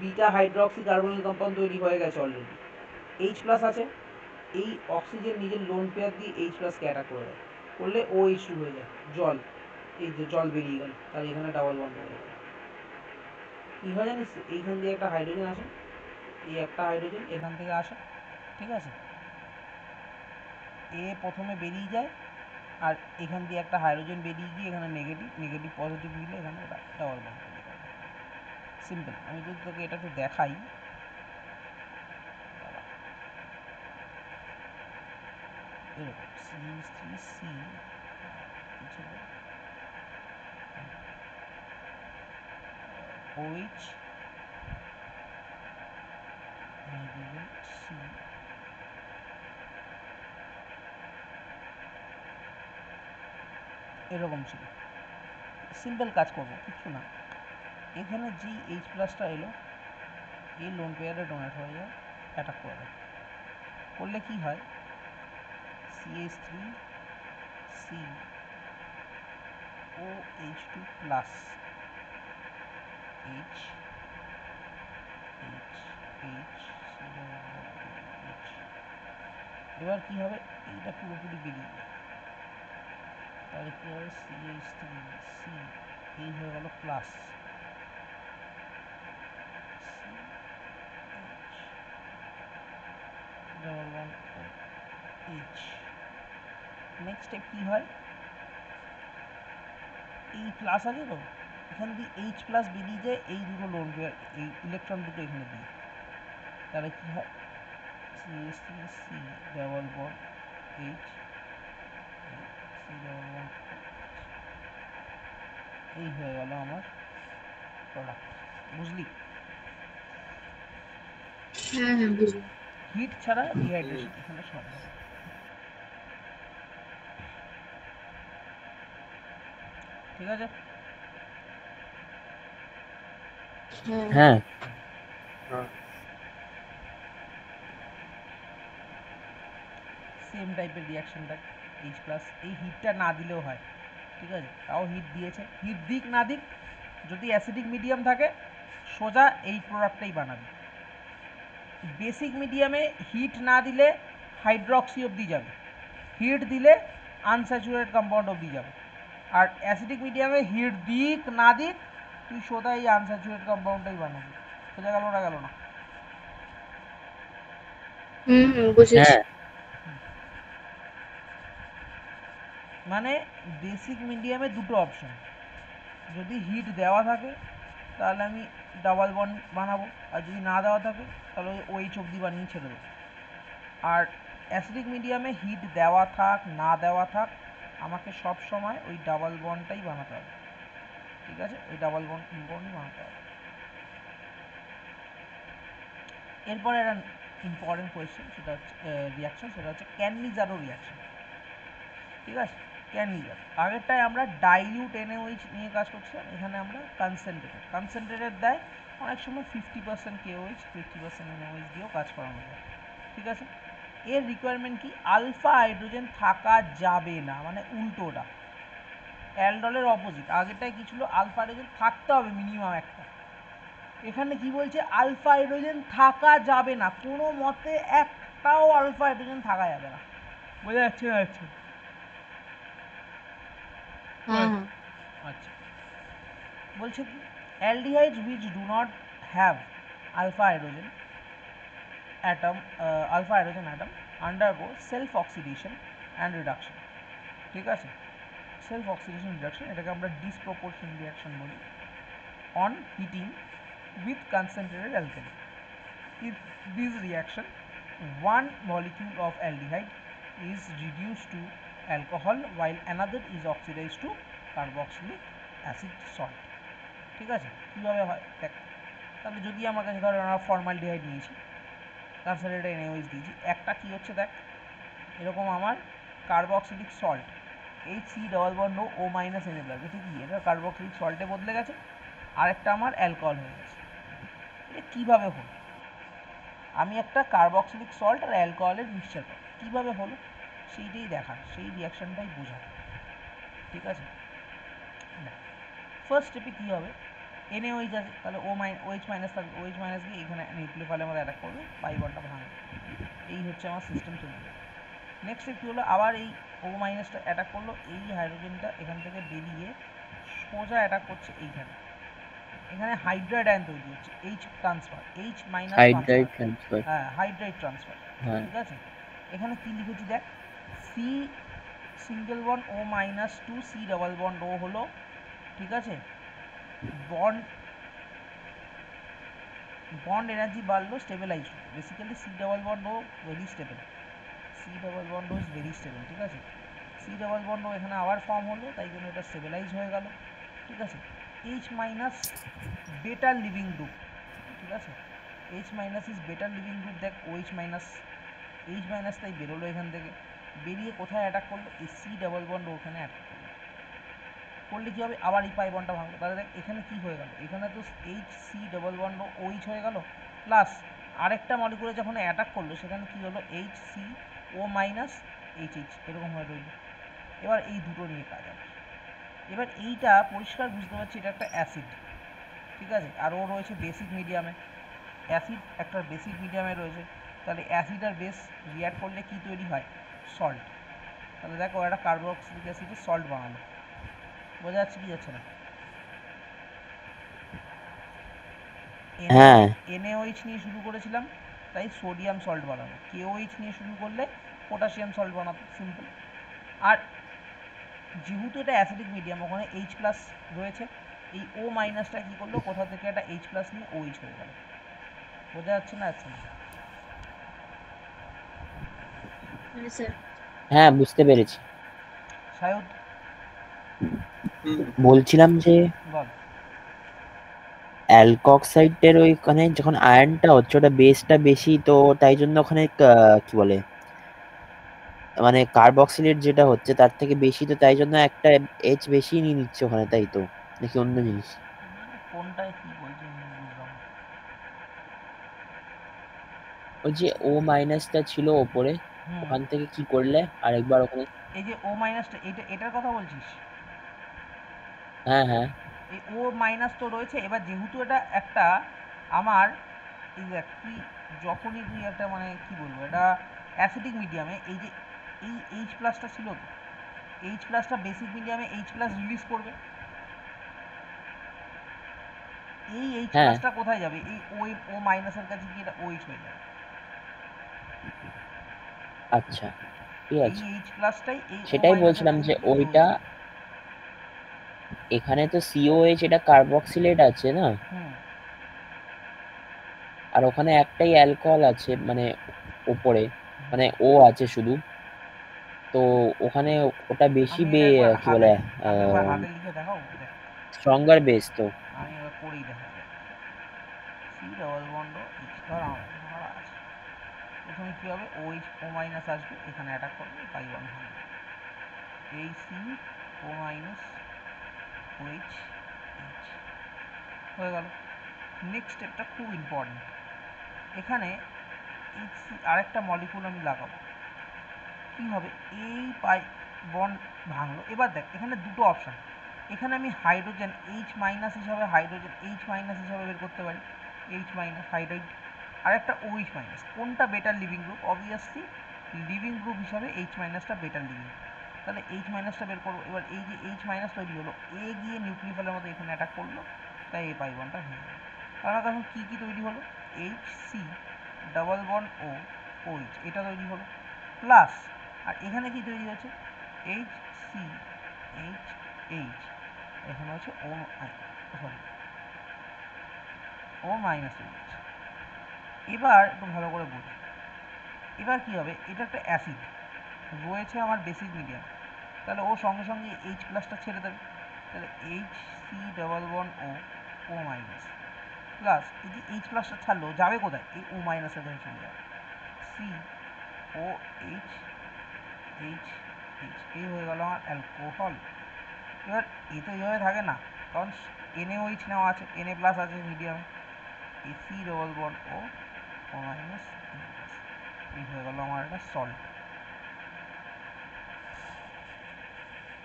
বিটা হাইড্রক্সি কার্বনিক কম্পাউন্ড তৈরি হয়ে গেছে অলরেডি। H প্লাস আছে, এই অক্সিজেন নিজের লোন পেয়ার দিয়ে H প্লাসকে অ্যাটাক করে দেয়, করলে OH2 হয়ে যায়, জল। এই যে জল বেরিয়ে গেল, তাহলে এখানে ডাবল বন্ড হয়ে গেল। কী হয় জানিস, এইখান দিয়ে একটা হাইড্রোজেন আসে, এই একটা হাইড্রোজেন এখান থেকে আসে। ঠিক আছে, এ প্রথমে বেরিয়ে যায়, আর এখান দিয়ে একটা হাইড্রোজেন বেরিয়ে গিয়ে এখানে নেগেটিভ পজিটিভ মিলে এখানে এটা ডাবল বন্ড তৈরি করে। সিম্পল, আমি যদি তোকে এটা একটু দেখাই, এরকম CH3C OH হাইড্রোজেন C, এরকম ছিল। সিম্পল কাজ করবো, কিচ্ছু না। এখানে যে H প্লাসটা এলো, এই লোন পেয়ারে ডোনেট হয়ে যায়, অ্যাটাক করে দেয়, করলে কি হয়, CH3C OH2 প্লাস H এবার কি হবে, এইটা পুরোপুরি বেরিয়ে যায়, তাহলে কি হবে, CH3C এই হয়ে গেল plus, double bond H। Next step কি হয়, এই প্লাস আছে তো, এখান দিয়ে এইচ প্লাস বেরিয়ে যায় এই দুটো লোন পেয়ার, এই ইলেকট্রন দুটো এখানে দিয়ে, তাহলে কী হয় CH3 C double bond H, C double bond এই হয়ে গেল আমার প্রোডাক্ট। বুঝলি? হ্যাঁ হ্যাঁ বুঝলাম। হিট ছাড়া ডিহাইড্রেশন এখানে সম্ভব। ঠিক আছে? হ্যাঁ হ্যাঁ হ্যাঁ সেম টাইপের রিয়াকশনটা এইচ প্লাস, এই হিটটা না দিলেও হয়, ঠিক আছে, তাও হিট দিয়েছে, হিট দিক না দিক যদি অ্যাসিডিক মিডিয়াম থাকে সোজা এই প্রোডাক্টটাই বানাবে। বেসিক মিডিয়ামে হিট না দিলে হাইড্রক্সি অবধি যাবে, হিট দিলে আনস্যাচুরেটেড কম্পাউন্ড অবধি যাবে। আর অ্যাসিডিক মিডিয়ামে হিট দিক না দিক তুই সোজা এই আনস্যাচুরেটেড কম্পাউন্ডটাই বানাবি। সোজা গেল না? গেল না? বুঝেছি। হ্যাঁ মানে বেসিক মিডিয়ামে দুটো অপশন, যদি হিট দেওয়া থাকে তাহলে আমি ডাবল বন্ড বানাবো, আর যদি না দেওয়া থাকে তাহলে ওই OH অবধি বানিয়ে ছেড়ে দেবো। আর অ্যাসিডিক মিডিয়ামে হিট দেওয়া থাক না দেওয়া থাক আমাকে সব সময় ওই ডাবল বন্ডটাই বানাতে হবে। ঠিক আছে, ওই ডাবল বন্ডই বানাতে হবে। এরপরে একটা ইম্পর্টেন্ট কোয়েশ্চেন, সেটা হচ্ছে রিয়াকশন, সেটা হচ্ছে ক্যাননিজারো রিয়াকশন। ঠিক আছে, ক্যাননিজারো। আগেরটায় আমরা ডাইলিউট NaOH নিয়ে কাজ করছিলাম, এখানে আমরা কনসেন্ট্রেটেড দেয়, অনেক সময় 50% KOH 50% NaOH দিয়েও কাজ করানো যায়। ঠিক আছে, এর রিকোয়ারমেন্ট কি? আলফা হাইড্রোজেন থাকা যাবে না, মানে উল্টোটা, অ্যালডলের অপোজিট। আগেরটায় কি ছিল? আলফা হাইড্রোজেন থাকতে হবে মিনিমাম একটা, এখানে কি বলছে? আলফা হাইড্রোজেন থাকা যাবে না, কোনো মতে একটাও আলফা হাইড্রোজেন থাকা যাবে না। বোঝা যাচ্ছে না? হ্যাঁ হ্যাঁ আচ্ছা, বলছে কি aldehydes which do not have alpha hydrogen atom undergo self oxidation and reduction। ঠিক আছে, সেলফ অক্সিডেশন রিডাকশন, এটাকে আমরা ডিসপ্রপোর্শন রিয়াকশন বলি, on heating with concentrated alkali. In this reaction, one molecule of aldehyde is reduced to alcohol while another is oxidized to carboxylic acid salt। ঠিক আছে, কীভাবে হয় দেখ। তাহলে যদি আমার কাছে ধরো আমরা ফর্মালডিহাইড নিয়েছি, কনসেন্ট্রেটেড NaOH দিয়েছি, একটা কী হচ্ছে দেখ, এরকম আমার carboxylic salt HC double bond O minus Na plus, এটা কি? এটা কার্বক্সিলিক সল্টে বদলে গেছে, আরেকটা আমার অ্যালকোহল হয়ে গেছে। এটা কীভাবে হলো? আমি একটা কার্বক্সিলিক সল্ট আর অ্যালকোহলের মিক্সচার পাবো, কীভাবে হলো সেইটাই দেখা, সেই রিয়াকশানটাই বোঝা। ঠিক আছে, ফার্স্ট স্টেপে কী হবে? NaOH আছে, তাহলে OH মাইনাস থাকবে, OH মাইনাস গিয়ে এখানে নিউক্লিওফাইলের মধ্যে অ্যাটাক করবে, পাই বন্ডটা ভাঙবে, এই হচ্ছে আমার সিস্টেম চলবে। নেক্সট স্টেপ কী হলো? আবার এই O মাইনাসটা অ্যাটাক করলো, এই হাইড্রোজেনটা এখান থেকে বেরিয়ে সোজা অ্যাটাক করছে এইখানে, এখানে হাইড্রাইড আয়ন তৈরি হচ্ছে, H transfer, H minus hydride transfer. হ্যাঁ, হাইড্রাইড ট্রান্সফার। হ্যাঁ ঠিক আছে, এখানে কি লিখেছি দেখ, C single bond O minus two C double bond O হলো, ঠিক আছে, বন্ড এনার্জি বাড়লো, স্টেবিলাইজ হলো, basically C double bond O very stable, C double bond O is very stable. ঠিক আছে, C ডাবল বন্ড O এখানে আবার form হলো, তাই জন্য এটা স্টেবিলাইজ হয়ে গেল। ঠিক আছে, H minus better living group, ঠিক আছে, H minus is better living group. দেখ OH মাইনাস, H মাইনাস তাই বেরোলো এখান থেকে, বেরিয়ে কোথায় অ্যাটাক করলো? এই C ডাবল বন্ড ওখানে অ্যাটাক করলো, করলে কী হবে? আবার এই পাই বন্ডটা ভাঙলো, তাহলে দেখ এখানে কী হয়ে গেল? এখানে তো HC ডাবল বন্ড OH হয়ে গেল, প্লাস আরেকটা মলিকুলে যখন অ্যাটাক করলো সেখানে কী হলো? HCO মাইনাস HH এরকম হয়ে রইল। এবার এই দুটো নিয়ে কাজ হবে। এবার এইটা পরিষ্কার বুঝতে পারছি এটা একটা অ্যাসিড, ঠিক আছে, আর ও রয়েছে বেসিক মিডিয়ামে, অ্যাসিড একটা বেসিক মিডিয়ামে রয়েছে, তাহলে অ্যাসিড আর বেস রিঅ্যাক্ট করলে কী তৈরি হয়? সল্ট। তাহলে দেখো একটা কার্বক্সিলিক অ্যাসিডের সল্ট বানালো, বোঝা যাচ্ছে কি যাচ্ছে না? হ্যাঁ NaOH নিয়ে শুরু করেছিলাম, তাই সোডিয়াম সল্ট বানানো, KOH নিয়ে শুরু করলে পটাশিয়াম সল্ট বানাতো, সিম্পল। আর যেহেতু এটা অ্যাসিডিক মিডিয়াম, ওখানে H প্লাস রয়েছে, এই ও মাইনাসটা কী করলো, কোথা থেকে একটা এইচ প্লাস নিয়ে ওইচ হয়ে গেল। বোঝা যাচ্ছে না যাচ্ছে না? হ্যাঁ স্যার। হ্যাঁ, বুঝতে পেরেছি। সায়দ হুম বলছিলাম যে বল। অ্যালকক্সাইডের ওইখানে যখন আয়রনটা হচ্ছে ওটা বেসটা বেশি, তো তাই জন্য ওখানে কি বলে মানে কার্বক্সিলেট যেটা হচ্ছে তার থেকে বেশি, তো তাই জন্য একটা এইচ বেশি নিয়ে নিচ্ছে ওখানে, তাই তো? নাকি অন্য জিনিস? মানে কোনটায় কি বলছে আমি বুঝলাম না। ওই যে ও মাইনাসটা ছিল ওপরে, হুম, ওখান থেকে কি করলে আরেকবার ওখানে? এই যে ও মাইনাসটা, এটার কথা বলছিস? হ্যাঁ, হ্যাঁ, এই ও মাইনাস তো রয়েছে, এবার যেহেতু এটা একটা আমার এই দেখ তুই যখনই তুই একটা মানে কি বলবো এটা অ্যাসিডিক মিডিয়ামে, এই যে এই এইচ প্লাসটা ছিল তো, এইচ প্লাসটা বেসিক মিডিয়ামে এইচ প্লাস রিলিজ করবে। এই এইচ হ্যাঁ। প্লাসটা কোথায় যাবে, এই ও মাইনাসের কাছে গিয়ে এটা ওইচ হয়ে যাবে। আচ্ছা, ঠিক এই আছে। এইচ প্লাসটাই এই ও সেটাই মাইনাসের বলছিলাম কাছে যে গিয়ে ওইচ ওইটা হবে। এখানে তো সিওএইচ, এটা কার্বক্সিলেট আছে না? হুম, আর ওখানে একটাই অ্যালকোহল আছে, মানে ওপরে, মানে ও আছে শুধু। তো ওখানে ওটা বেশি আমি এটা একবার কি হাতে, বলে আমি একবার হাতে লিখে দেখাও দেখ। স্ট্রঙ্গার বেস তো। আমি এবার করেই দেখাই দেখ। সি ডবল বন্ড এইচ, ধর আমার ধরা আছে। প্রথমে কী হবে, ওইচ ও মাইনাস আসবে, এখানে অ্যাটাক করবে, বাই ওয়ান ভাঙবে। এই সি ও মাইনাস ওইচ এইচ হয়ে গেল। নেক্সট স্টেপটা খুব ইম্পর্টেন্ট। এখানে এইচ সি আরেকটা মলিকুল আমি লাগাবো। কী হবে, এই পাই বন্ড ভাঙলো। এবার দেখ এখানে দুটো অপশান, এখানে আমি হাইড্রোজেন এইচ মাইনাস হিসাবে, হাইড্রোজেন এইচ মাইনাস হিসাবে বের করতে পারি, এইচ মাইনাস হাইড্রোইড, আর একটা ওইচ মাইনাস। কোনটা better living group? Obviously living group হিসাবে এইচ মাইনাসটা বেটার লিভিং গ্রুপ। তাহলে এইচ মাইনাসটা বের করবো। এবার এই যে এইচ মাইনাস তৈরি হলো, এ গিয়ে নিউক্লিওফিলের মতো এখানে অ্যাটাক করলো, তাই এই পাই বন্ডটা ভেঙে গেল। তাহলে এখন কী কী তৈরি হলো, এইচ সি ডাবল বন্ড ও ওইচ এটা তৈরি হলো, প্লাস আর এখানে কি তৈরি হচ্ছে, এইচ সি এইচ এইচ, এখানে হচ্ছে ও সরি ও মাইনাস এইচ। এবার একটু ভালো করে বুঝি, এবার কী হবে, এটা একটা অ্যাসিড রয়েছে আমার বেসিক মিডিয়াম, তাহলে ও সঙ্গে সঙ্গে এইচ প্লাসটা ছেড়ে দেবে, তাহলে এইচ সি ডাবল বন্ড ও ও মাইনাস, প্লাস এই যে এইচ প্লাসটা ছাড়লো যাবে কোথায়, এই ও মাইনাসের কাছে চলে যাবে, C O H H H, এই হয়ে গেল আমার অ্যালকোহল। এবার এ তো এইভাবে থাকে না, কারণ NaOH নেওয়া আছে, Na প্লাস আছে মিডিয়ামে, সি ডবল বন্ড ও ও মাইনাস প্লাস, এই হয়ে গেল আমার একটা সল্ট।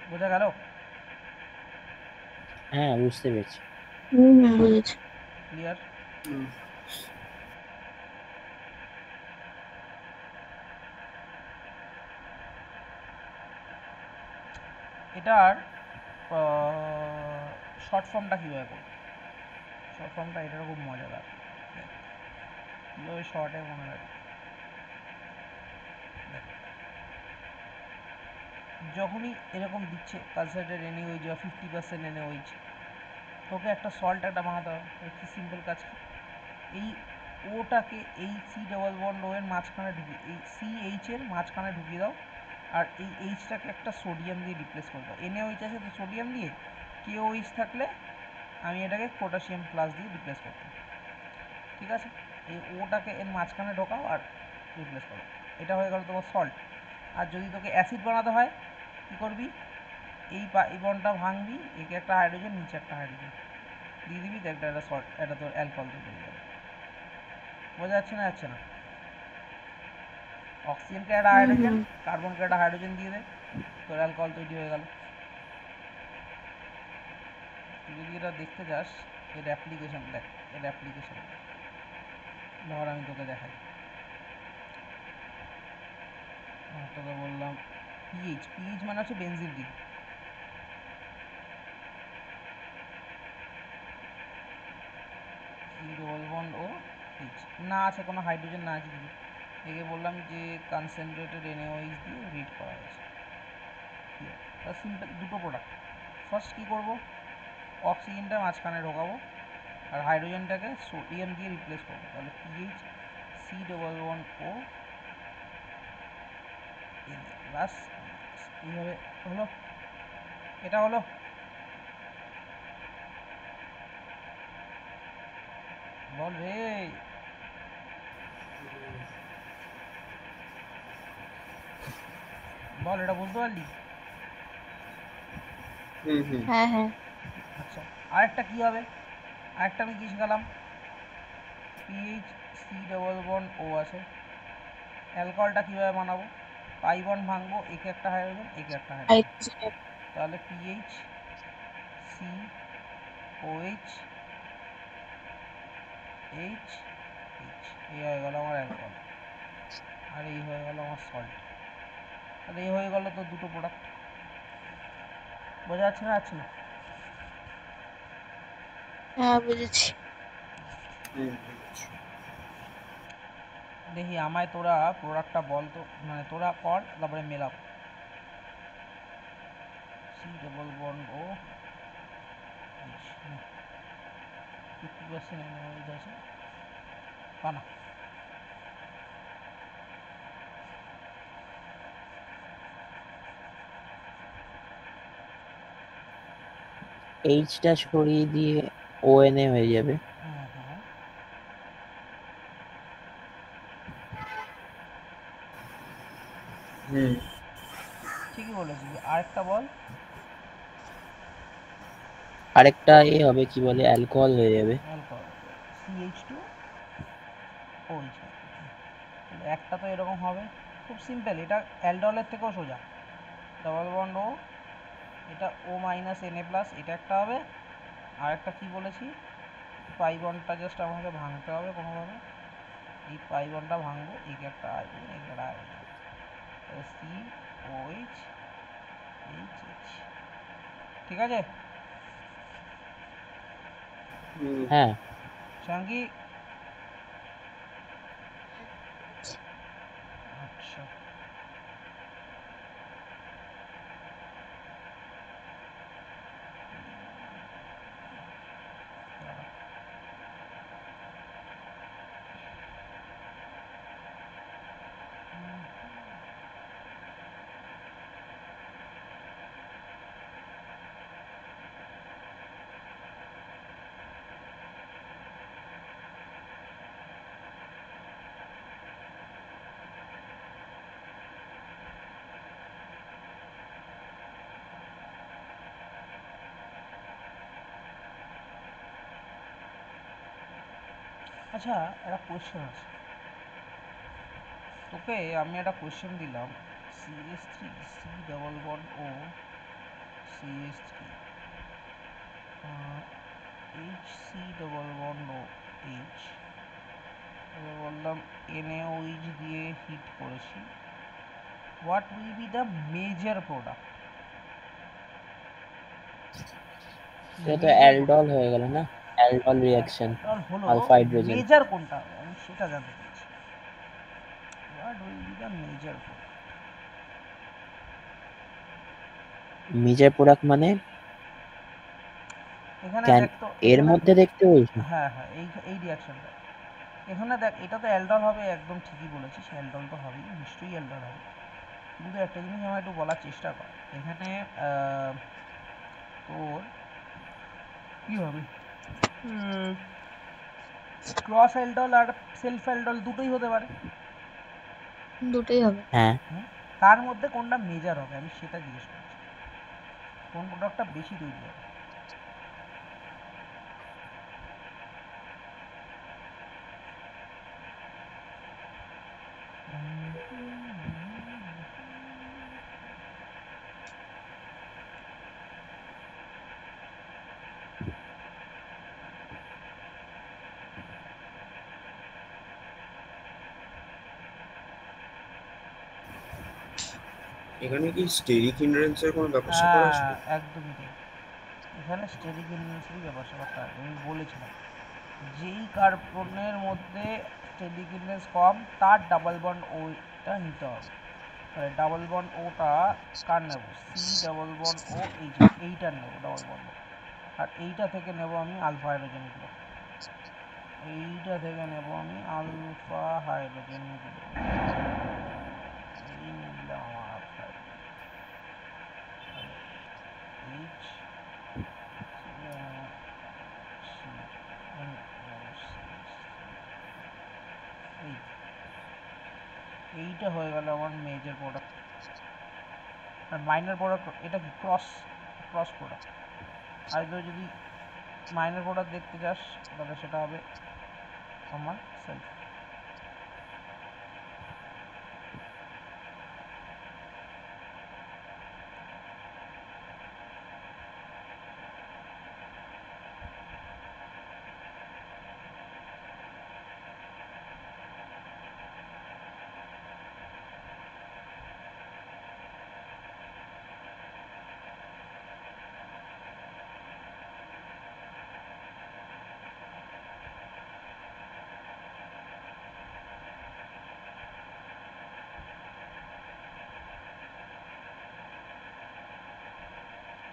বোঝা গেল? হ্যাঁ, বুঝতে পেরেছি। বুঝেছি। ক্লিয়ার? হুম এটার শর্ট ফর্মটা কীভাবে করবো, শর্ট ফর্মটা এটারও খুব মজাদার, দেখ কীভাবে শর্টে মনে রাখি। দেখ যখনই এরকম দিচ্ছে কালসাইটের NaOH বা 50% NaOH, তোকে একটা সল্ট একটা বানাতে হবে। কি সিম্পল কাজ কি, এই ওটাকে এই সি ডবল বন্ড ও এর মাঝখানে ঢুকিয়ে, এই সি এইচ এর মাঝখানে ঢুকিয়ে দাও, আর এই এইচটাকে একটা সোডিয়াম দিয়ে রিপ্লেস করে দাও। NaOH আছে তো সোডিয়াম দিয়ে, KOH থাকলে আমি এটাকে পটাশিয়াম প্লাস দিয়ে রিপ্লেস করতাম। ঠিক আছে, এই ওটাকে এর মাঝখানে ঢোকাও আর রিপ্লেস করো, এটা হয়ে গেল তোমার সল্ট। আর যদি তোকে অ্যাসিড বানাতে হয় কী করবি, এই বন্ডটা ভাঙবি, একে একটা হাইড্রোজেন নিচে একটা হাইড্রোজেন দিয়ে দিবি, তো একটা সল্ট, এটা তোর অ্যালকোহল তৈরি হয়ে যাবে। বোঝা যাচ্ছে না যাচ্ছে না? অক্সিজেনকে একটা হাইড্রোজেন, কার্বনকে একটা হাইড্রোজেন দিয়ে দে, তোর অ্যালকোহল তৈরি হয়ে গেল। তুই যদি এটা দেখতে চাস, এর অ্যাপ্লিকেশন দেখ, এর অ্যাপ্লিকেশন দেখ, ধর আমি তোকে দেখাই। তোকে বললাম পিএইচ, পিএইচ মানে হচ্ছে benzene ring, C double bond O H, না আছে কোনো হাইড্রোজেন, না আছে কিছু, একে বললাম যে কনসেন্ট্রেটেড NaOH দিয়ে রিড করা হয়েছে। সিম্পল দুটো প্রোডাক্ট। ফার্স্ট কী করবো, অক্সিজেনটা মাঝখানে ঢোকাবো আর হাইড্রোজেনটাকে সোডিয়াম দিয়ে রিপ্লেস করবো, তাহলে পিএইচ সি ডবল ওয়ান ও প্লাস এইভাবে হলো, এটা হলো। বল রে, বল এটা বুঝতে পারলি? হ্যাঁ হ্যাঁ আচ্ছা, আরেকটা কি হবে, আরেকটা আমি কি শিখালাম, পিএইচ সি ডবল বন্ড ও আছে, অ্যালকোহলটা কীভাবে বানাবো, পাই বন্ড ভাঙবো, একে একটা হাইড্রোজেন একে একটা হাইড্রোজেন, তাহলে PH C OH H H, এই হয়ে গেল আমার অ্যালকোহল, আর এই হয়ে গেল আমার সল্ট। তাহলে এই হয়ে গেল তো দুটো প্রোডাক্ট। বোঝা যাচ্ছে না যাচ্ছে না? হ্যাঁ বুঝেছি। দেখি আমায় তোরা প্রোডাক্টটা বল তো, মানে তোরা কর তারপরে মেলাব। সি ডবল বন্ড ও 50% এনার্জি আছে পানা। এইচটা সরিয়ে দিয়ে ও এন এ হয়ে যাবে। হ্যাঁ হ্যাঁ, ঠিকই বলেছিস। আরেকটা বল। আরেকটা এ হবে কি বলে, অ্যালকোহল হয়ে যাবে। Alcohol CH2 OH। তাহলে একটা তো এরকম হবে, খুব সিম্পল, এটা অ্যালডলের থেকেও সোজা, ডবল বন্ড ও, এটা ও মাইনাস এন এ প্লাস, এটা একটা হবে। আর একটা কী বলেছি, পাই বন্ডটা জাস্ট আমাকে ভাঙতে হবে কোনোভাবে, এই পাই বন্ডটা ভাঙবো, একে একটা হাইড্রোজেন একে একটা hydrogen, C OH H H, ঠিক আছে? হ্যাঁ, সঙ্গী, আচ্ছা আচ্ছা, একটা কোয়েশ্চেন আছে তোকে, আমি একটা কোয়েশ্চেন দিলাম, CH3 C double bond O CH3 H C double bond O H, বললাম NaOH দিয়ে হিট করেছি, what will be the major product? এটা তো অ্যালডল হয়ে গেল না, অ্যালডল রিঅ্যাকশন, হলো, আলফা হাইড্রোজেন। মেজর কোনটা হবে আমি সেটা জানতে চাইছি, what will be the major product? Major product মানে এখানে ক্যান দেখ তো, এর এখানে, মধ্যে দেখতে বলছো? হ্যাঁ হ্যাঁ, এই রিয়াকশনটা এখানে দেখ, এটা তো অ্যালডল হবে, একদম ঠিকই বলেছিস, অ্যালডল তো হবেই, নিশ্চয়ই অ্যালডল হবে। কিন্তু একটা জিনিস আমার একটু বলার চেষ্টা কর, এখানে তোর কী হবে, ক্রস অ্যালডল আর সেলফ অ্যালডল দুটোই হতে পারে। দুটোই হবে। হ্যাঁ, তার মধ্যে কোনটা মেজর হবে আমি সেটা জিজ্ঞেস করছি, কোন প্রোডাক্টটা বেশি তৈরি হবে? এখানে কি স্টেরিক হিন্ড্রেন্সের কোনো ব্যাপার স্যাপার আছে? হ্যাঁ একদমই তাই, এখানে স্টেরিক ইনভেন্সির ব্যাপার স্যাপারটা আমি বলেছিলাম, যেই কার্বনের মধ্যে স্টেরিক ইনভেন্স কম তার ডাবল বন্ড ওটা নিতে হবে। তাহলে ডাবল বন্ড ওটা কার নেব, সি ডবল বন্ড ও এইটার নেব ডাবল বন্ড ও। আর এইটা থেকে নেব আমি আলফা হাইড্রোজেনগুলো, এইটা থেকে নেব আমি আলফা হাইড্রোজেনগুলো, এই নিলাম আমার আলফা এইচ এইটা হয়ে গেল আমার মেজর প্রোডাক্ট। আর মাইনর প্রোডাক্ট এটা কি ক্রস প্রোডাক্ট। আর যদি মাইনর প্রোডাক্ট দেখতে চাস তাহলে সেটা হবে আমার সেলফ।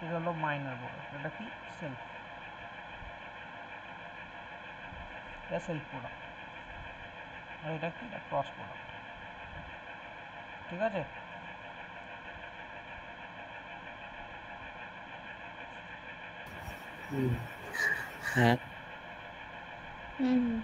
এটা হলো মাইনর প্রোডাক্ট, এটা কি সেলফ, এটা সেলফ প্রোডাক্ট। আর এটা কি, এটা ক্রস প্রোডাক্ট। ঠিক আছে, হ্যাঁ হুম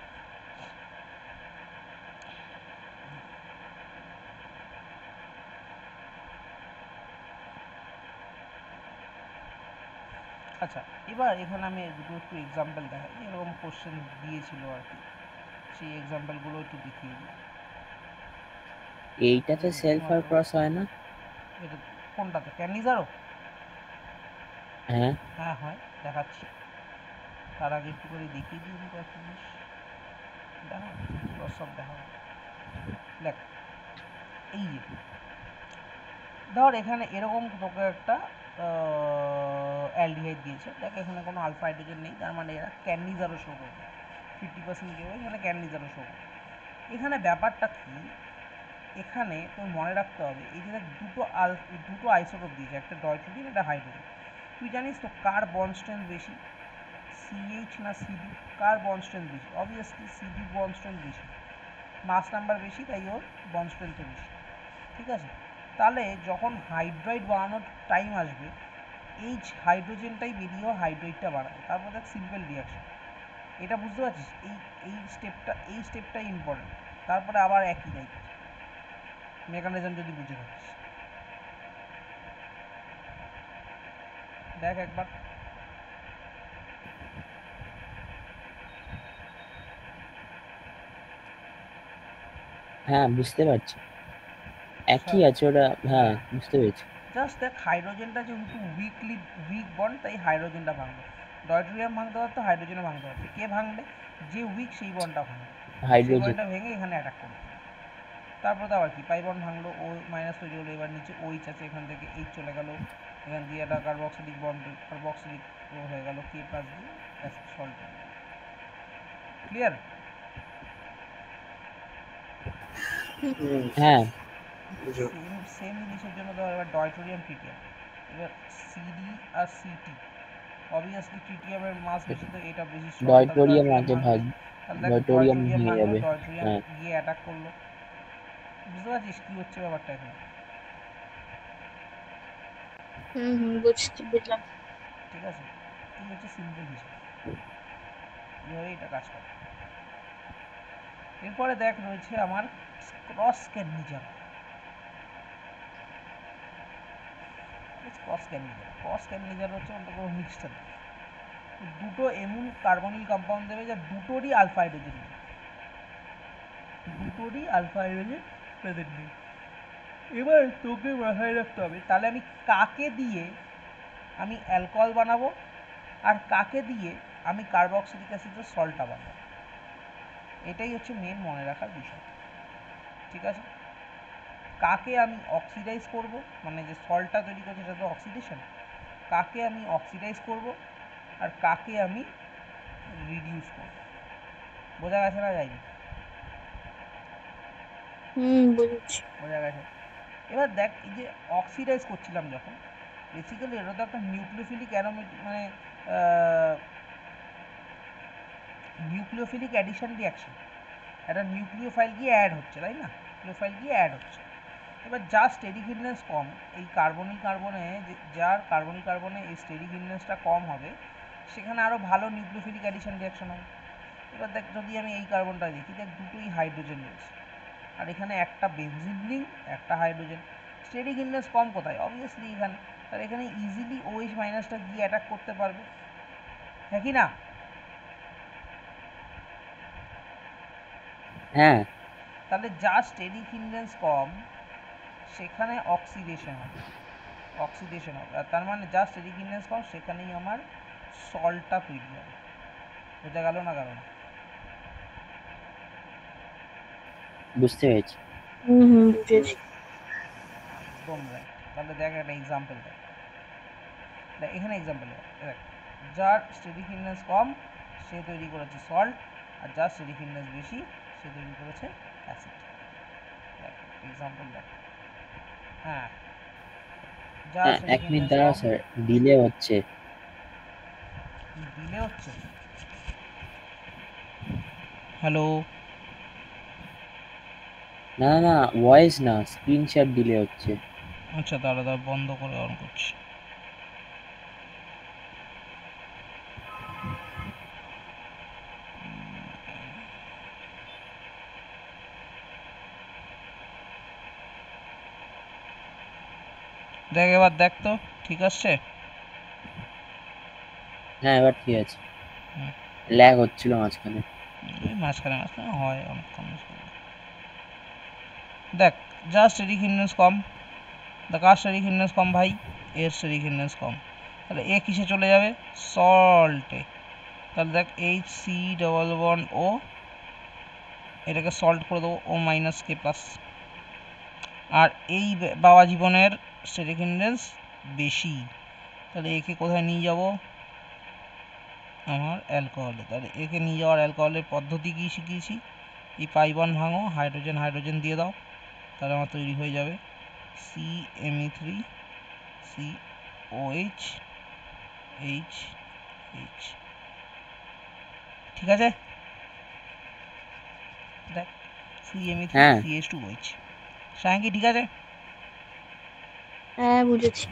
আচ্ছা এবার এখানে আমি দুটো একটু এক্সাম্পল দেখাই, এরকম কোশ্চেন দিয়েছিল আর কি, সেই এক্সাম্পলগুলো একটু দেখিয়ে দিই। এইটাতে সেলফ আর ক্রস হয় না? এটা কোনটাতে, ক্যানিজারও? হ্যাঁ হ্যাঁ হয়, দেখাচ্ছি। তার আগে একটু করে দেখিয়ে দিই আমি কয়েকটা জিনিস, দেখা পুরো সব দেখা। দেখ এই যে ধর এখানে এরকম তোকে একটা অ্যালডিহাইড দিয়েছে, দেখ এখানে কোনো আলফা হাইড্রোজেন নেই, তার মানে এরা ক্যানিজারও শো করবে, 50% কেউ এখানে ক্যানিজারও শো করবে। এখানে ব্যাপারটা কি, এখানে তোর মনে রাখতে হবে এই যে দুটো আইসোটোপ দিয়েছে, একটা ডয়ট্রোডিন একটা হাইড্রোজেন। তুই জানিস তো কার বন্ড স্ট্রেংথ বেশি, সিএইচ না সিডি? কার বন্ড স্ট্রেংথ বেশি? অবভিয়াসলি সিডির বন্ড স্ট্রেংথ বেশি, মাস নাম্বার বেশি, তাই ওর বন্ড স্ট্রেংথও বেশি। ঠিক আছে, তাহলে যখন হাইড্রাইড বানানোর টাইম আসবে, এই হাইড্রোজেনটাই বেরিয়েও হাইড্রাইডটা বাড়াবে। তারপর দেখ সিম্পল রিয়াকশন, এটা বুঝতে পারছিস? এই স্টেপটাই ইম্পর্টেন্ট। তারপরে আবার একই দায়িত্ব, মেকানিজম যদি বুঝে থাকিস। দেখ একবার, হ্যাঁ বুঝতে পারছি, একই আছে ওটা, হ্যাঁ বুঝতে পেরেছি। জাস্ট দেখ হাইড্রোজেনটা যেহেতু উইক বন্ড, তাই হাইড্রোজেনটা ভাঙলো। ডয়ট্রিয়াম ভাঙতে পারতো, হাইড্রোজেনে ভাঙতে পারতো, কে ভাঙবে? যে উইক সেই বন্ডটা ভাঙবে, সেই হাইড্রোজেন। বন্ডটা ভেঙে এখানে অ্যাটাক করবে। তারপরে তো আবার কি, পাই বন্ড ভাঙলো, ও মাইনাস তৈরি হলো, এবার নিচে ওইচ আছে, এখান থেকে এইচ চলে গেল, এখান দিয়ে একটা কার্বক্সিলিক বন্ড, কার্বক্সিলিক হয়ে গেল কে প্লাস দিয়ে অ্যাসিড সল্ট। ক্লিয়ার? হ্যাঁ সেম জিনিসের জন্য তো এবার ডয়টোরিয়াম ট্রিটিয়াম, এবার সিডি আর সিটি, অবভিয়াসলি ট্রিটিয়ামের মাস বেশি, তো এটা বেশি স্ট্রং, তাহলে ডয়টোরিয়াম ডয়টোরিয়াম আগে ভাঙবে। ভাগ, তাহলে দেখ ডয়টোরিয়াম ডয়টোরিয়াম ভেঙে ভাঙলো, যাবে। ডয়টোরিয়াম হ্যাঁ গিয়ে অ্যাটাক করলো। বুঝতে পারছিস কী হচ্ছে ব্যাপারটা এখানে? বুঝলাম। ঠিক আছে, এই হচ্ছে সিম্পল হিসাব, এইভাবে এটা কাজ করে। এরপরে দেখ রয়েছে আমার ক্রস ক্যানিজার। ক্রস ক্যানিজার হচ্ছে অন্য কোনো মিক্সচার, দুটো এমন কার্বনিল কম্পাউন্ড দেবে যা দুটোরই আলফা হাইড্রোজেন নেই, দুটোরই আলফা হাইড্রোজেন প্রেজেন্ট নেই। এবার তোকে মাথায় রাখতে হবে তাহলে আমি কাকে দিয়ে আমি অ্যালকোহল বানাবো, আর কাকে দিয়ে আমি কার্বক্সিলিক অ্যাসিডের সল্টটা বানাবো। এটাই হচ্ছে মেন মনে রাখার বিষয়। ঠিক আছে, কাকে আমি অক্সিডাইজ করব, মানে যে সল্টটা তৈরি করছে সেটা তো অক্সিডেশন, কাকে আমি অক্সিডাইজ করব আর কাকে আমি রিডিউস করব। বোঝা গেছে না যায়নি? বুঝেছি। বোঝা গেছে। এবার দেখ এই যে অক্সিডাইজ করছিলাম যখন, বেসিক্যালি এটা তো একটা নিউক্লিওফিলিক মানে নিউক্লিওফিলিক অ্যাডিশন রিয়াকশন। একটা নিউক্লিওফাইল গিয়ে অ্যাড হচ্ছে, তাই না? নিউক্লিওফাইল গিয়ে অ্যাড হচ্ছে। এবার যার স্টেরিক হিন্ডেন্স কম, এই কার্বনিল কার্বনে যার কার্বনিল কার্বনে এই স্টেরিক হিন্ডেন্সটা কম হবে, সেখানে আরও ভালো নিউক্লিওফিলিক অ্যাডিশন রিয়াকশন হবে। এবার দেখ, যদি আমি এই কার্বনটা দেখি, দেখ দুটোই হাইড্রোজেন রয়েছে, আর এখানে একটা বেনজিন রিং, একটা হাইড্রোজেন। স্টেরিক হিন্ডেন্স কম কোথায়? অবভিয়াসলি এখানে। তাহলে এখানে ইজিলি OH মাইনাসটা গিয়ে অ্যাটাক করতে পারবে, হ্যাঁ কি না? হ্যাঁ তাহলে যার স্টেরিক হিন্ডেন্স কম সেখানে অক্সিডেশন হবে, আর তার মানে যার স্টেরিক হিন্ডেন্স কম সেখানেই আমার সল্টটা তৈরি হবে। বোঝা গেল না? গেল না? বুঝতে পেরেছি। বুঝেছি। একদম রাইট। তাহলে দেখ একটা এক্সাম্পল দেখ, এখানে এক্সাম্পল দেখ, যার স্টেরিক হিন্ডেন্স কম সে তৈরি করেছে সল্ট, আর যার স্টেরিক হিন্ডেন্স বেশি সে তৈরি করেছে অ্যাসিড। দেখ এক্সাম্পল দেখ। হ্যাঁ, যার হ্যাঁ, স্টেরিক 1 মিনিট হিন্ডেন্স দাঁড়াও কম। স্যার, ডিলে হচ্ছে। ডিলে হচ্ছে? হ্যালো? না না, ভয়েস না, স্ক্রিনশট ডিলে হচ্ছে। আচ্ছা দাঁড়া বন্ধ করে অন করছি। দেখ এবার দেখ তো ঠিক আসছে? হ্যাঁ এবার ঠিক আছে, হুম, ল্যাগ হচ্ছিল মাঝখানে। ওই মাঝখানে মাঝখানে হয় অনেকক্ষণ। দেখ, যার স্টেরিক হিন্ডেন্স কম, দেখ কার স্টেরিক হিন্ডেন্স কম ভাই? এর স্টেরিক হিন্ডেন্স কম। তাহলে এ কিসে চলে যাবে? সল্টে। তাহলে দেখ H3 ও, এটাকে সল্ট করে দেবো O-K+। আর এই বাবা জীবনের স্টেরিক হিন্ডেন্স বেশি, তাহলে একে কোথায় নিয়ে যাব? আমার অ্যালকোহলে। তাহলে একে নিয়ে যাওয়ার অ্যালকোহলের পদ্ধতি কী শিখিয়েছি? এই পাই বন্ড ভাঙো, হাইড্রোজেন হাইড্রোজেন দিয়ে দাও, তাহলে আমার তৈরি হয়ে যাবে CMe3 COH H। ঠিক আছে? দেখ CMe3 হ্যাঁ CH2OH। সায়ঙ্কি ঠিক আছে? হ্যাঁ বুঝেছি।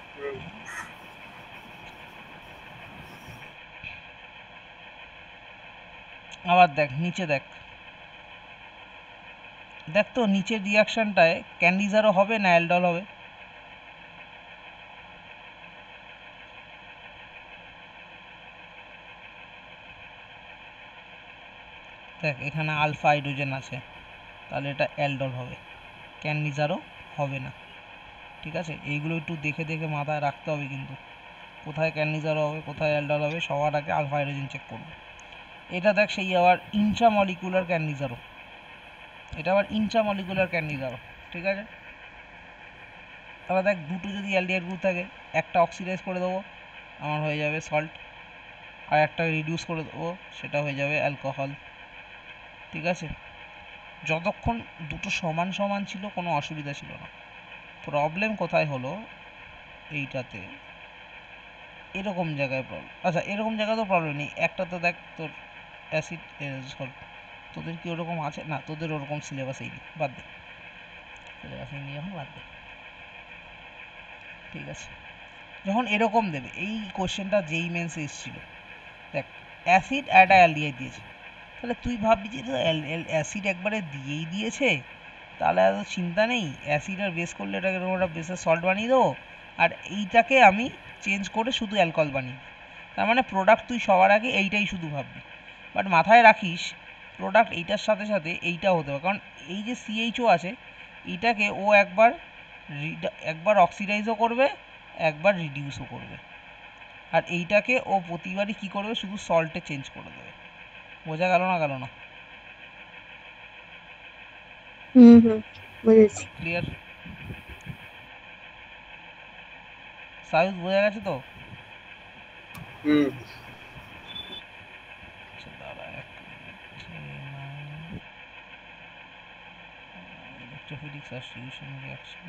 আবার দেখ নিচে দেখ, দেখ তো নিচের রিয়াকশনটায় ক্যান্ডিজারও হবে না অ্যালডল হবে? দেখ এখানে আলফা হাইড্রোজেন আছে, তাহলে এটা অ্যালডল হবে, ক্যান্ডিজারও হবে না। ঠিক আছে? এইগুলো একটু দেখে দেখে মাথায় রাখতে হবে কিন্তু, কোথায় ক্যান্ডিজারও হবে কোথায় অ্যালডল হবে, সবার আগে আলফা হাইড্রোজেন চেক করবো। এটা দেখ সেই আবার ইন্ট্রামলিকুলার ক্যান্ডিজারও, এটা আবার ইন্ট্রামলিকুলার ক্যান্ডিজারও। ঠিক আছে? তাহলে দেখ দুটো যদি অ্যালডিহাইড গ্রুপ থাকে, একটা অক্সিডাইজ করে দেবো, আমার হয়ে যাবে সল্ট, আর একটা রিডিউস করে দেবো, সেটা হয়ে যাবে অ্যালকোহল। ঠিক আছে? যতক্ষণ দুটো সমান সমান ছিল কোনো অসুবিধা ছিল না। প্রবলেম কোথায় হলো এইটাতে, এরকম জায়গায় প্রবলেম। আচ্ছা এরকম জায়গায় তো প্রবলেম নেই, একটা তো দেখ তোর অ্যাসিড সল্ট, তোদের কি ওরকম আছে? না, তোদের ওরকম সিলেবাসেই নেই, বাদ দে, সিলেবাসেই নেই এখন, বাদ দে। ঠিক আছে? যখন এরকম দেবে, এই কোশ্চেনটা যেই মেন্সে এসেছিলো, দেখ অ্যাসিড আর একটা অ্যালডিহাইড দিয়েছে, তাহলে তুই ভাববি যে অ্যাসিড একবারে দিয়েই দিয়েছে, তাহলে এত চিন্তা নেই, অ্যাসিড আর বেস করলে এটাকে এরকম একটা বেসের সল্ট বানিয়ে দেবো, আর এইটাকে আমি চেঞ্জ করে শুধু অ্যালকোহল বানিয়ে দিই। তার মানে প্রোডাক্ট তুই সবার আগে এইটাই শুধু ভাববি। বাট মাথায় রাখিস প্রোডাক্ট এইটার সাথে সাথে এইটাও হতে হবে, কারণ এই যে CHO আছে এইটাকে ও একবার অক্সিডাইজও করবে, একবার রিডিউসও করবে, আর এইটাকে ও প্রতিবারই কী করবে? শুধু সল্টে চেঞ্জ করে দেবে। বোঝা গেল না? গেল না? বুঝেছি। ক্লিয়ার? সায়ুজ বোঝা গেছে তো? হুম। আচ্ছা দাঁড়া এক ইলেকট্রোফিলিক সাবস্টিটিউশন রিয়াকশন।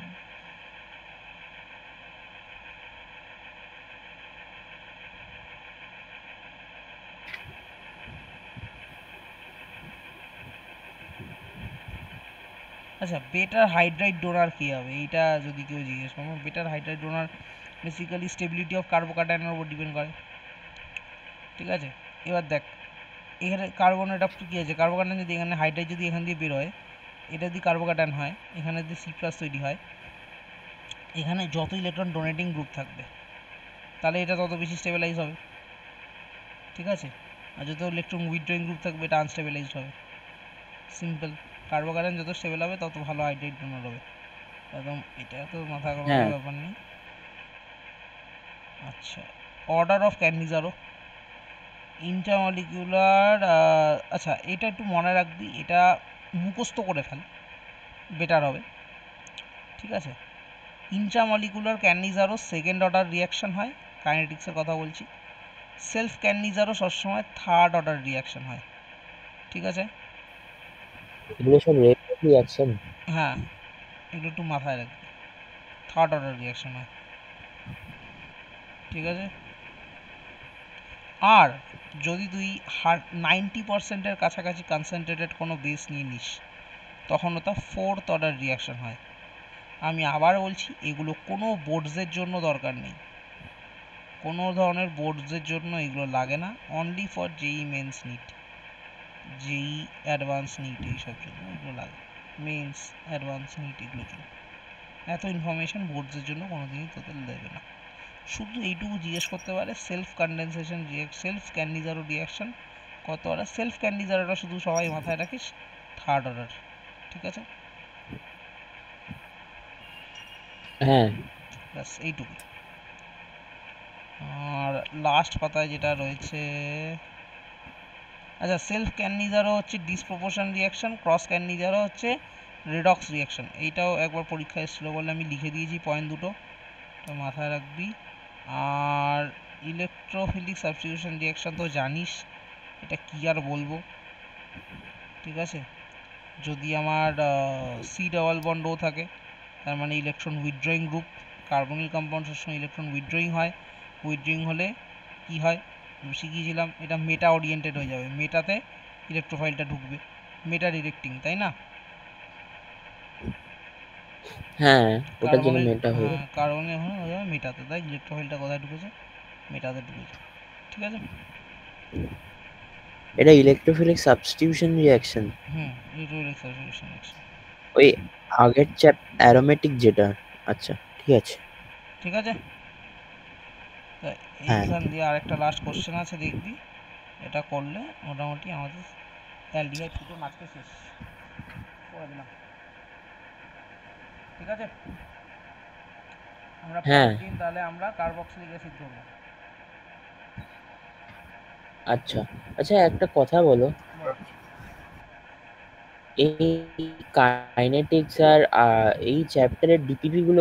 আচ্ছা, বেটার হাইড্রাইট ডোনার কী হবে এইটা যদি কেউ জিজ্ঞেস করো, better hydride donor basically stability of কার্বোক্যাটায়নের উপর ডিপেন্ড করে। ঠিক আছে, এবার দেখ এখানে কার্বন এটা কী আছে, কার্বোক্যাটায়ন যদি এখানে হাইড্রাইট যদি এখান দিয়ে বের হয়, এটা যদি কার্বোক্যাটায়ন হয়, এখানে যদি সি প্লাস তৈরি হয়, এখানে যত ইলেকট্রন ডোনেটিং গ্রুপ থাকবে তাহলে এটা তত বেশি স্টেবিলাইজ হবে। ঠিক আছে, আর যত ইলেকট্রন উইথড্রয়িং গ্রুপ থাকবে এটা আনস্টেবিলাইজড হবে। সিম্পল, কার্বোক্যাটায়ন যত স্টেবল হবে তত ভালো হাইড্রাইট ডোনার হবে, একদম এটা তো মাথা গরমের হ্যাঁ ব্যাপার নেই। আচ্ছা, অর্ডার অফ ক্যানিজারো ইন্টারমলিকুলার, আচ্ছা এটা একটু মনে রাখবি, এটা মুখস্থ করে ফেল, বেটার হবে। ঠিক আছে, intramolecular Cannizzaro second order reaction হয়, কাইনেটিক্সের কথা বলছি। সেলফ ক্যানিজারও সবসময় থার্ড অর্ডার রিয়াকশন হয়। ঠিক আছে, এগুলো সব রেড রিয়াকশন। হ্যাঁ এগুলো একটু মাথায় রাখবি, থার্ড অর্ডার রিয়াকশন হয়। ঠিক আছে, আর যদি তুই 90%-এর কাছাকাছি কনসেন্ট্রেটেড কোনো বেস নিয়ে নিস তখন ওটা ফোর্থ অর্ডার রিয়াকশন হয়। আমি আবার বলছি, এগুলো কোনো বোর্ডসের জন্য দরকার নেই, কোনো ধরনের বোর্ডসের জন্য এগুলো লাগে না, only for JEE Mains NEET, JEE Advanced NEET এইসব জন্য এগুলো লাগে, মেন্স অ্যাডভান্স নিট এগুলোর জন্য। এত ইনফরমেশন বোর্ডসের জন্য কোনোদিনই তোদের দেবে না, শুধু এইটুকু জিজ্ঞেস করতে পারে সেলফ কনডেনসেশন সেলফ ক্যান্ডিজারো রিয়াকশন কত অর্ডার। সেলফ ক্যান্ডিজারোটা শুধু সবাই মাথায় রাখিস থার্ড অর্ডার। ঠিক আছে, হ্যাঁ ব্যাস এইটুকু। আর লাস্ট পাতায় যেটা রয়েছে, আচ্ছা সেলফ ক্যান্ডিজারো হচ্ছে ডিসপ্রপোর্শন রিয়াকশন, ক্রস ক্যান্ডিজারো হচ্ছে রেডক্স রিয়াকশন। এইটাও একবার পরীক্ষা এসেছিলো বলে আমি লিখে দিয়েছি পয়েন্ট দুটো, তো মাথায় রাখবি। আর ইলেকট্রোফিলিক সাবস্টিটিউশন রিয়াকশন তো জানিস, এটা কি আর বলবো। ঠিক আছে, যদি আমার সি ডাবল বন্ড ও থাকে তার মানে electron withdrawing group, carbonyl compound সবসময় ইলেকট্রন উইথড্রয়িং হয়, উইথড্রয়িং হলে কি হয় শিখিয়েছিলাম, এটা মেটা ওরিয়েন্টেড হয়ে যাবে, মেটাতে ইলেকট্রোফাইলটা ঢুকবে, মেটা ডিরেক্টিং, তাই না? হ্যাঁ ওটার জন্য কার্বনের, মেটা হয়ে হ্যাঁ কার্বনের এখন হয়ে যাবে মেটাতে, তাই ইলেকট্রোফাইলটা কোথায় ঢুকেছে, মেটাতে ঢুকেছে। ঠিক আছে, এটা electrophilic substitution reaction. Electrophilic substitution reaction. ওই আগের চ্যাপ অ্যারোমেটিক যেটা। আচ্ছা ঠিক আছে। ঠিক আছে, তা হ্যাঁ এইখান দিয়ে আরেকটা লাস্ট কোশ্চেন আছে দেখবি, এটা করলে মোটামুটি আমাদের অ্যালডিহাইড কিটোন আজকে শেষ করে দিলাম। ঠিক আছে, আমরা হ্যাঁ পরের দিন তাহলে আমরা কার্বক্সিলিক অ্যাসিড ধরবো। আচ্ছা আচ্ছা একটা কথা বলো, এই কাইনেটিক্স আর এই চ্যাপ্টারের ডিপিপি গুলো